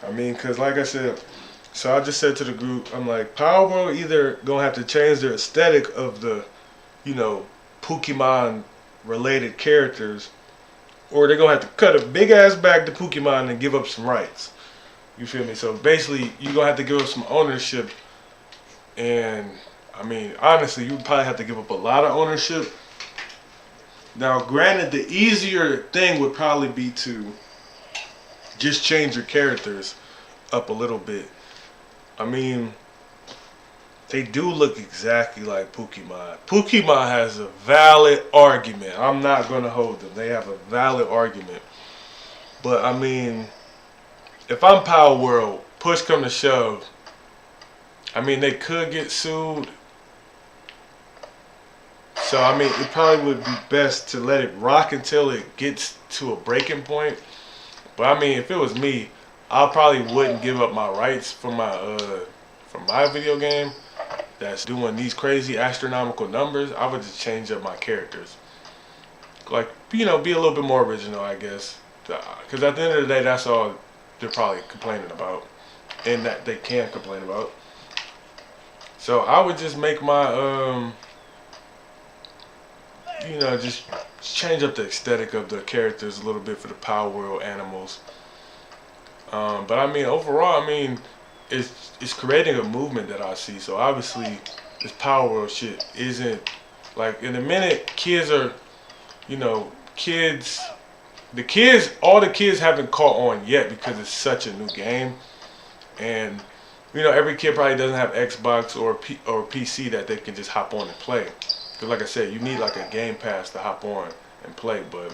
I mean, cause like I said, so I just said to the group, I'm like, Palworld either gonna have to change their aesthetic of the, you know, Pokemon related characters, or they're gonna have to cut a big ass bag to Pokemon and give up some rights. You feel me? So basically, you're gonna have to give up some ownership, and I mean, honestly, you would probably have to give up a lot of ownership. Now, granted, the easier thing would probably be to just change your characters up a little bit. I mean, they do look exactly like Pokemon. Pokemon has a valid argument. I'm not gonna hold them. They have a valid argument. But I mean, if I'm Palworld, push come to shove, I mean they could get sued. So I mean it probably would be best to let it rock until it gets to a breaking point. But I mean if it was me, I probably wouldn't give up my rights for my video game that's doing these crazy astronomical numbers. I would just change up my characters. Like, you know, be a little bit more original, I guess. Because at the end of the day, that's all they're probably complaining about. And that they can complain about. So I would just make my, you know, just change up the aesthetic of the characters a little bit for the Palworld animals. But I mean, overall, I mean, it's creating a movement that I see. So obviously, this Palworld shit isn't like in a minute. Kids are, you know, all the kids haven't caught on yet because it's such a new game, and you know, every kid probably doesn't have Xbox or PC that they can just hop on and play. Because like I said, you need like a Game Pass to hop on and play. But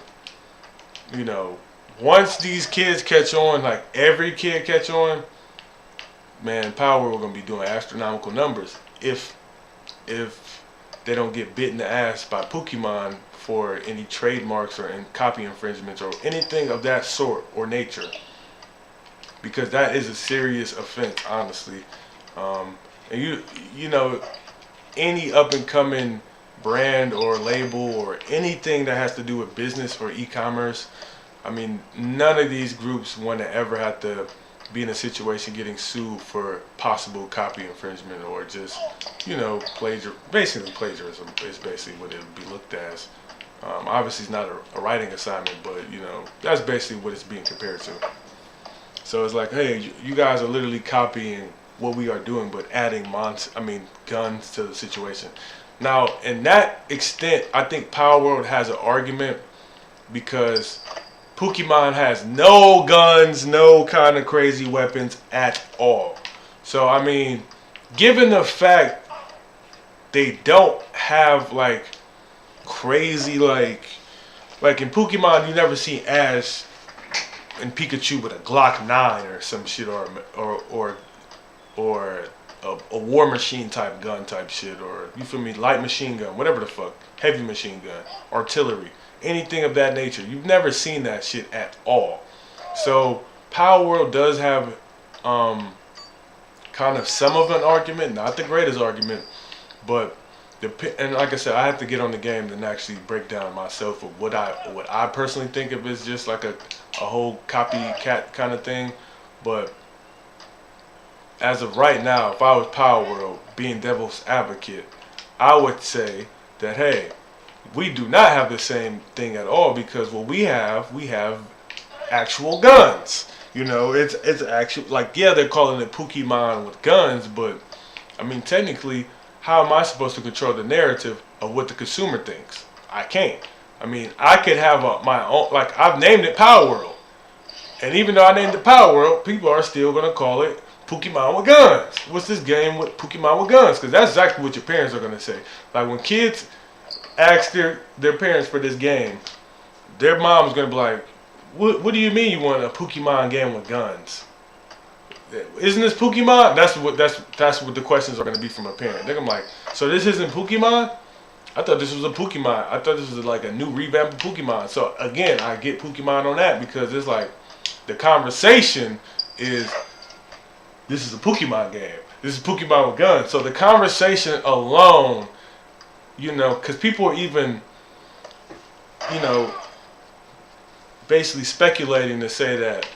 you know, once these kids catch on, like every kid catch on, man, Palworld gonna be doing astronomical numbers if they don't get bit in the ass by Pokemon for any trademarks or copy infringements or anything of that sort or nature. Because that is a serious offense, honestly. And you know, any up and coming brand or label or anything that has to do with business or e-commerce, I mean, none of these groups want to ever have to be in a situation getting sued for possible copy infringement or just, basically plagiarism is basically what it would be looked as. Obviously, it's not a writing assignment, but that's basically what it's being compared to. So it's like, hey, you guys are literally copying what we are doing, but adding guns to the situation. Now, in that extent, I think Palworld has an argument because Pokemon has no guns, no kind of crazy weapons at all. So, I mean, given the fact they don't have like crazy like in Pokemon, you never see Ash and Pikachu with a Glock 9 or some shit or a war machine type gun type shit, or you feel me, light machine gun, whatever the fuck, heavy machine gun, artillery, anything of that nature. You've never seen that shit at all. So Power World does have kind of some of an argument, not the greatest argument, but and like I said, I have to get on the game and actually break down myself of what I personally think of as just like a whole copycat kind of thing. But as of right now, if I was Power World being devil's advocate, I would say that, hey, we do not have the same thing at all, because what we have actual guns. It's actual, like, yeah, they're calling it Pokemon with guns, but I mean, technically, how am I supposed to control the narrative of what the consumer thinks? I can't. I mean, I could have my own, like, I've named it Power World, and even though I named it Power World, people are still gonna call it Pokemon with guns. What's this game with Pokemon with guns? Because that's exactly what your parents are gonna say. Like, when kids ask their parents for this game, their mom's gonna be like, what do you mean you want a Pokemon game with guns? Isn't this Pokemon? That's what the questions are gonna be from a parent. They're gonna be like, so this isn't Pokemon? I thought this was a Pokemon. I thought this was like a new revamp of Pokemon. So again, I get Pokemon on that, because it's like the conversation is, this is a Pokemon game. This is Pokemon with guns. So the conversation alone, because people are even, basically speculating to say that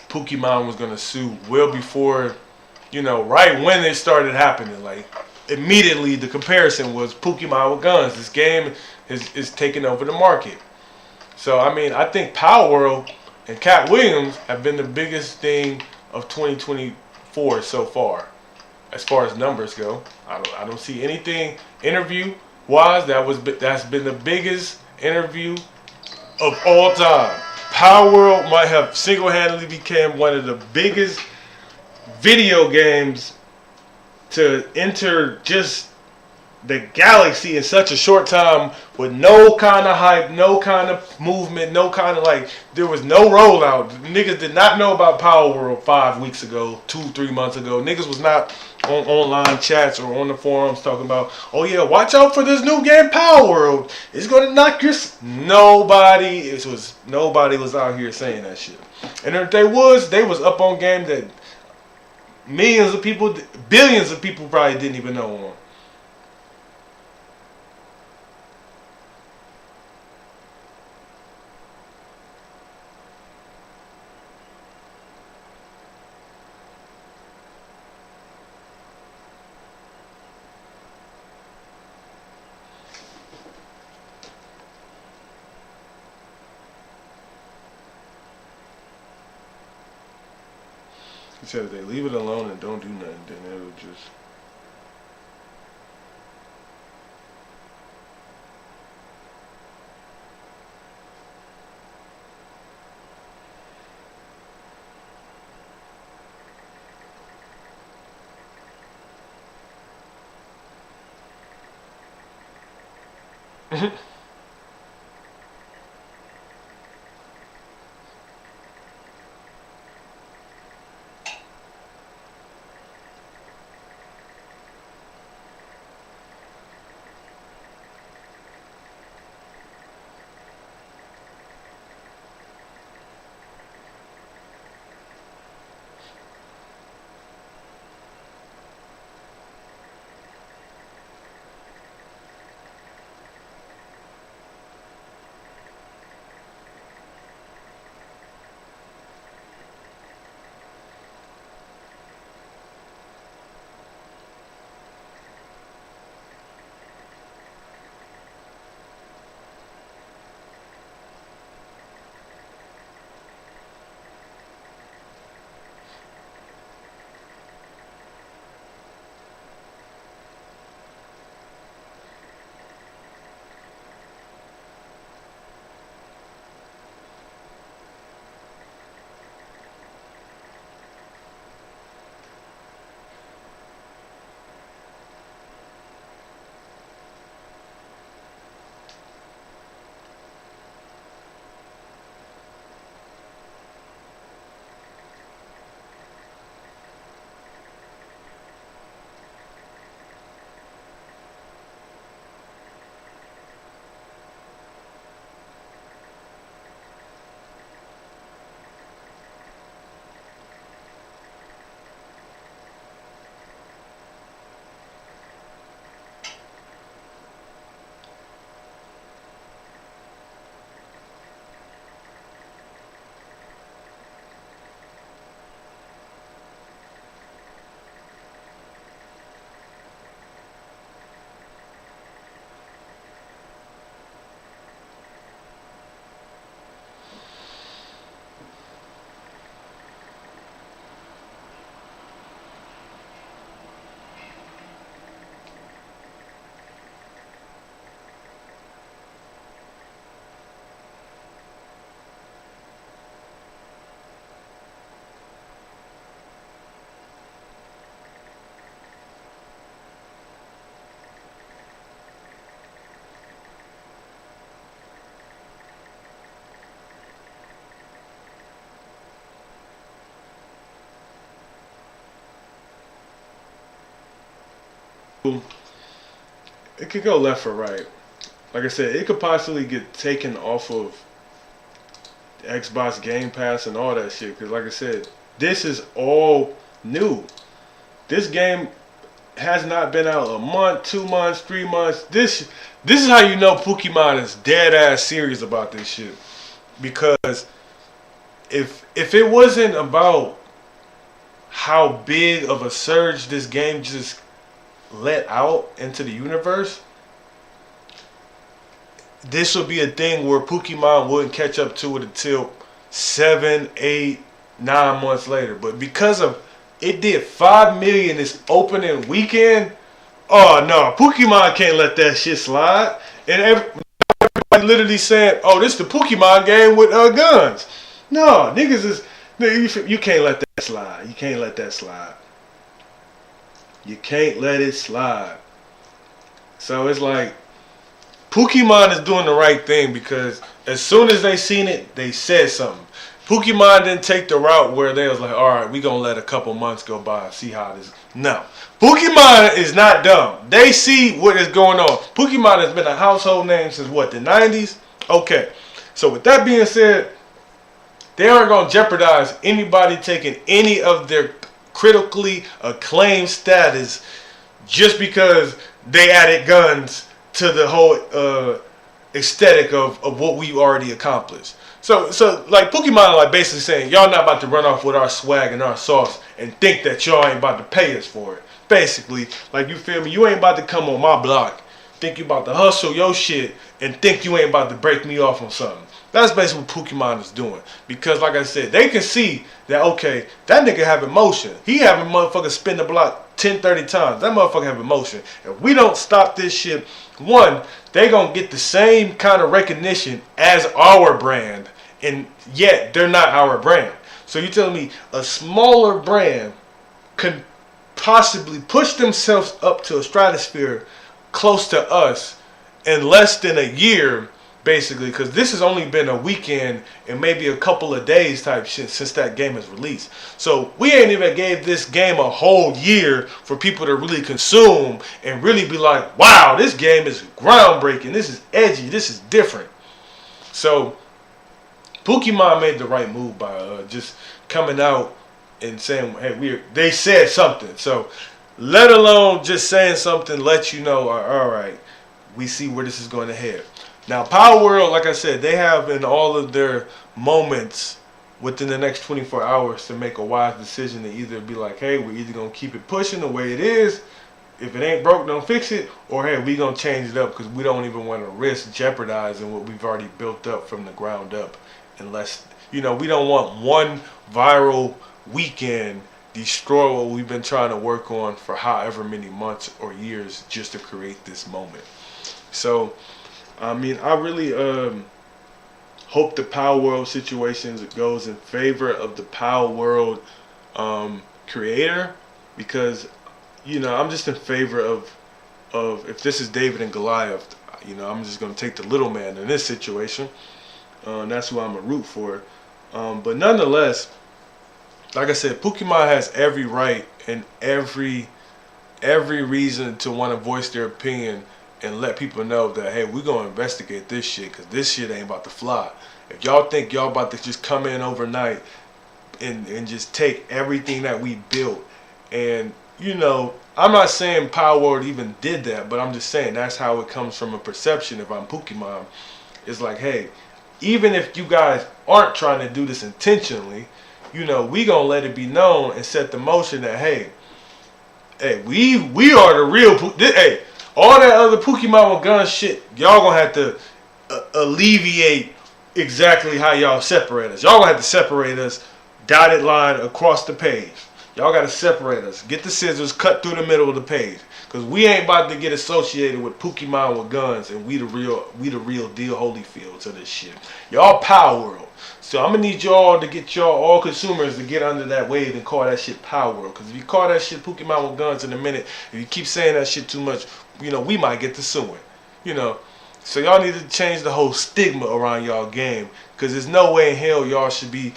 Pokemon was going to sue well before, right when it started happening. Like, immediately the comparison was Pokemon with guns. This game is taking over the market. So, I mean, I think Power World and Cat Williams have been the biggest thing of 2024 so far as numbers go. I don't see anything interview-wise that's been the biggest interview of all time. Power World might have single-handedly become one of the biggest video games to enter just the galaxy in such a short time, with no kind of hype, no kind of movement, no kind of, like, there was no rollout. Niggas did not know about Power World 5 weeks ago, 2-3 months ago. Niggas was not on online chats or on the forums talking about, oh yeah, watch out for this new game Power World, it's gonna knock your nobody was out here saying that shit. And if they was up on game that millions of people, billions of people probably didn't even know on. He said if they leave it alone and don't do nothing, then it'll just... It could go left or right. Like I said, it could possibly get taken off of Xbox Game Pass and all that shit. Because like I said, this is all new. This game has not been out a month, 2 months, 3 months. This is how you know Pokemon is dead ass serious about this shit. Because if it wasn't about how big of a surge this game just let out into the universe, this would be a thing where Pokemon wouldn't catch up to it until 7, 8, 9 months later. But because of it did 5 million this opening weekend, oh no, Pokemon can't let that shit slide. And everybody literally saying, "Oh, this is the Pokemon game with guns." No, niggas is you can't let that slide. You can't let that slide. You can't let it slide. So it's like Pokemon is doing the right thing because as soon as they seen it, they said something. Pokemon didn't take the route where they was like, all right, we gonna let a couple months go by and see how this. No, Pokemon is not dumb. They see what is going on. Pokemon has been a household name since what, the 90s? Okay, so with that being said, they aren't gonna jeopardize anybody taking any of their critically acclaimed status just because they added guns to the whole aesthetic of what we already accomplished. So like Pokemon are like basically saying y'all not about to run off with our swag and our sauce and think that y'all ain't about to pay us for it. Basically, like you feel me, you ain't about to come on my block, think you about to hustle your shit and think you ain't about to break me off on something. That's basically what Pokemon is doing. Because like I said, they can see that okay, that nigga have emotion. He having motherfuckers spin the block 10, 30 times. That motherfucker have emotion. If we don't stop this shit, one, they gonna get the same kind of recognition as our brand. And yet they're not our brand. So you telling me a smaller brand could possibly push themselves up to a stratosphere close to us in less than a year, basically, because this has only been a weekend and maybe a couple of days type shit since that game is released. So we ain't even gave this game a whole year for people to really consume and really be like, wow, this game is groundbreaking, this is edgy, this is different. So Pokemon made the right move by just coming out and saying, hey, they said something. So let alone just saying something, let you know, all right, we see where this is going to head. Now, Palworld, like I said, they have in all of their moments within the next 24 hours to make a wise decision to either be like, hey, we're either going to keep it pushing the way it is. If it ain't broke, don't fix it. Or, hey, we're going to change it up because we don't even want to risk jeopardizing what we've already built up from the ground up. Unless, we don't want one viral weekend destroy what we've been trying to work on for however many months or years just to create this moment. So, I mean, I really hope the Palworld situations goes in favor of the Palworld creator because, I'm just in favor of if this is David and Goliath, I'm just going to take the little man in this situation. That's who I'm a root for. But nonetheless, like I said, Pokemon has every right and every reason to want to voice their opinion and let people know that, hey, we're going to investigate this shit because this shit ain't about to fly. If y'all think y'all about to just come in overnight and just take everything that we built and, I'm not saying Palworld even did that, but I'm just saying that's how it comes from a perception if I'm Pokemon. It's like, hey, even if you guys aren't trying to do this intentionally, we gonna let it be known and set the motion that, hey, we are the real, hey, all that other Pokemon with gun shit, y'all gonna have to alleviate exactly how y'all separate us. Y'all gonna have to separate us dotted line across the page. Y'all gotta separate us. Get the scissors, cut through the middle of the page. Cause we ain't about to get associated with Pokemon with guns and we the real deal Holyfields of this shit. Y'all Palworld. So I'm gonna need y'all to get y'all all consumers to get under that wave and call that shit Palworld. Cause if you call that shit Pokemon with guns in a minute, if you keep saying that shit too much, we might get to suing. So y'all need to change the whole stigma around y'all game. Cause there's no way in hell y'all should be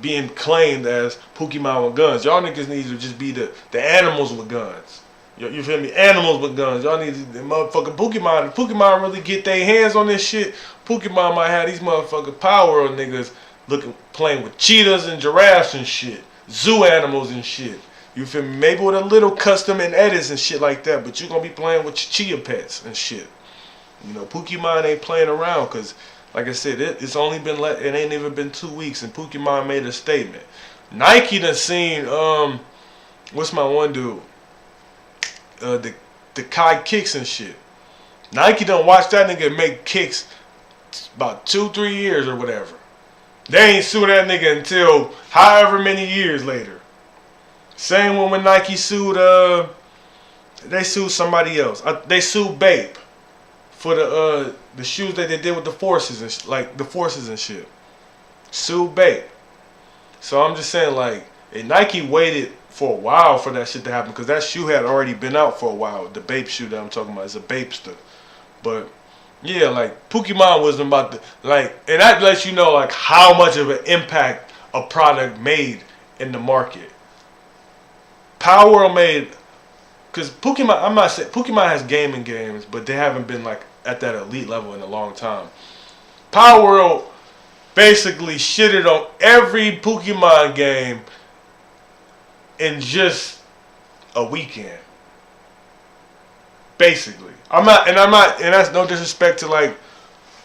being claimed as Pokemon with guns. Y'all niggas need to just be the animals with guns. You feel me? Animals with guns. Y'all need the motherfucking Pokemon. Pokemon really get their hands on this shit. Pokemon might have these motherfucking Palworld niggas playing with cheetahs and giraffes and shit. Zoo animals and shit. You feel me? Maybe with a little custom and edits and shit like that. But you're going to be playing with your chia pets and shit. You know, Pokemon ain't playing around because, like I said, it's only been, it ain't even been 2 weeks and Pokemon made a statement. Nike done seen, what's my one dude? The Kai kicks and shit. Nike done watch that nigga make kicks about 2-3 years or whatever. They ain't sue that nigga until however many years later. Same one when Nike sued, they sued somebody else. They sued Bape for the shoes that they did with the forces and like the forces and shit. Sued Bape. So I'm just saying, like, Nike waited for a while for that shit to happen because that shoe had already been out for a while. The Bape shoe that I'm talking about is a Bapester. But yeah, like Pokemon wasn't about to, like, and that lets you know like how much of an impact a product made in the market. Palworld made, because Pokemon, I'm not saying Pokemon has gaming games, but they haven't been like at that elite level in a long time. Palworld basically shitted on every Pokemon game in just a weekend. Basically. And that's no disrespect to like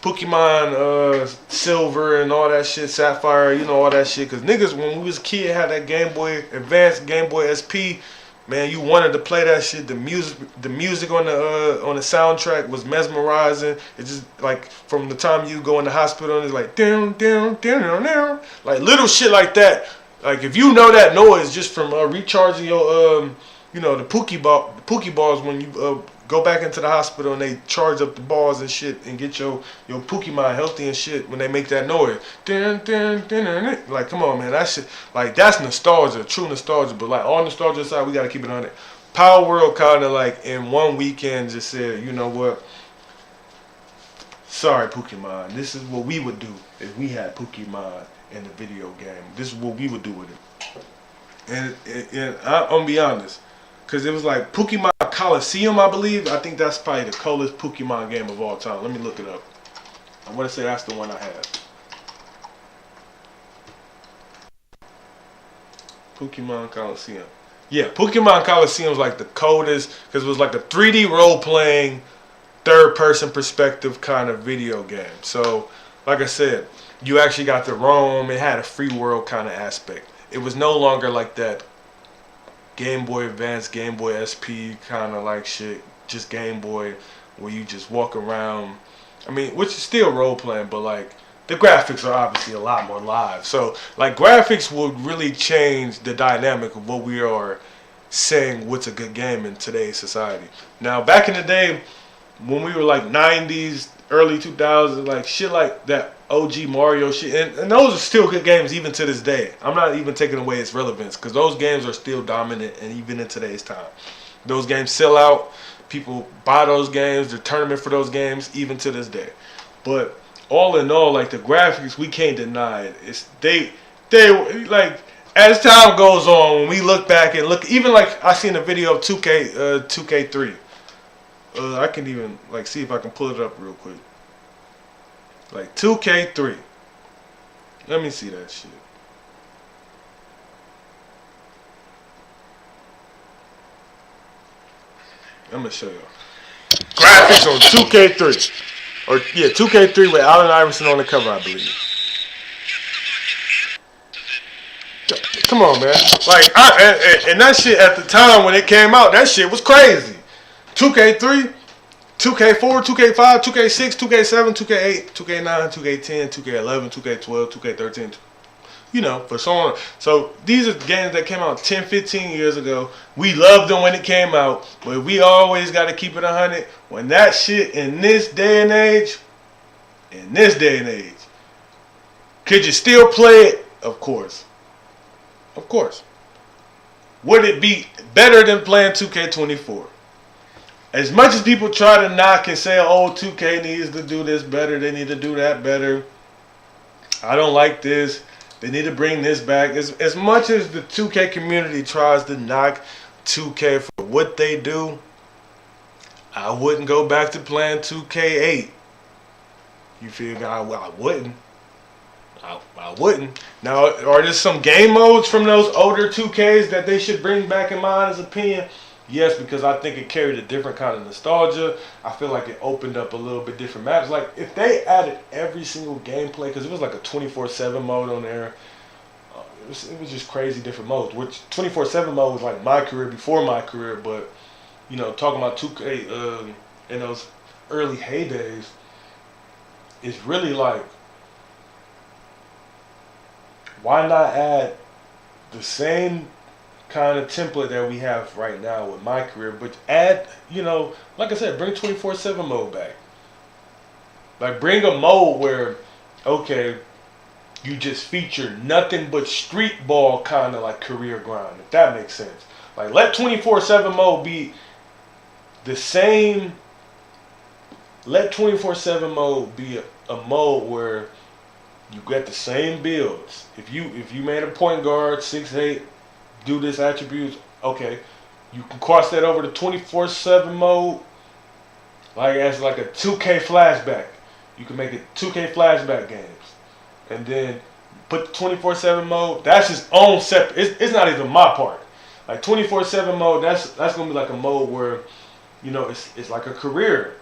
Pokemon Silver and all that shit, Sapphire, you know, all that shit. Cause niggas, when we was a kid, had that Game Boy Advance, Game Boy SP, man, you wanted to play that shit. The music on the soundtrack was mesmerizing. It just like from the time you go in the hospital and it's like down, down, down, down, down, like little shit like that. Like if you know that noise just from recharging your you know, the Pokeballs when you go back into the hospital and they charge up the balls and shit and get your Pokemon healthy and shit when they make that noise. Dun, dun, dun, dun, dun. Like, come on, man, that shit, like, that's nostalgia, true nostalgia. But like, on nostalgia aside, we gotta keep it on it. Palworld kind of like in one weekend just said, you know what? Sorry, Pokemon. This is what we would do if we had Pokemon in the video game. This is what we would do with it. And I'm gonna be honest. Because it was like Pokemon Coliseum, I believe. I think that's probably the coolest Pokemon game of all time. Let me look it up. I want to say that's the one I had. Pokemon Coliseum. Yeah, Pokemon Coliseum was like the coldest because it was like a 3D role-playing, third-person perspective kind of video game. So, like I said, you actually got to roam. It had a free world kind of aspect. It was no longer like that Game Boy Advance, Game Boy SP kind of like shit, just Game Boy where you just walk around. I mean, which is still role playing, but like the graphics are obviously a lot more live. So like graphics would really change the dynamic of what we are saying what's a good game in today's society. Now back in the day when we were like 90s, early 2000s, like shit like that OG Mario shit, and those are still good games even to this day. I'm not even taking away its relevance because those games are still dominant and even in today's time. Those games sell out. People buy those games. The tournament for those games even to this day. But all in all, like the graphics, we can't deny it. It's they like as time goes on, when we look back and look, even like I seen a video of 2K3. I can even like see if I can pull it up real quick. Like 2K3. Let me see that shit. I'm gonna show y'all. Graphics on 2K3. Or yeah, 2K3 with Allen Iverson on the cover, I believe. Come on, man. Like and that shit at the time when it came out, that shit was crazy. 2K3, 2K4, 2K5, 2K6, 2K7, 2K8, 2K9, 2K10, 2K11, 2K12, 2K13. You know, for so on. So these are games that came out 10, 15 years ago. We loved them when it came out, but we always got to keep it 100. When that shit in this day and age, could you still play it? Of course. Of course. Would it be better than playing 2K24? As much as people try to knock and say, oh, 2K needs to do this better, they need to do that better, I don't like this, they need to bring this back. As much as the 2K community tries to knock 2K for what they do, I wouldn't go back to playing 2K8. You feel me? I wouldn't. I wouldn't. Now, are there some game modes from those older 2Ks that they should bring back in my honest opinion? Yes, because I think it carried a different kind of nostalgia. I feel like it opened up a little bit different maps. Like, if they added every single gameplay, because it was like a 24/7 mode on there. It was just crazy different modes. Which 24/7 mode was like my career before my career, but talking about 2K in those early heydays, it's really like, why not add the same kind of template that we have right now with my career, but add, like I said, bring 24/7 mode back. Like, bring a mode where, okay, you just feature nothing but street ball kind of like career grind, if that makes sense. Like, let 24/7 mode be the same. Let 24/7 mode be a mode where you get the same builds. If you made a point guard 6'8", do this attributes, okay, you can cross that over to 24/7 mode, like as like a 2K flashback. You can make it 2K flashback games. And then put the 24/7 mode. That's its own separate. It's not even my part. Like 24/7 mode. That's gonna be like a mode where, it's like a career,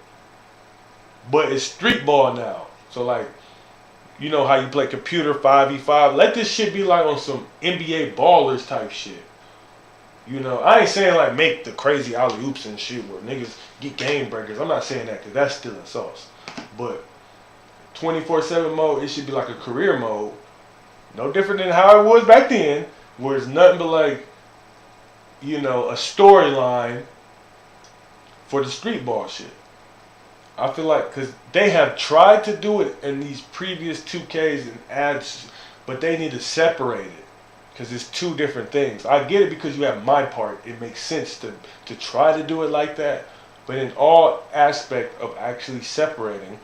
but it's street ball now. So like, how you play computer 5v5. Let this shit be like on some NBA ballers type shit. I ain't saying like make the crazy alley oops and shit where niggas get game breakers. I'm not saying that because that's still in sauce. But 24/7 mode, it should be like a career mode. No different than how it was back then, where it's nothing but like, a storyline for the street ball shit. I feel like, because they have tried to do it in these previous 2Ks and ads, but they need to separate it because it's two different things. I get it because you have my part. It makes sense to try to do it like that. But in all aspect of actually separating,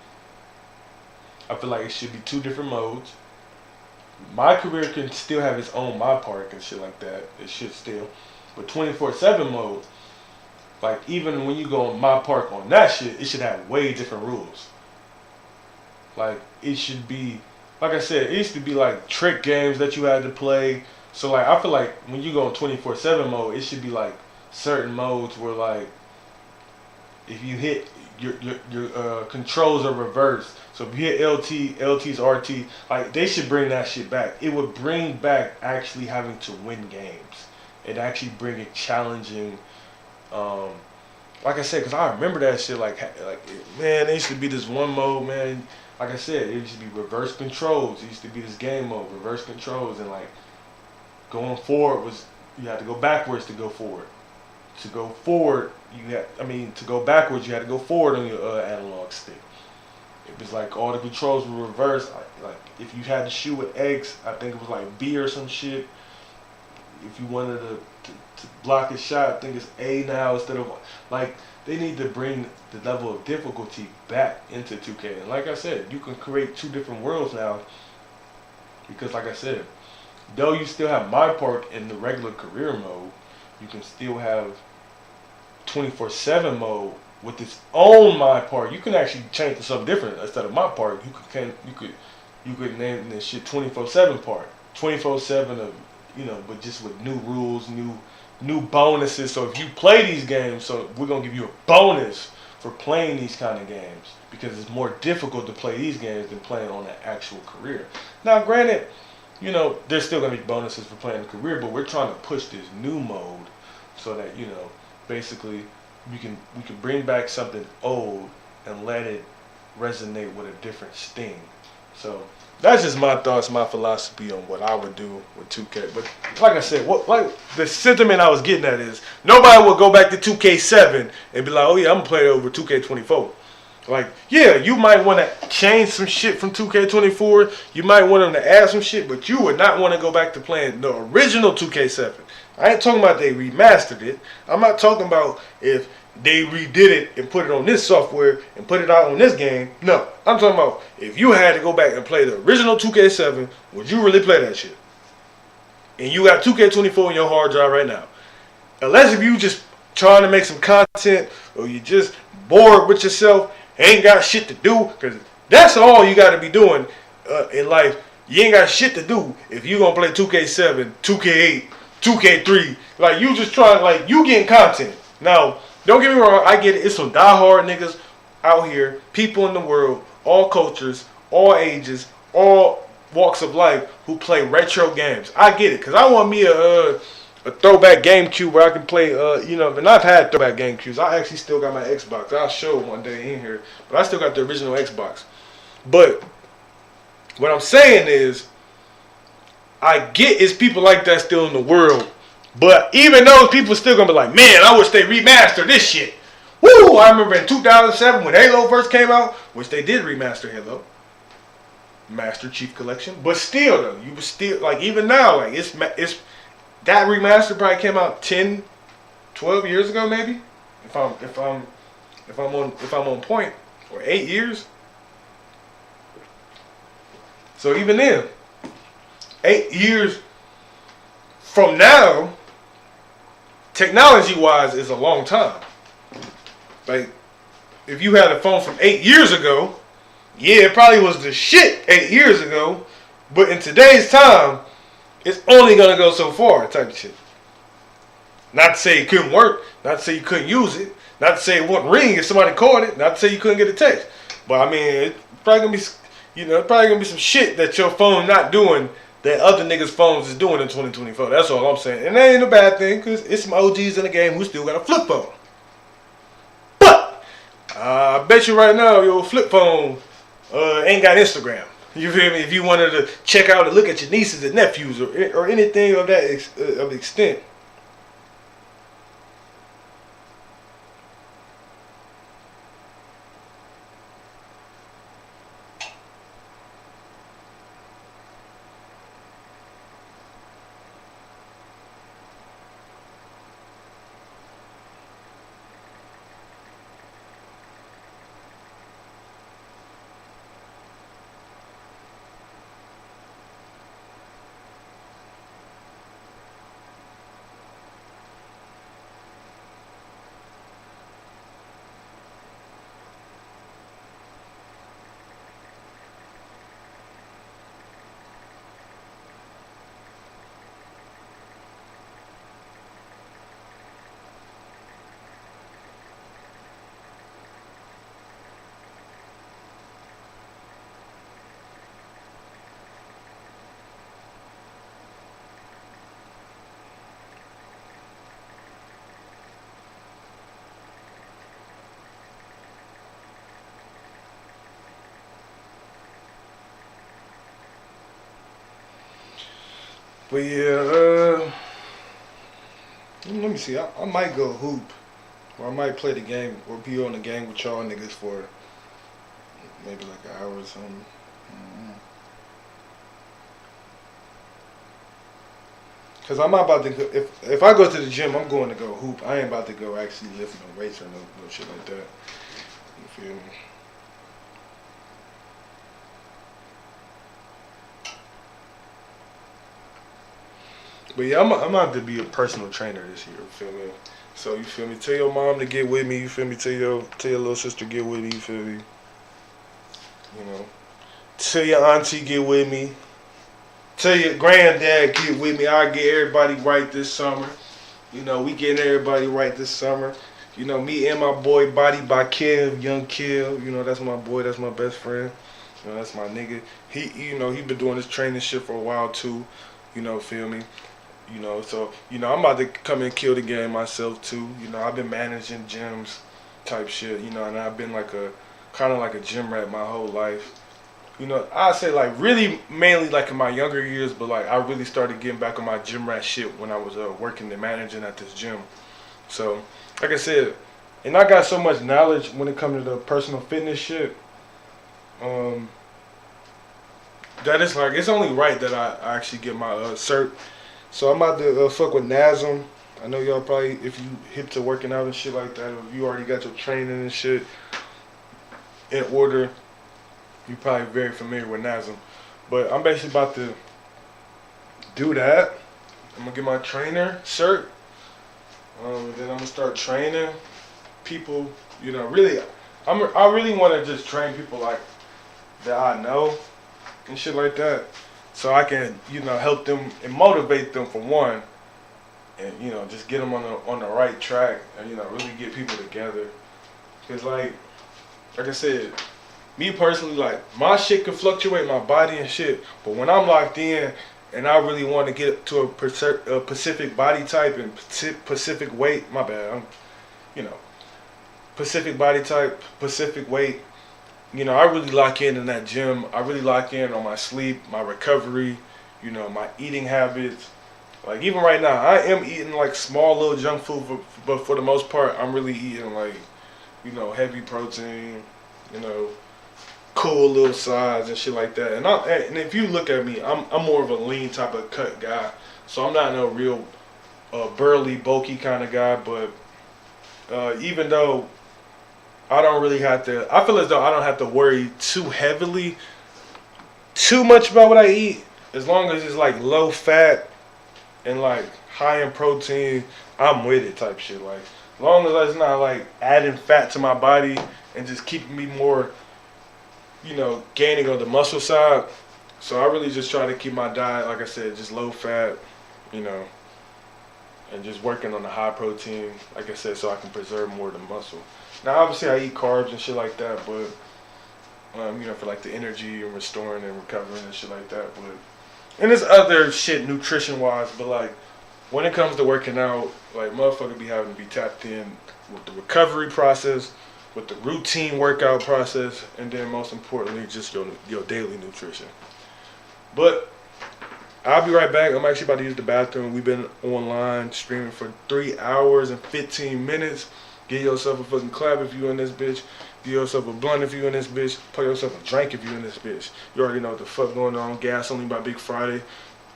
I feel like it should be two different modes. My career can still have its own my park and shit like that. It should still. But 24/7 mode, like even when you go on my park on that shit, it should have way different rules. Like it should be, like I said, it used to be like trick games that you had to play. So like I feel like when you go on 24/7 mode, it should be like certain modes where like if you hit your controls are reversed. So if you hit LT's RT, like they should bring that shit back. It would bring back actually having to win games. It actually bring it challenging. Like I said, because I remember that shit. Like man, there used to be this one mode, man. Like I said, it used to be reverse controls. It used to be this game mode, reverse controls, and like going forward was you had to go backwards to go forward. To go forward, to go backwards, you had to go forward on your analog stick. It was like all the controls were reversed. Like if you had to shoot with X, I think it was like B or some shit. If you wanted to block a shot, I think it's A now instead of like they need to bring the level of difficulty back into 2K. And like I said, you can create two different worlds now because like I said, though you still have my park in the regular career mode, you can still have 24/7 mode with its own my park. You can actually change to something different instead of my park. You could name this shit 24/7 park, 24/7 of but just with new rules, new bonuses. So if you play these games, so we're gonna give you a bonus for playing these kind of games because it's more difficult to play these games than playing on an actual career. Now, granted, there's still gonna be bonuses for playing the career, but we're trying to push this new mode so that basically we can bring back something old and let it resonate with a different sting. So that's just my thoughts, my philosophy on what I would do with 2K. But like I said, the sentiment I was getting at is nobody will go back to 2K7 and be like, oh yeah, I'm gonna play it over 2K24. Like, yeah, you might want to change some shit from 2K24. You might want them to add some shit, but you would not want to go back to playing the original 2K7. I ain't talking about they remastered it. I'm not talking about if they redid it and put it on this software and put it out on this game. No, I'm talking about if you had to go back and play the original 2K7, would you really play that shit? And you got 2K24 on your hard drive right now. unless if you just trying to make some content or you just bored with yourself, ain't got shit to do, because that's all you got to be doing in life. You ain't got shit to do if you gonna play 2K7, 2K8, 2K3. Like, you just trying, like, you getting content. Now, don't get me wrong, I get it. It's some diehard niggas out here, people in the world, all cultures, all ages, all walks of life who play retro games. I get it, because I want me a throwback GameCube where I can play, and I've had throwback GameCubes. I actually still got my Xbox. I'll show one day in here, but I still got the original Xbox. But what I'm saying is, I get it's people like that still in the world, but even those people still gonna be like, man, I wish they remastered this shit. Woo! I remember in 2007 when Halo first came out, which they did remaster Halo, Master Chief Collection. But still, though, you was still like, even now, like it's that remaster probably came out 10, 12 years ago, maybe. If I'm on point, or 8 years. So even then, 8 years from now, technology-wise, is a long time. Like, if you had a phone from 8 years ago, yeah, it probably was the shit 8 years ago, but in today's time, it's only gonna go so far, type of shit. Not to say it couldn't work, not to say you couldn't use it, not to say it wouldn't ring if somebody called it, not to say you couldn't get a text. But I mean, it's probably gonna be, probably gonna be some shit that your phone not doing that other niggas' phones is doing in 2024. That's all I'm saying. And that ain't a bad thing, because it's some OGs in the game who still got a flip phone. But I bet you right now your flip phone ain't got Instagram. You feel me? If you wanted to check out and look at your nieces and nephews or anything of that of extent. But yeah, let me see. I might go hoop, or I might play the game, or be on the game with y'all niggas for maybe like an hour or something. Cause I'm not about to go. If I go to the gym, I'm going to go hoop. I ain't about to go actually lift no weights or no shit like that. You feel me? But yeah, I'm about to be a personal trainer this year. You feel me? So you feel me? Tell your mom to get with me. You feel me? Tell your little sister get with me. You feel me? You know. Tell your auntie get with me. Tell your granddad get with me. I'll get everybody right this summer. You know, we getting everybody right this summer. You know, me and my boy Body by Kev, Young Kev. You know, that's my boy. That's my best friend. You know, that's my nigga. He been doing this training shit for a while too. You know, feel me? You know, so, I'm about to come and kill the game myself too. You know, I've been managing gyms type shit, and I've been like kind of like a gym rat my whole life. You know, I say like really mainly like in my younger years, but like I really started getting back on my gym rat shit when I was working and managing at this gym. So, like I said, and I got so much knowledge when it comes to the personal fitness shit, that it's like, it's only right that I actually get my cert. So I'm about to fuck with NASM. I know y'all probably, if you hip to working out and shit like that, or if you already got your training and shit in order, you're probably very familiar with NASM. But I'm basically about to do that. I'm gonna get my trainer cert. Then I'm gonna start training people. You know, really, I really want to just train people like that I know and shit like that, so I can help them and motivate them for one, and just get them on the right track, and really get people together. Cause like I said, me personally, like my shit can fluctuate, my body and shit, but when I'm locked in and I really want to get to a Pacific body type and Pacific weight, my bad, I'm you know Pacific body type, Pacific weight. I really lock in that gym. I really lock in on my sleep, my recovery, my eating habits. Like even right now, I am eating like small little junk food, but for the most part, I'm really eating like heavy protein, you know, cool little size and shit like that. And if you look at me, I'm more of a lean type of cut guy, so I'm not no real burly, bulky kind of guy. But even though I don't really have to, I feel as though I don't have to worry too much about what I eat, as long as it's like low fat and like high in protein. I'm with it type shit. Like as long as it's not like adding fat to my body and just keeping me more, gaining on the muscle side. So I really just try to keep my diet, like I said, just low fat, you know, and just working on the high protein, like I said, so I can preserve more of the muscle. Now, obviously, I eat carbs and shit like that, but for like the energy and restoring and recovering and shit like that. But and there's other shit nutrition wise, but like when it comes to working out, like motherfucker be having to be tapped in with the recovery process, with the routine workout process, and then most importantly, just your daily nutrition. But I'll be right back. I'm actually about to use the bathroom. We've been online streaming for 3 hours and 15 minutes. Give yourself a fucking clap if you in this bitch. Give yourself a blunt if you in this bitch. Pour yourself a drink if you in this bitch. You already know what the fuck going on. Gas only by Big Friday.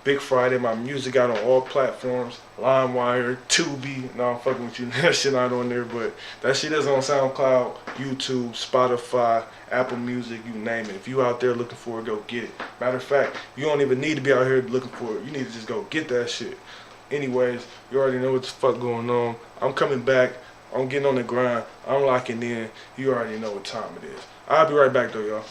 Big Friday, my music out on all platforms. LimeWire, Tubi. No, I'm fucking with you. That shit not on there, but that shit is on SoundCloud, YouTube, Spotify, Apple Music, you name it. If you out there looking for it, go get it. Matter of fact, you don't even need to be out here looking for it. You need to just go get that shit. Anyways, you already know what the fuck going on. I'm coming back. I'm getting on the grind. I'm locking in. You already know what time it is. I'll be right back though, y'all.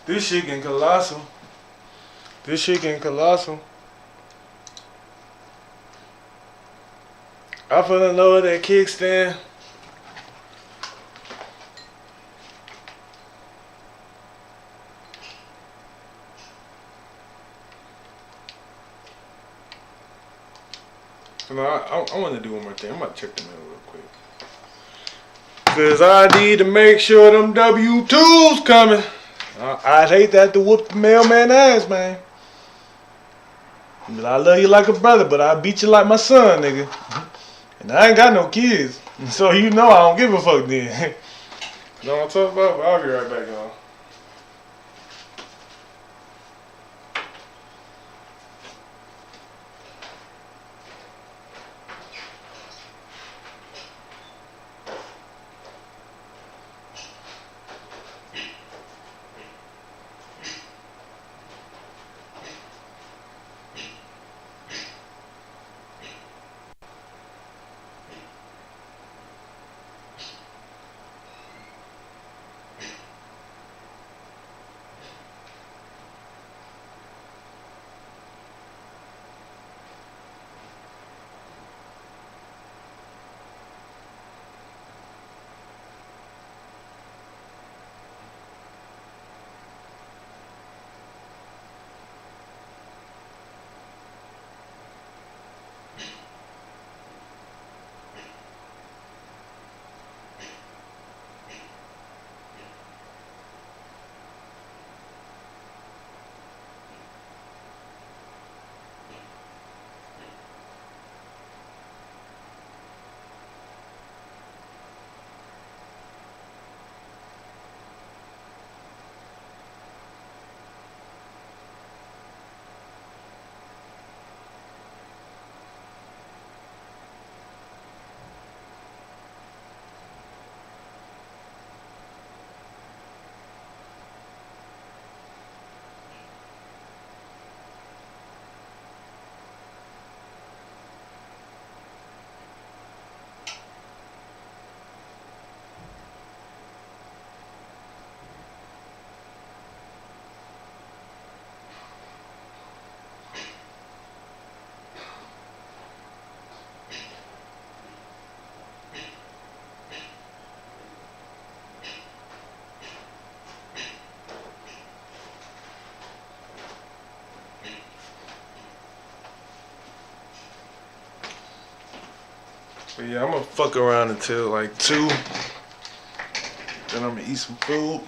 This shit getting colossal. This shit getting colossal. I fell in love with that kickstand. No, I want to do one more thing. I'm about to check the mail real quick. Cause I need to make sure them W-2s coming. I'd hate that to whoop the mailman ass, man. But I love you like a brother, but I beat you like my son, nigga. And I ain't got no kids. So you know I don't give a fuck then. You know what I'm talking about? I'll be right back, y'all. But yeah, I'm gonna fuck around until like 2. Then I'm gonna eat some food.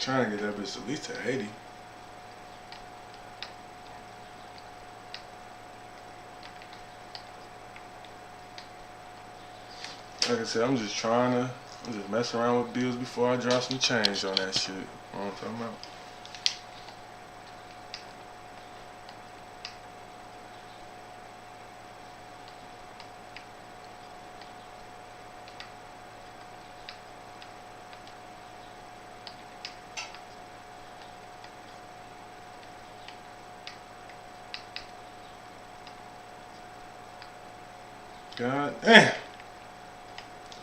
trying to get that bitch at least to 80. Like I said, I'm just messing around with bills before I drop some change on that shit. You know what I'm talking about? God damn.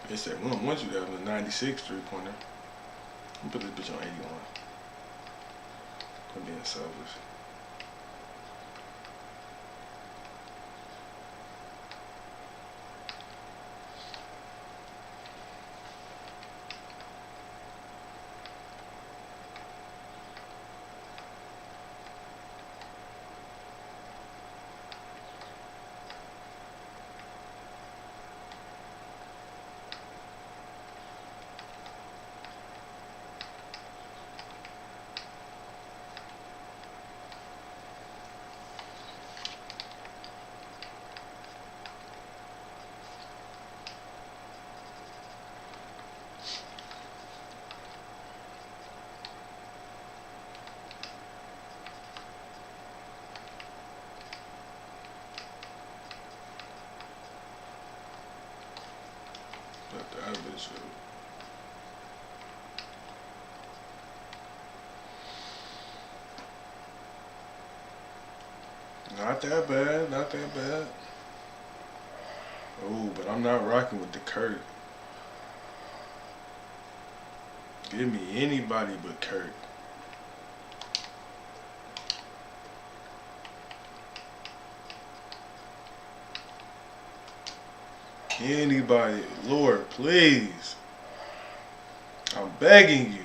They said we don't want you to have a 96 3-pointer. Let me put this bitch on 81. I'm being selfish. Put that bitch up. Not that bad, not that bad. Oh, but I'm not rocking with the Kurt. Give me anybody but Kurt. Anybody, Lord, please. I'm begging you.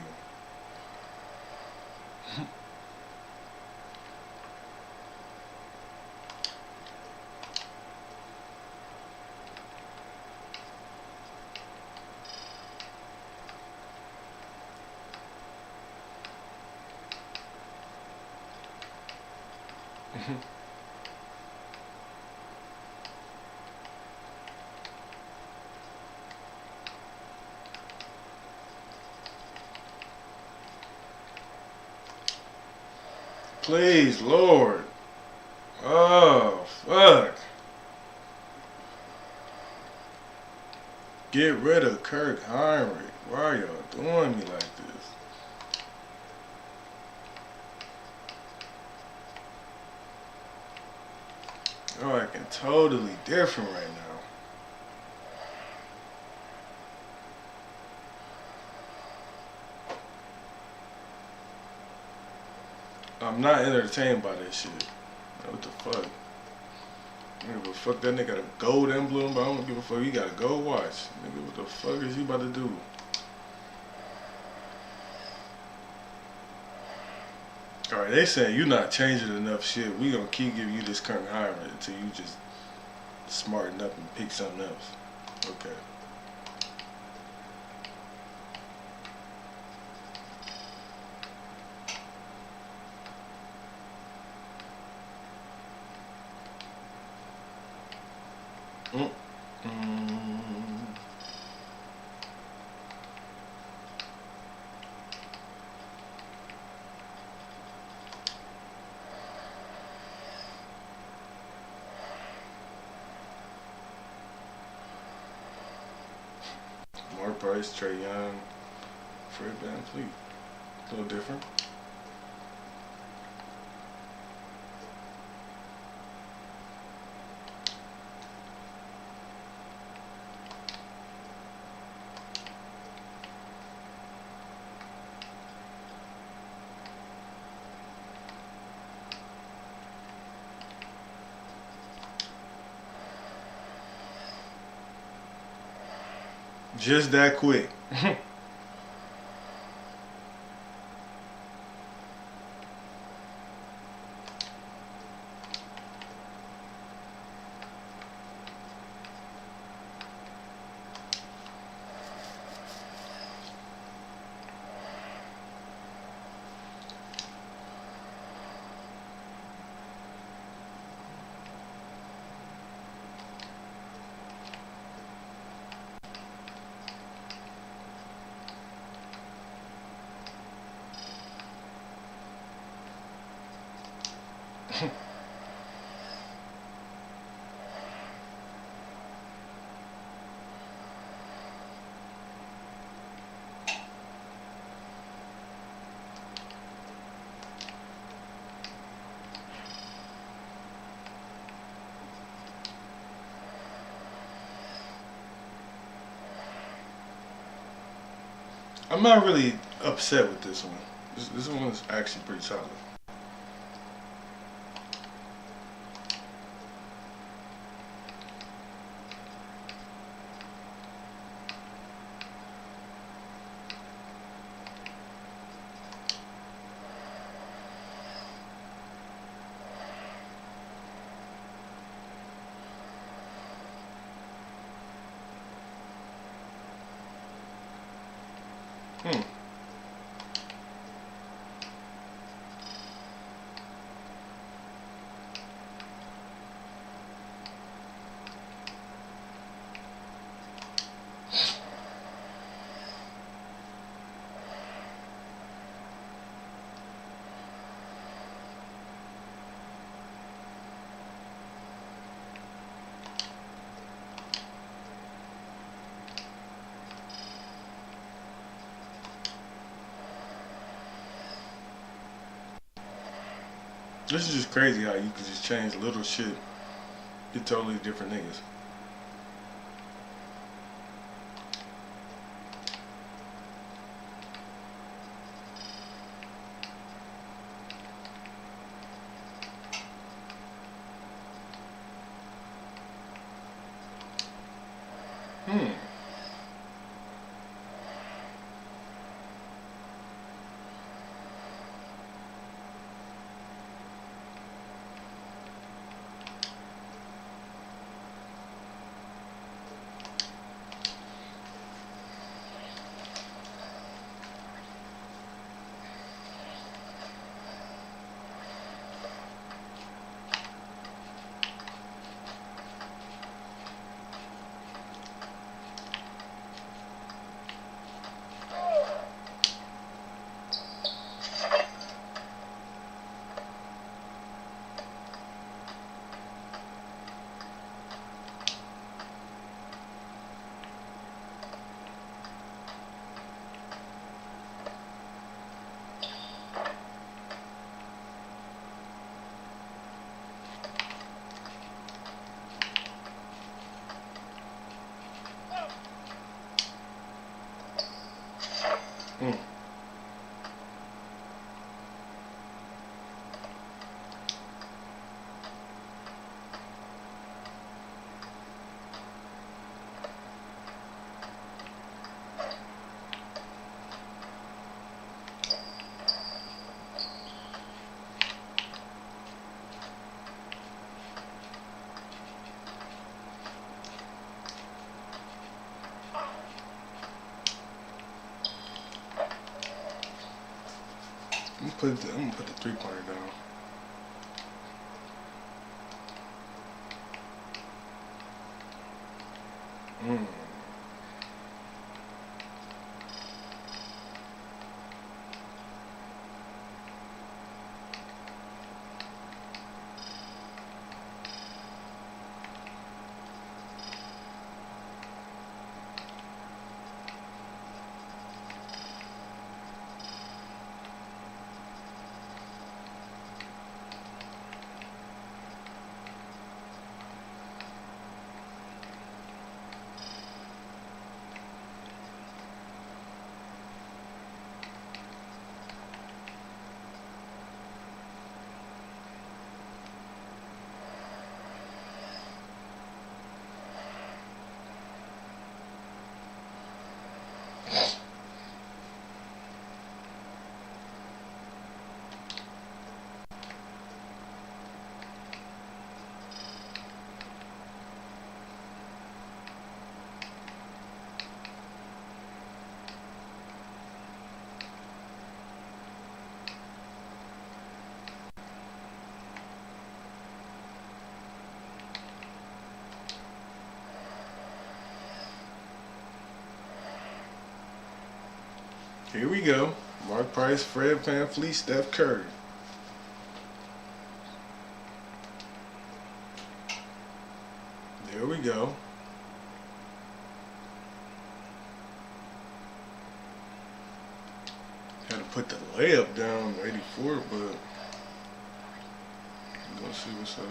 Please, Lord. Oh, fuck. Get rid of Kirk Heinrich. Why are y'all doing me like this? Y'all acting totally different right now. I'm not entertained by this shit. What the fuck? I don't give a fuck that nigga got a gold emblem, but I don't give a fuck he got a gold watch. Nigga, what the fuck is he about to do? Alright, they saying you not changing enough shit. We gonna keep giving you this current hiring until you just smarten up and pick something else. Okay. More Price, Trey Young, Fred VanVleet. A little different. Just that quick. I'm not really upset with this one. This one's actually pretty solid. Hmm. This is just crazy how you can just change little shit. Get totally different niggas. Hmm. Hmm. I'm gonna put the 3-pointer down. Mm. Here we go. Mark Price, Fred VanVleet, Steph Curry. go. Had to put the layup down 84, but we're gonna see what's up.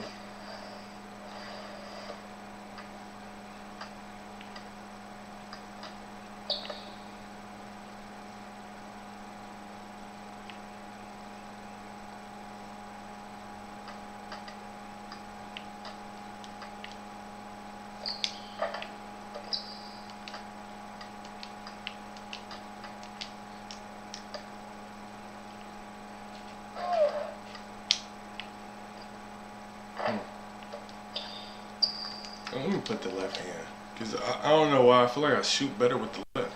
Let me put the left hand, because I don't know why, I feel like I shoot better with the left.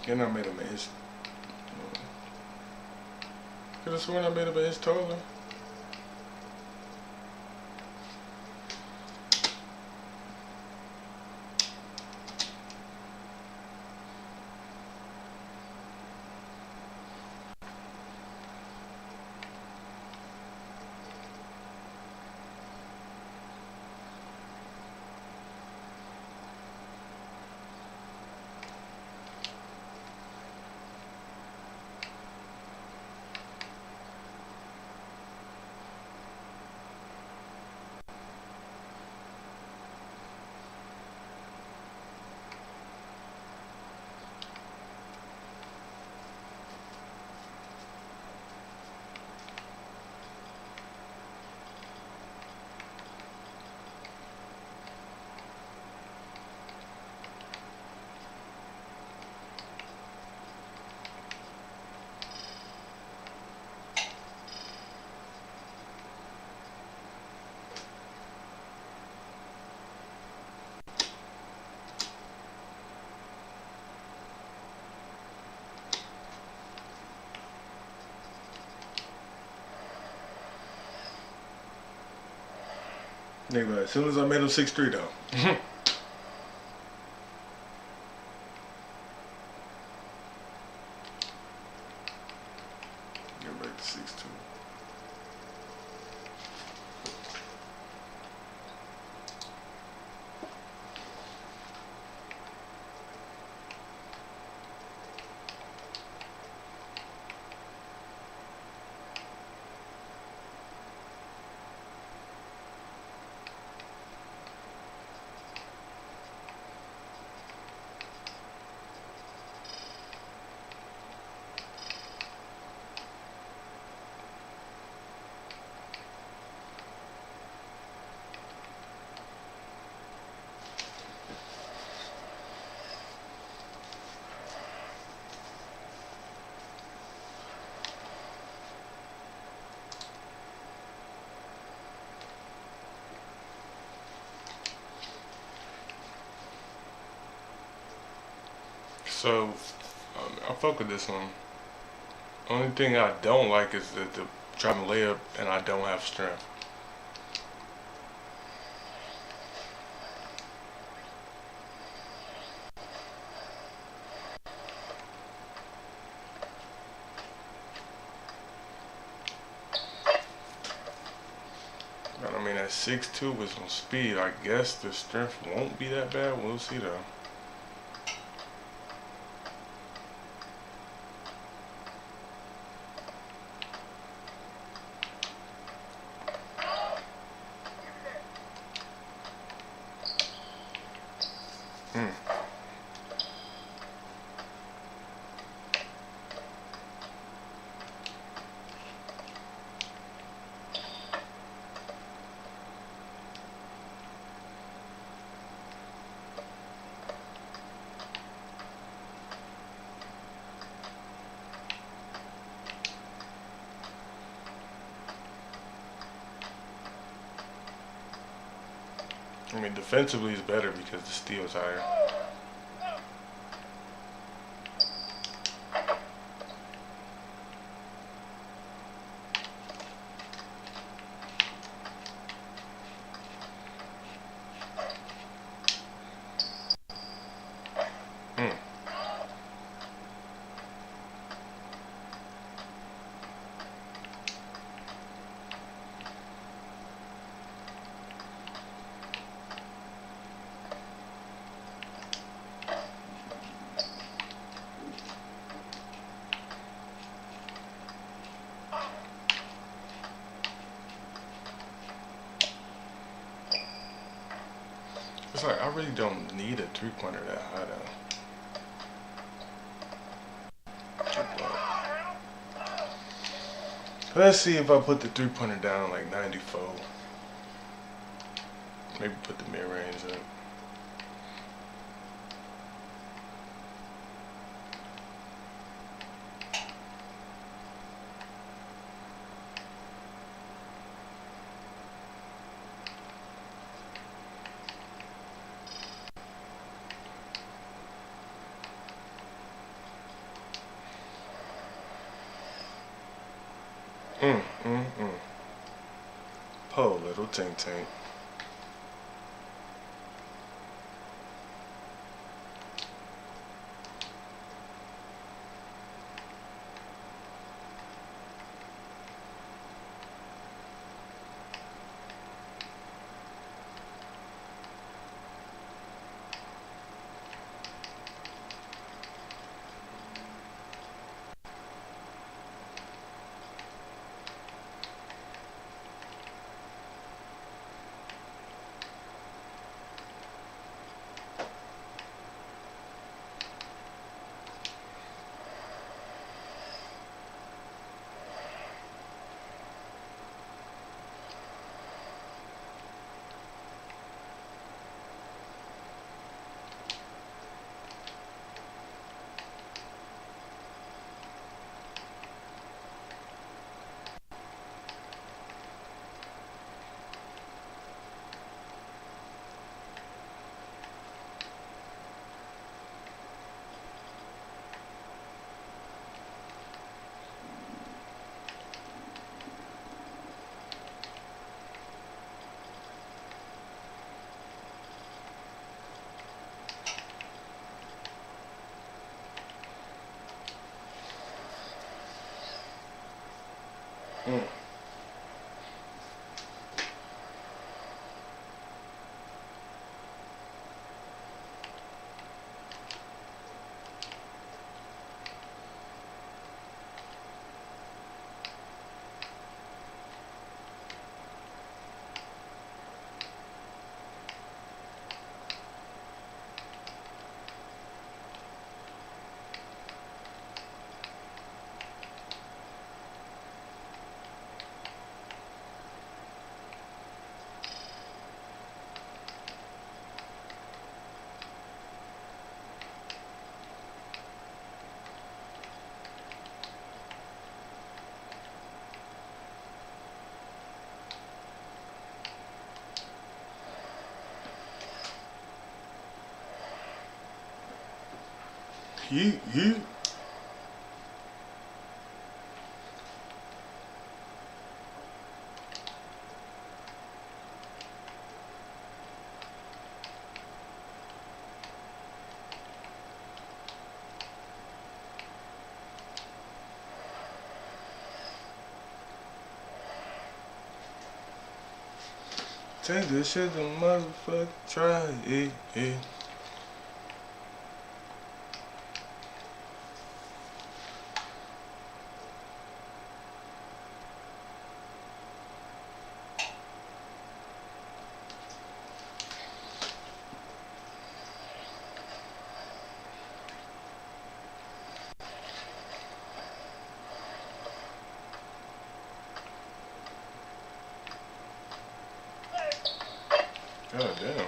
And I made him a his. Could have sworn I made him a his taller. Nigga, as soon as I made him 6'3" though. Get back to 6'2". So, I fuck with this one. Only thing I don't like is that the driving layup and I don't have strength. But I mean, at 6'2" with some speed, I guess the strength won't be that bad. We'll see though. I mean, defensively is better because the steal's higher. It's like I really don't need a 3-pointer that high though. Let's see if I put the 3-pointer down like 94. Maybe put the mid range up. Po little tink tink. You. Take this shit to motherfucker, try it. God damn.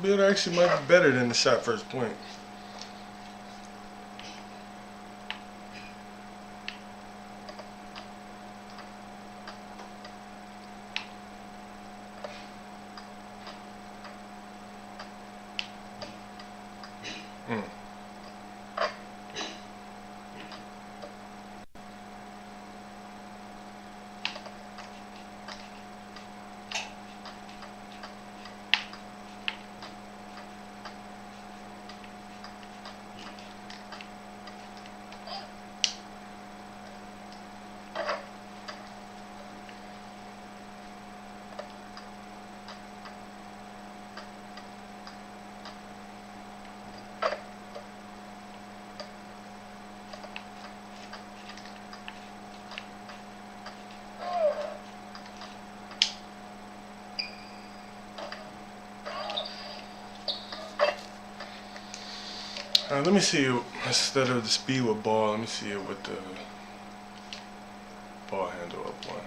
build actually might be better than the shot first point. Let me see it, instead of the speed with ball, let me see it with the ball handle up one.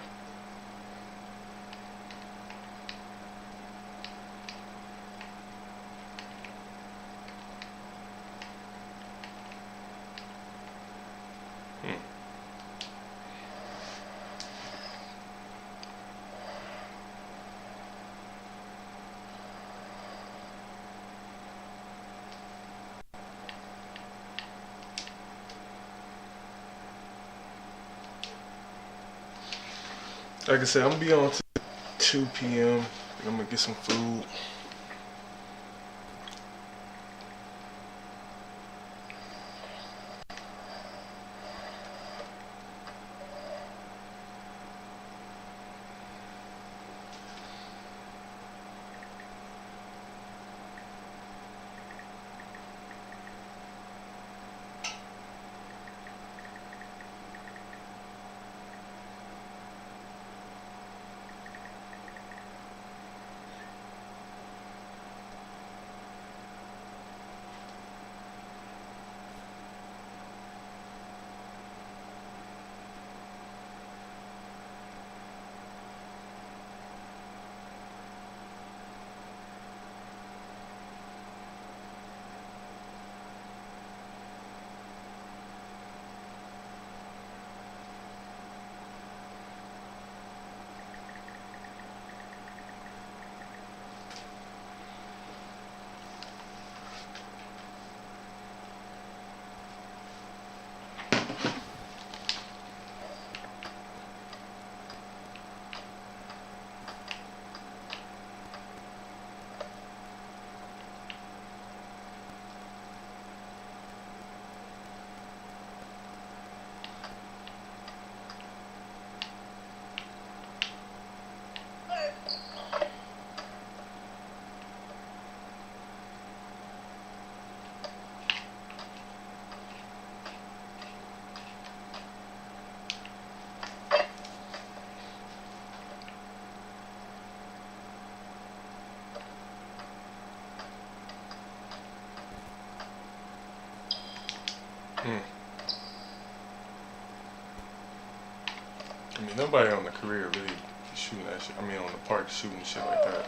Like I said, I'm gonna be on to 2 p.m. and I'm gonna get some food. I mean, nobody on the career really shooting that shit. I mean, on the park shooting shit like that.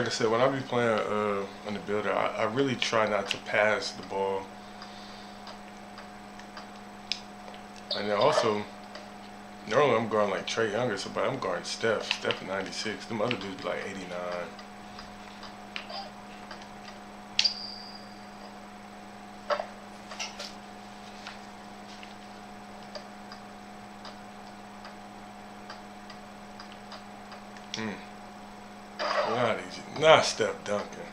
like I said, when I be playing in the builder, I really try not to pass the ball. And then also, normally I'm guarding like Trey Younger, so but I'm guarding Steph. Steph 96. Them other dudes be like 89. Hmm. Not easy. Not Steph Duncan.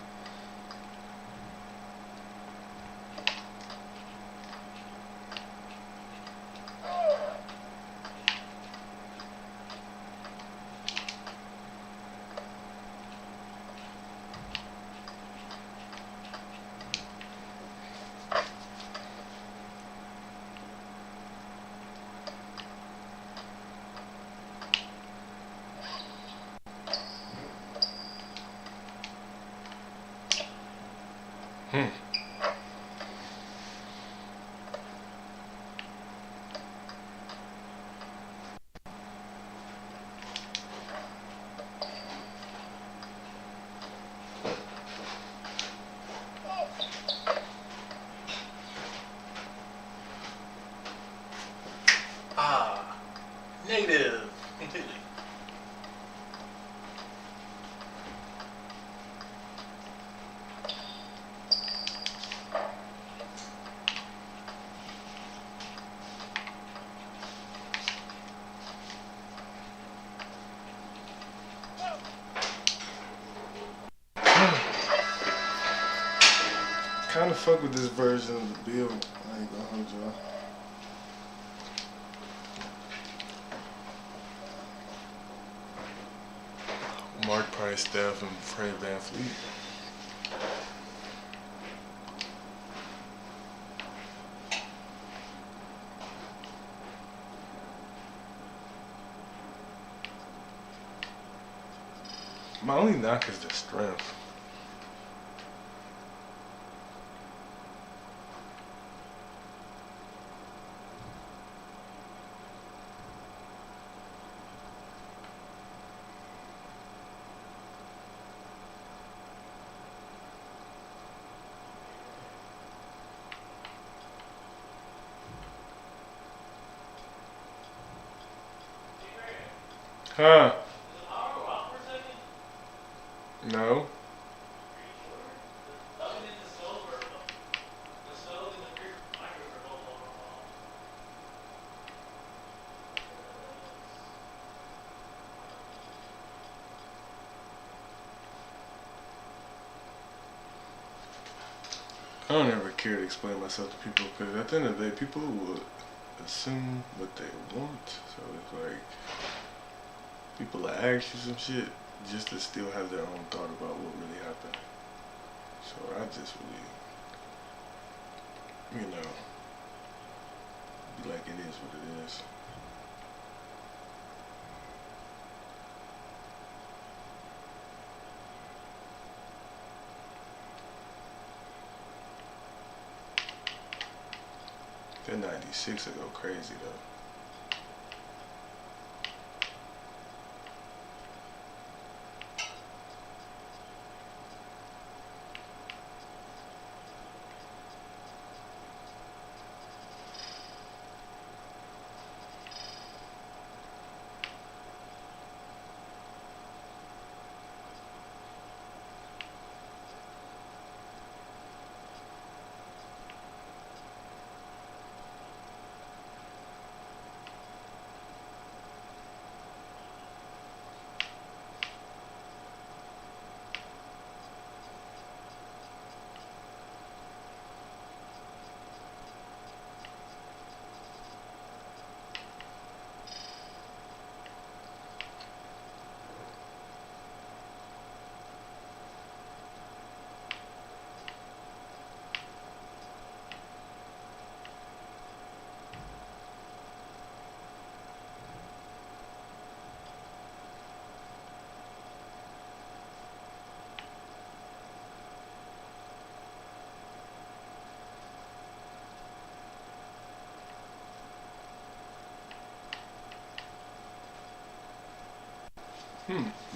Hmm. Ah, negative. Completely. Kind of fuck with this version of the build. I ain't gonna hold y'all. Mark Price, Steph, and Fred VanVleet. My only knock is the strength. Huh? No. I don't ever care to explain myself to people because at the end of the day, people will assume what they want. So it's like people will ask you some shit just to still have their own thought about what really happened. So I just really, be like it is what it is. That 96 will go crazy though.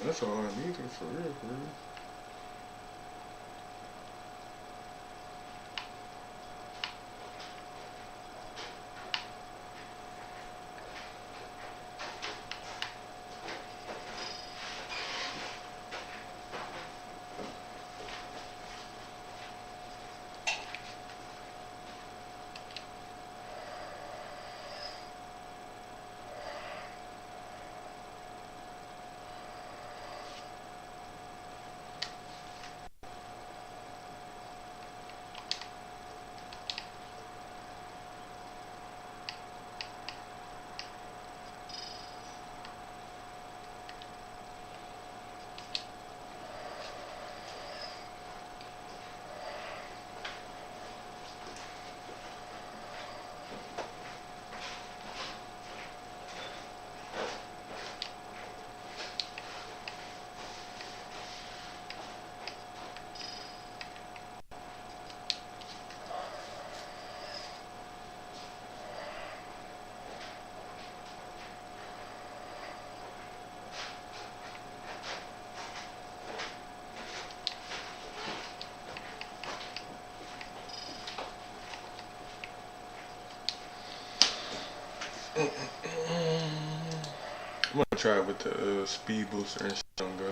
That's all I needed for real, for real. I'm gonna try it with the speed booster and shit on go.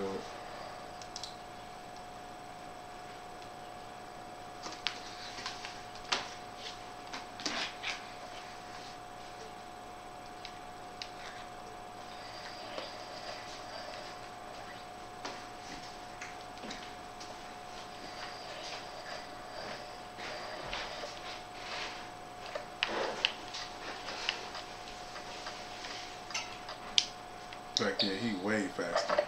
Like, yeah, he way faster.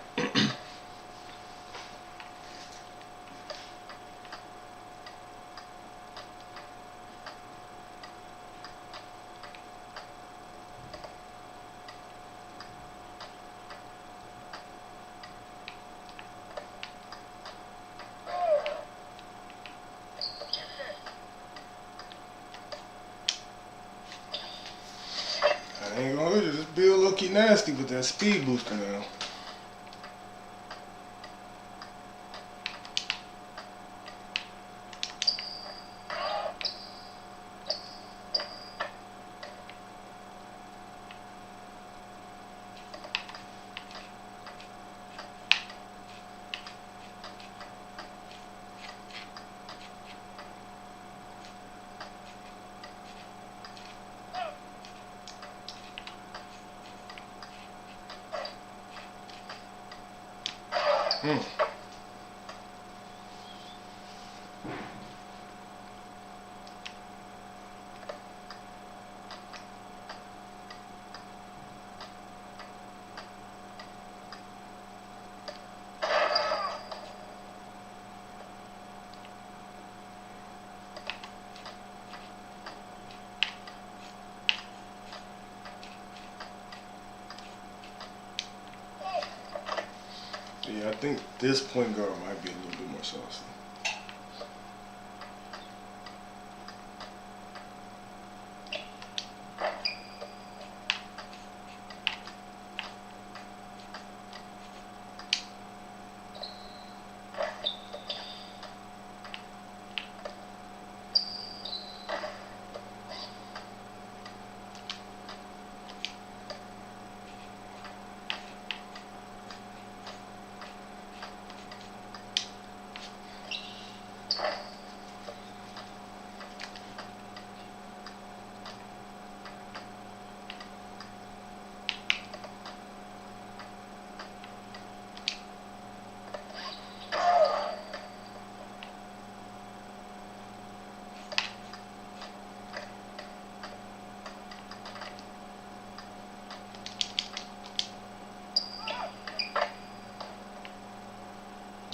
I ain't gonna hold you, this bill low-key nasty with that speed booster now. Hmm. Yeah, I think this point guard might be a little bit more saucy.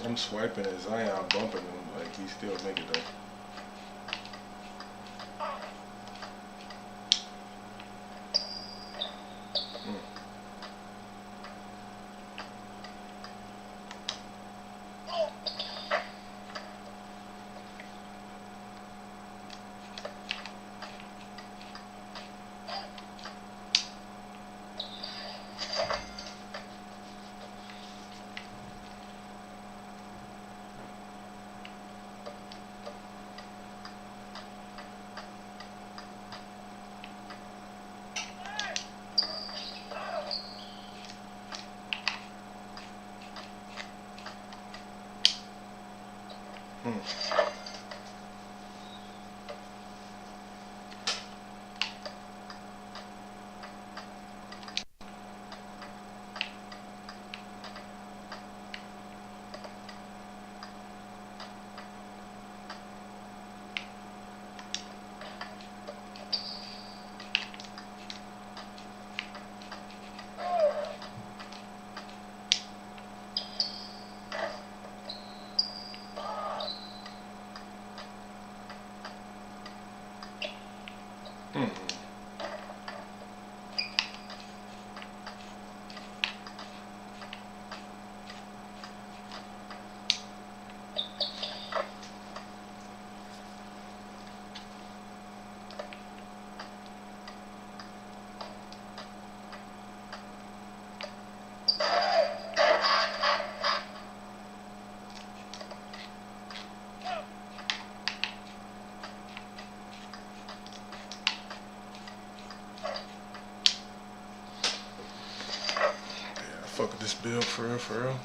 I'm swiping at Zion, bumping him, like he still make it though. this build for real, for real.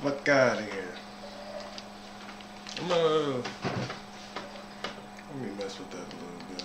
Fuck out of here. Let me mess with that a little bit.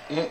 Mm.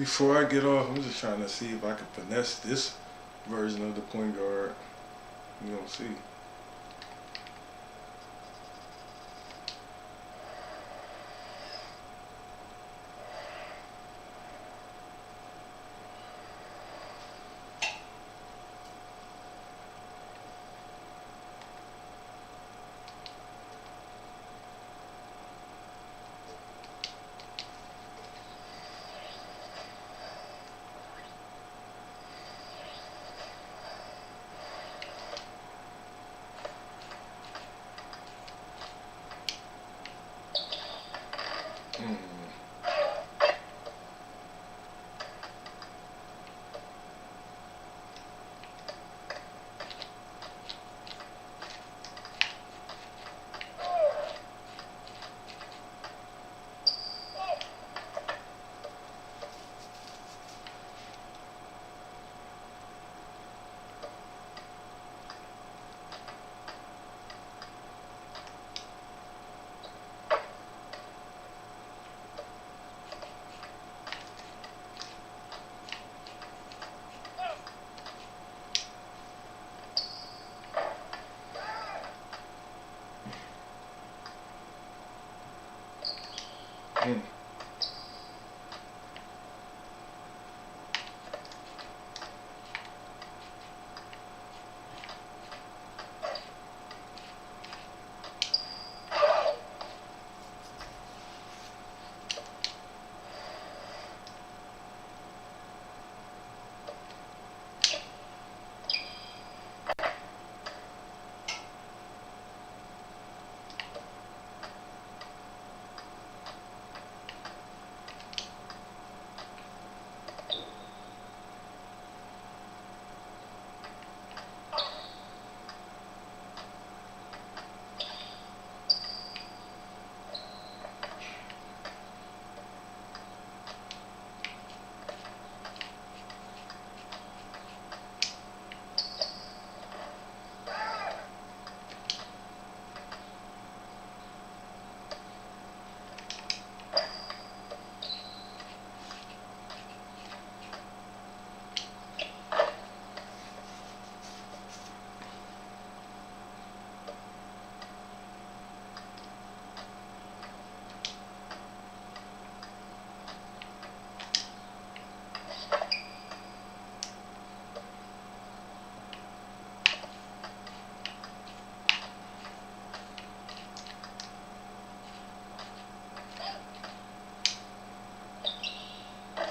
Before I get off, I'm just trying to see if I can finesse this version of the point guard. You don't see. Mm.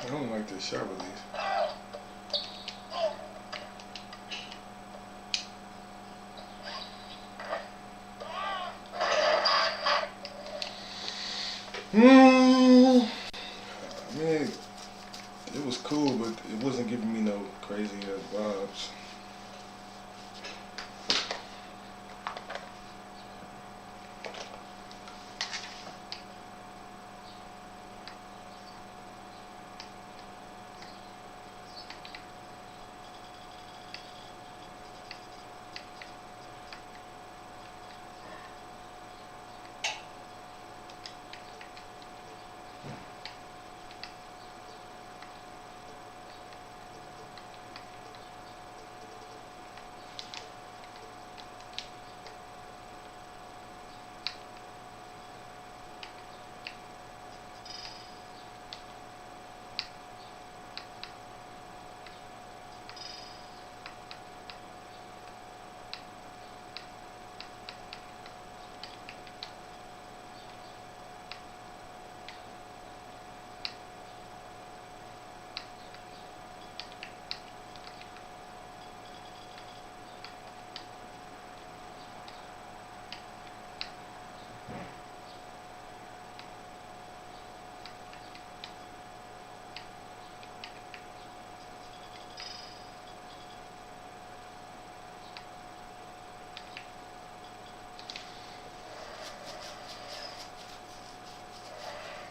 I don't like this shot release. I mean, it was cool, but it wasn't giving me no crazy ass vibes.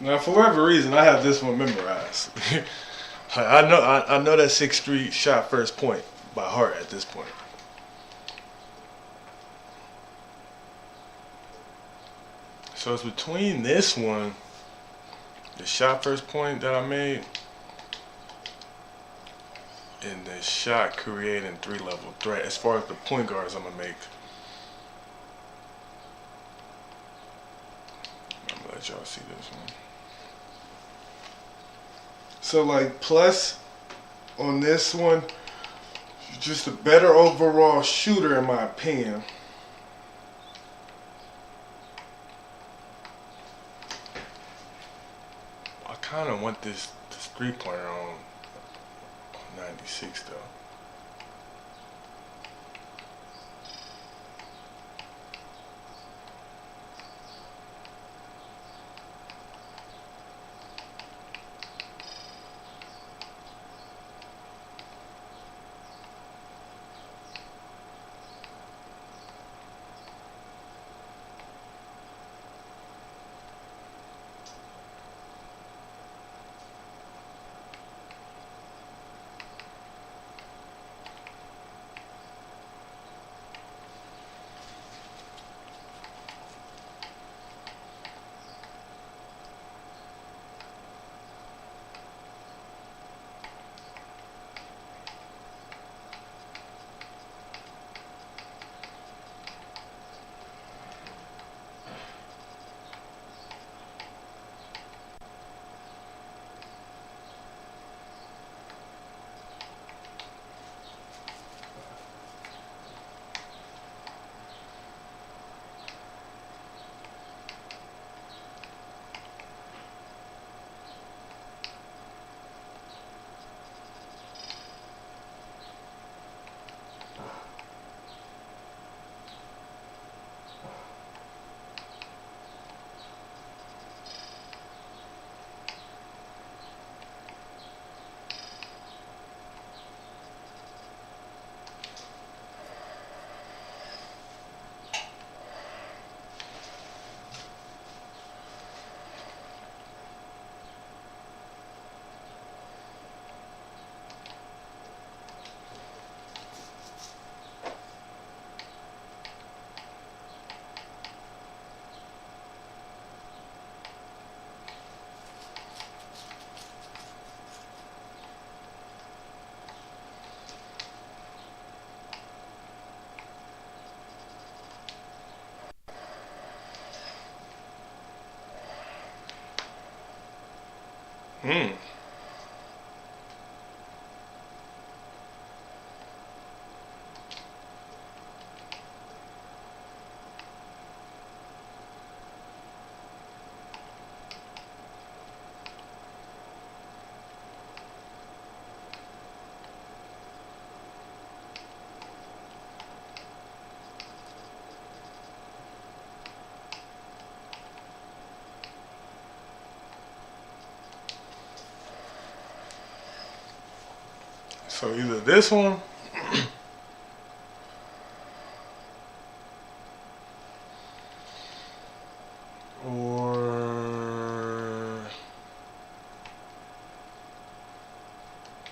Now, for whatever reason, I have this one memorized. I know that 6th Street shot first point by heart at this point. So it's between this one, the shot first point that I made, in the shot creating 3-level threat as far as the point guards I'm gonna make. I'm gonna let y'all see this one. So like plus on this one, just a better overall shooter in my opinion. I kind of want this 3-pointer on 96 though. Hmm. So either this one or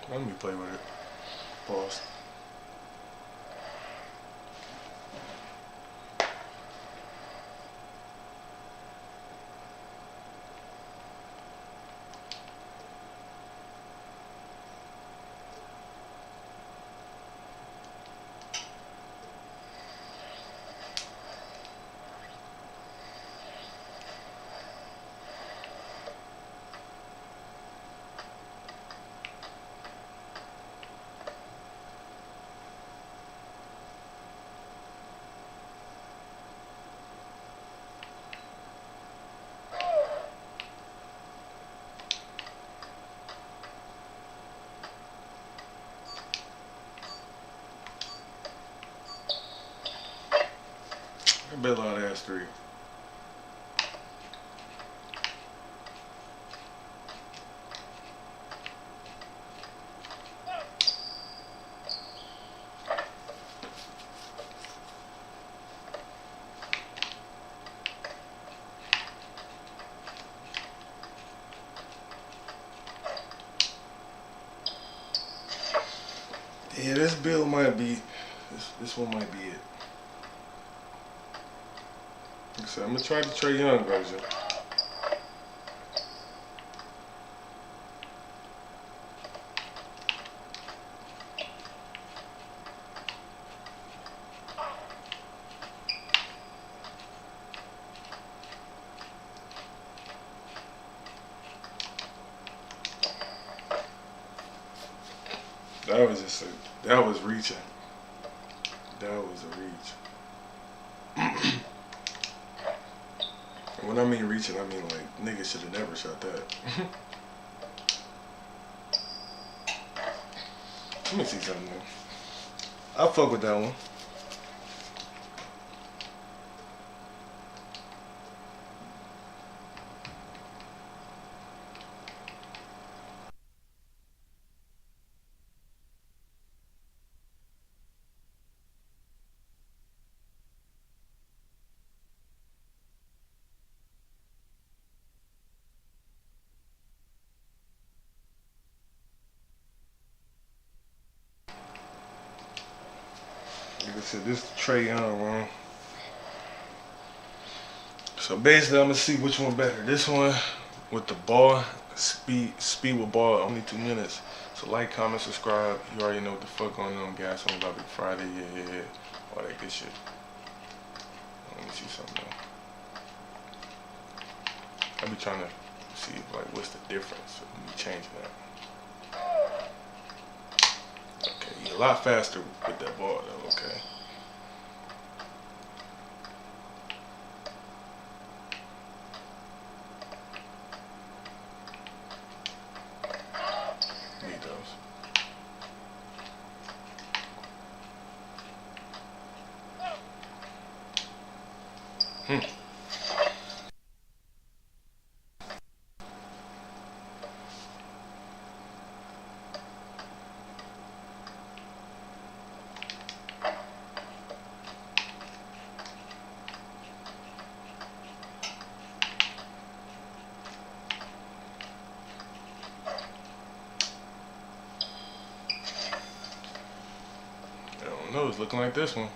let me play with it. Pause. I bet a lot of ass 3. Yeah, this build might be, this one might be it. Like I said, I'm gonna try the Trae Young version. That was just that was reaching. That was a reach. And when I mean reaching, I mean like niggas should have never shot that. Let me see something new. I fuck with that one. Like I said, this is Trey Young, man. So basically, I'm gonna see which one better. This one with the ball, speed with ball, only 2 minutes. So like, comment, subscribe. You already know what the fuck going on, guys. On about Big Friday, yeah. All that good shit. Let me see something else. I be trying to see like what's the difference of me changing that. Okay, you're a lot faster with that ball though. Okay. Need those. I don't know, it's looking like this one.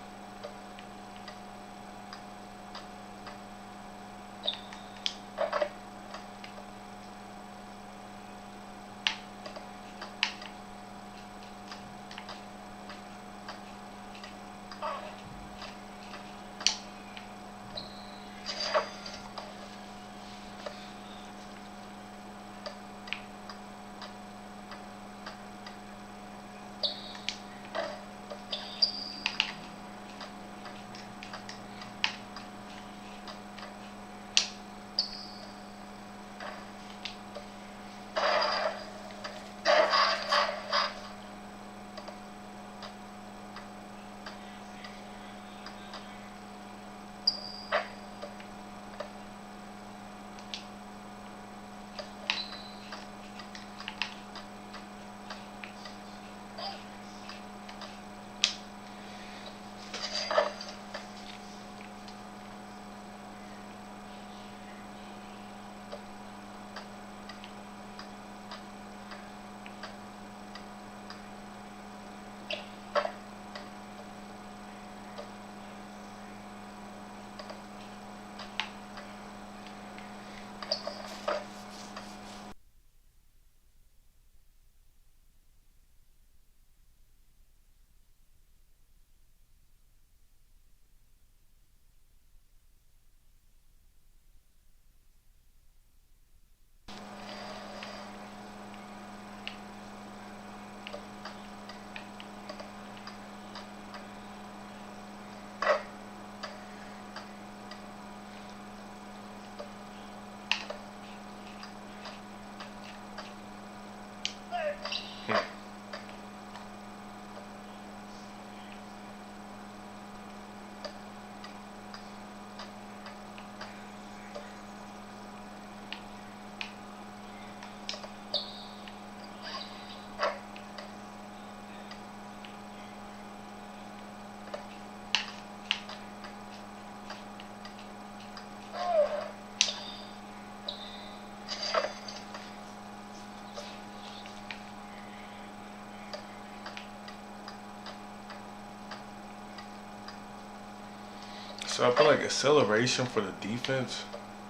So I feel like acceleration for the defense,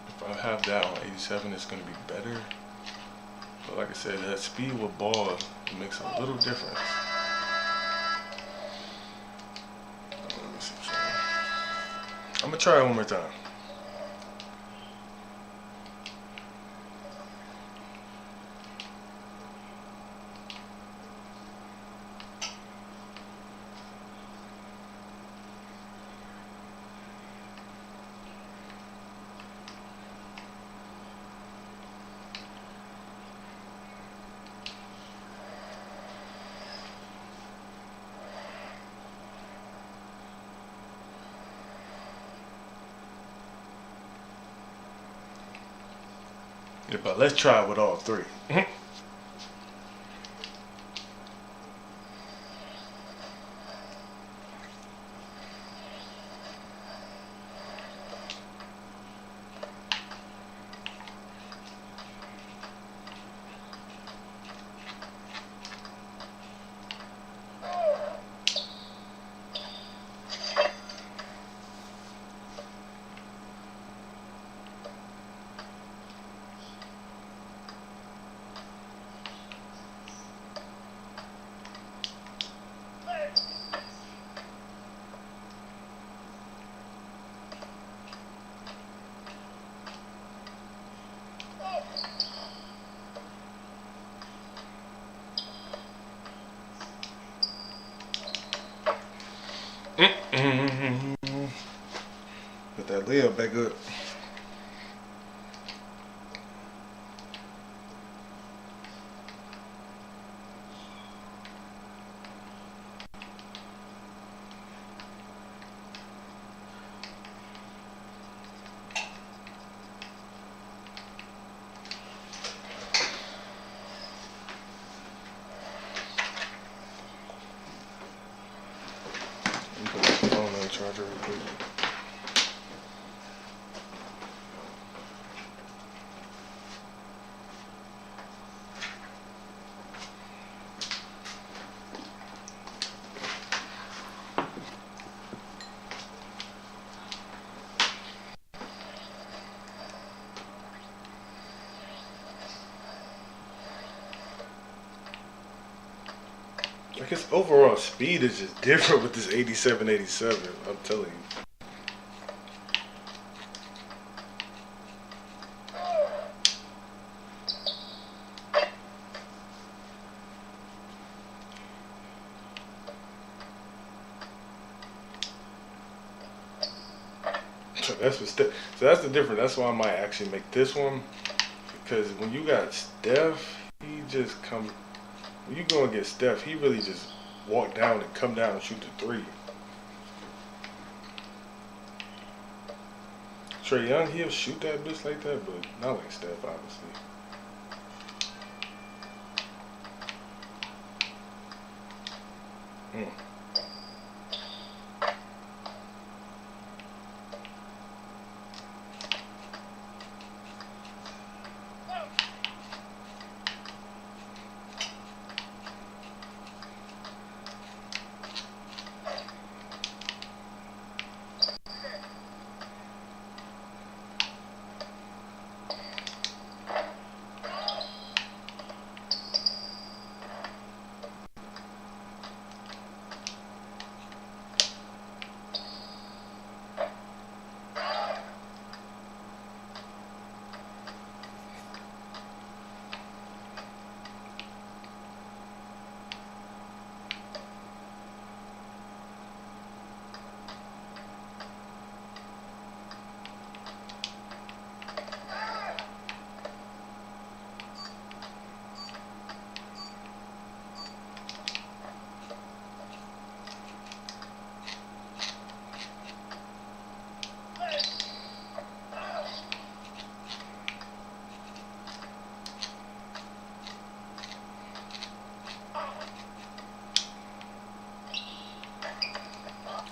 if I have that on 87, it's going to be better. But like I said, that speed with ball makes a little difference. Let me see something. I'm going to try it one more time. Yeah, but let's try it with all three. Put that lid back up. Let me put my phone on the charger real quick. Like his overall speed is just different with this 87, I'm telling you. So that's the difference. That's why I might actually make this one, because when you got Steph, he just come. When you go against Steph, he really just walk down and come down and shoot the three. Trae Young, he'll shoot that bitch like that, but not like Steph, obviously. Mm.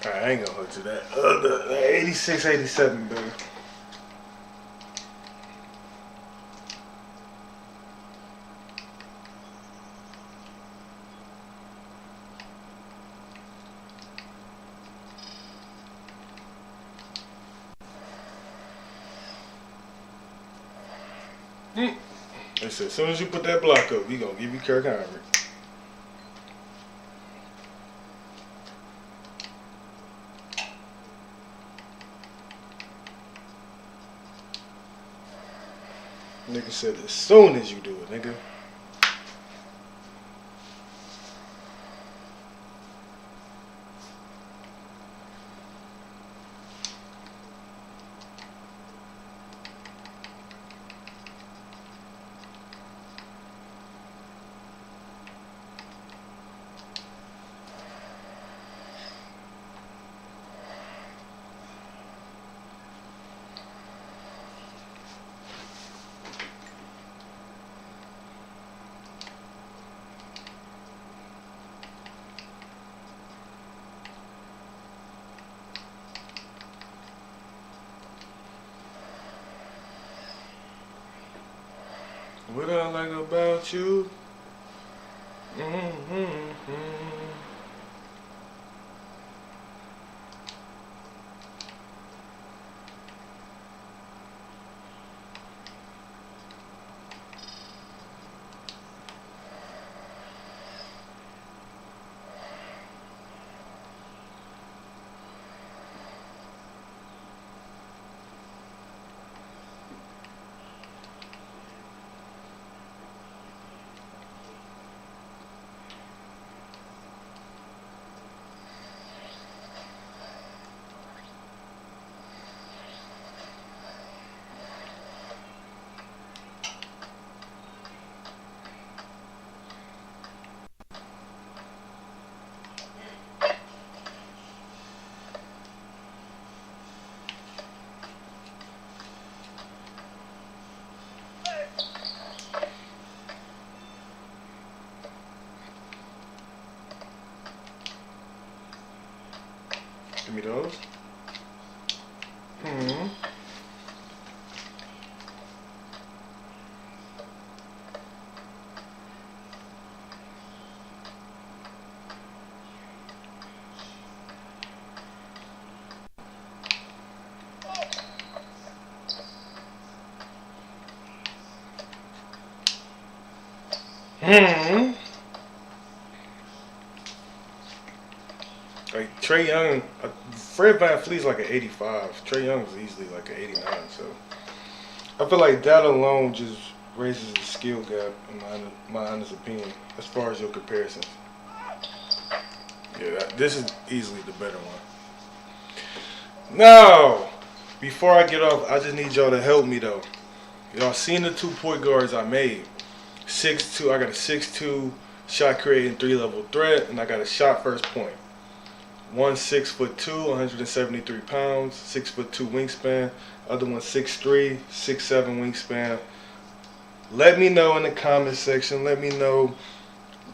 I ain't gonna hold you that. The 86, 87, baby. They said as soon as you put that block up, we gonna give you Kirk Henry. Nigga said as soon as you do it, nigga. What I like about you? Mm-hmm. Give me those. Hmm. Hmm. Like Trey Young, Fred VanVleet's like an 85. Trey Young's easily like an 89. So I feel like that alone just raises the skill gap in my honest opinion as far as your comparisons. Yeah, this is easily the better one. Now, before I get off, I just need y'all to help me though. Y'all seen the 2 point guards I made? 6'2", I got a 6'2" shot creating 3-level threat, and I got a shot first point. One 6'2", 173 pounds, 6'2" wingspan. Other one 6'3", 6'7" wingspan. Let me know in the comment section.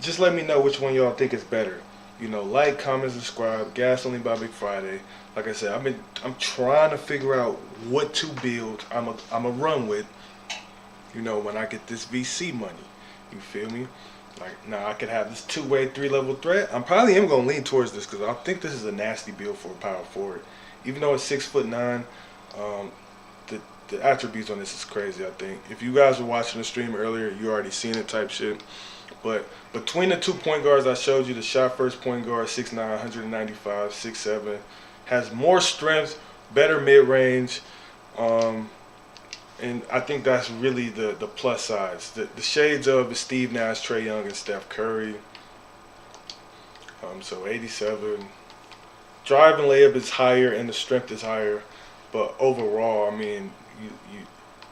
Just let me know which one y'all think is better. You know, like, comment, subscribe. Gasoline by Big Friday. Like I said, I'm trying to figure out what to build. I'm a run with. You know, when I get this VC money, you feel me? Like, now I could have this 2-way 3-level threat. I'm probably am gonna lean towards this because I think this is a nasty build for a power forward. Even though it's 6'9", the attributes on this is crazy. I think if you guys were watching the stream earlier, you already seen it type shit. But between the 2 point guards I showed you, the shot first point guard 6'9", 195, 6'7", has more strength, better mid range. And I think that's really the plus sides. The shades of is Steve Nash, Trey Young, and Steph Curry. So 87. Drive and layup is higher and the strength is higher. But overall, I mean, you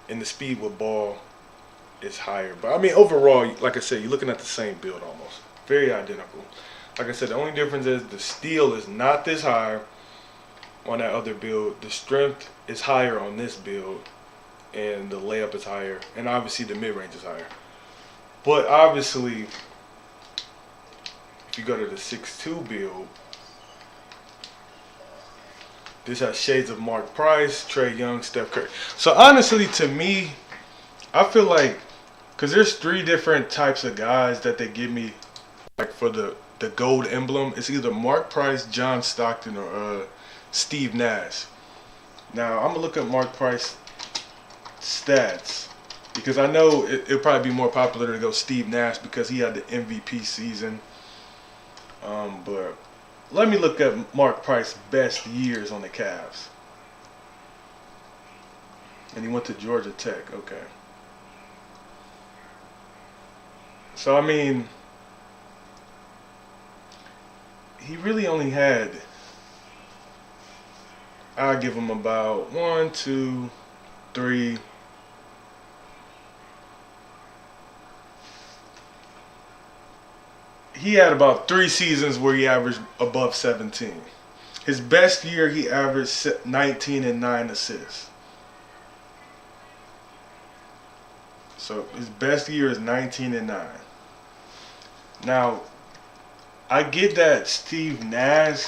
and the speed with ball is higher. But I mean, overall, like I said, you're looking at the same build almost. Very identical. Like I said, the only difference is the steal is not this high on that other build. The strength is higher on this build. And the layup is higher. And obviously the mid-range is higher. But obviously, if you go to the 6'2 build, this has shades of Mark Price, Trey Young, Steph Curry. So honestly, to me, I feel like, because there's 3 different types of guys that they give me, like for the gold emblem. It's either Mark Price, John Stockton, or Steve Nash. Now, I'm going to look up Mark Price stats because I know it'll probably be more popular to go Steve Nash because he had the MVP season. But let me look at Mark Price's best years on the Cavs. And he went to Georgia Tech. Okay. So, I mean, he really only had, I'll give him about 1, 2, 3. He had about 3 seasons where he averaged above 17. His best year, he averaged 19 and 9 assists. So his best year is 19 and 9. Now, I get that Steve Nash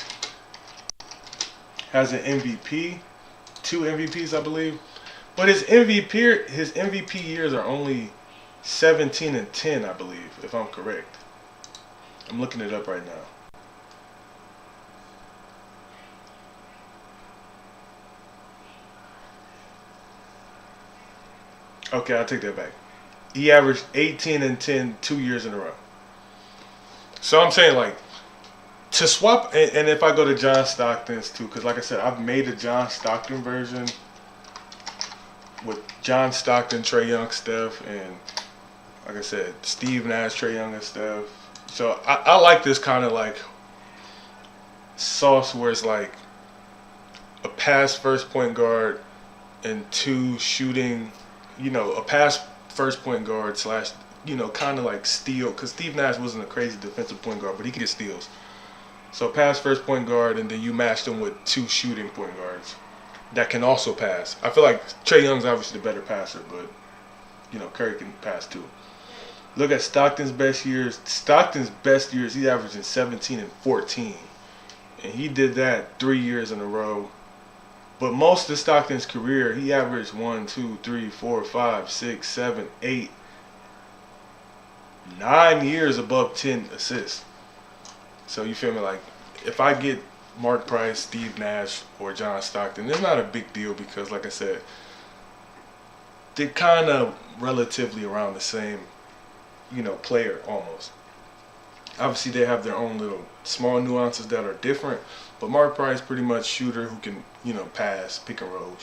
has an MVP, 2 MVPs, I believe. But his MVP years are only 17 and 10, I believe, if I'm correct. I'm looking it up right now. Okay, I'll take that back. He averaged 18 and 10 2 years in a row. So I'm saying, like, to swap, and if I go to John Stockton's too, because like I said, I've made a John Stockton version with John Stockton, Trae Young, Steph, and like I said, Steve Nash, Trae Young, and Steph. So I like this kind of like sauce where it's like a pass first point guard and two shooting, a pass first point guard slash, kind of like steal, because Steve Nash wasn't a crazy defensive point guard, but he could get steals. So pass first point guard, and then you match them with two shooting point guards that can also pass. I feel like Trae Young's obviously the better passer, but Curry can pass too. Look at Stockton's best years. Stockton's best years, he averaged in 17 and 14, and he did that 3 years in a row. But most of Stockton's career, he averaged 1, 2, 3, 4, 5, 6, 7, 8, 9 years above 10 assists. So you feel me? Like, if I get Mark Price, Steve Nash, or John Stockton, it's not a big deal because, like I said, they're kind of relatively around the same, player almost. Obviously, they have their own little small nuances that are different, but Mark Price pretty much shooter who can, pass, pick and roll,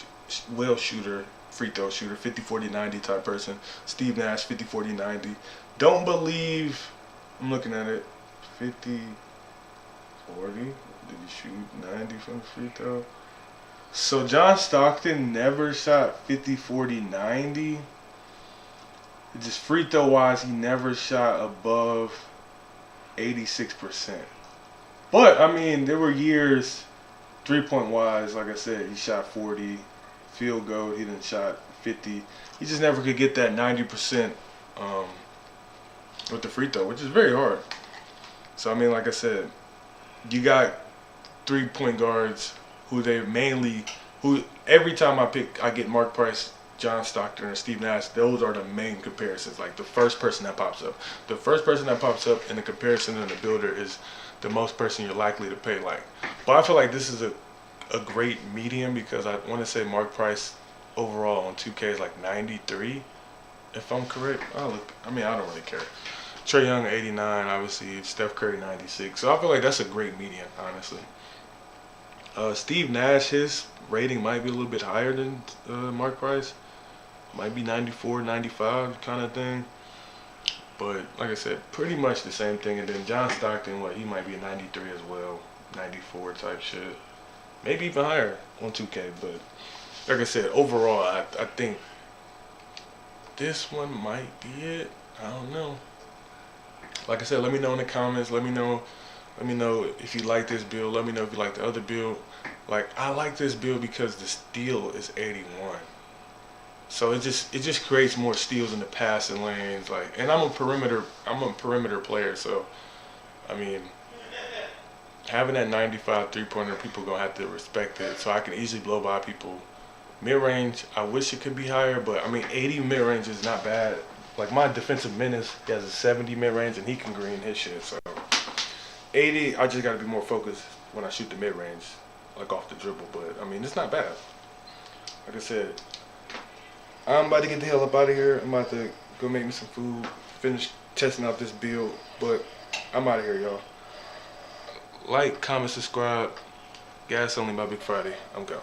well shooter, free throw shooter, 50, 40, 90 type person. Steve Nash, 50, 40, 90. Don't believe, I'm looking at it, 50, 40, did he shoot 90 from the free throw? So John Stockton never shot 50, 40, 90. Just free throw wise, he never shot above 86%. But, I mean, there were years, 3-point wise, like I said, he shot 40. Field goal, he didn't shot 50. He just never could get that 90% with the free throw, which is very hard. So, I mean, like I said, you got 3-point guards who every time I get Mark Price, John Stockton, or Steve Nash, those are the main comparisons. Like, the first person that pops up. The first person that pops up in the comparison in the builder is the most person you're likely to pay. Like, but I feel like this is a great medium because I want to say Mark Price overall on 2K is like 93, if I'm correct. I don't really care. Trae Young 89, obviously. Steph Curry 96. So I feel like that's a great median, honestly. Steve Nash, his rating might be a little bit higher than Mark Price. Might be 94, 95 kind of thing. But like I said, pretty much the same thing. And then John Stockton, he might be a 93 as well, 94 type shit. Maybe even higher on 2K. But like I said, overall, I think this one might be it. I don't know. Like I said, let me know in the comments. Let me know if you like this build. Let me know if you like the other build. Like, I like this build because the steal is 81. So it just creates more steals in the passing lanes. Like, and I'm a perimeter player, so I mean, having that 95 3-pointer, people gonna have to respect it. So I can easily blow by people. Mid-range, I wish it could be higher, but I mean, 80 mid-range is not bad. Like, my defensive menace, he has a 70 mid-range, and he can green his shit. So 80, I just gotta be more focused when I shoot the mid-range, like off the dribble. But I mean, it's not bad. Like I said, I'm about to get the hell up out of here. I'm about to go make me some food, finish testing out this build, but I'm out of here, y'all. Like, comment, subscribe. Gas only by Big Friday. I'm gone.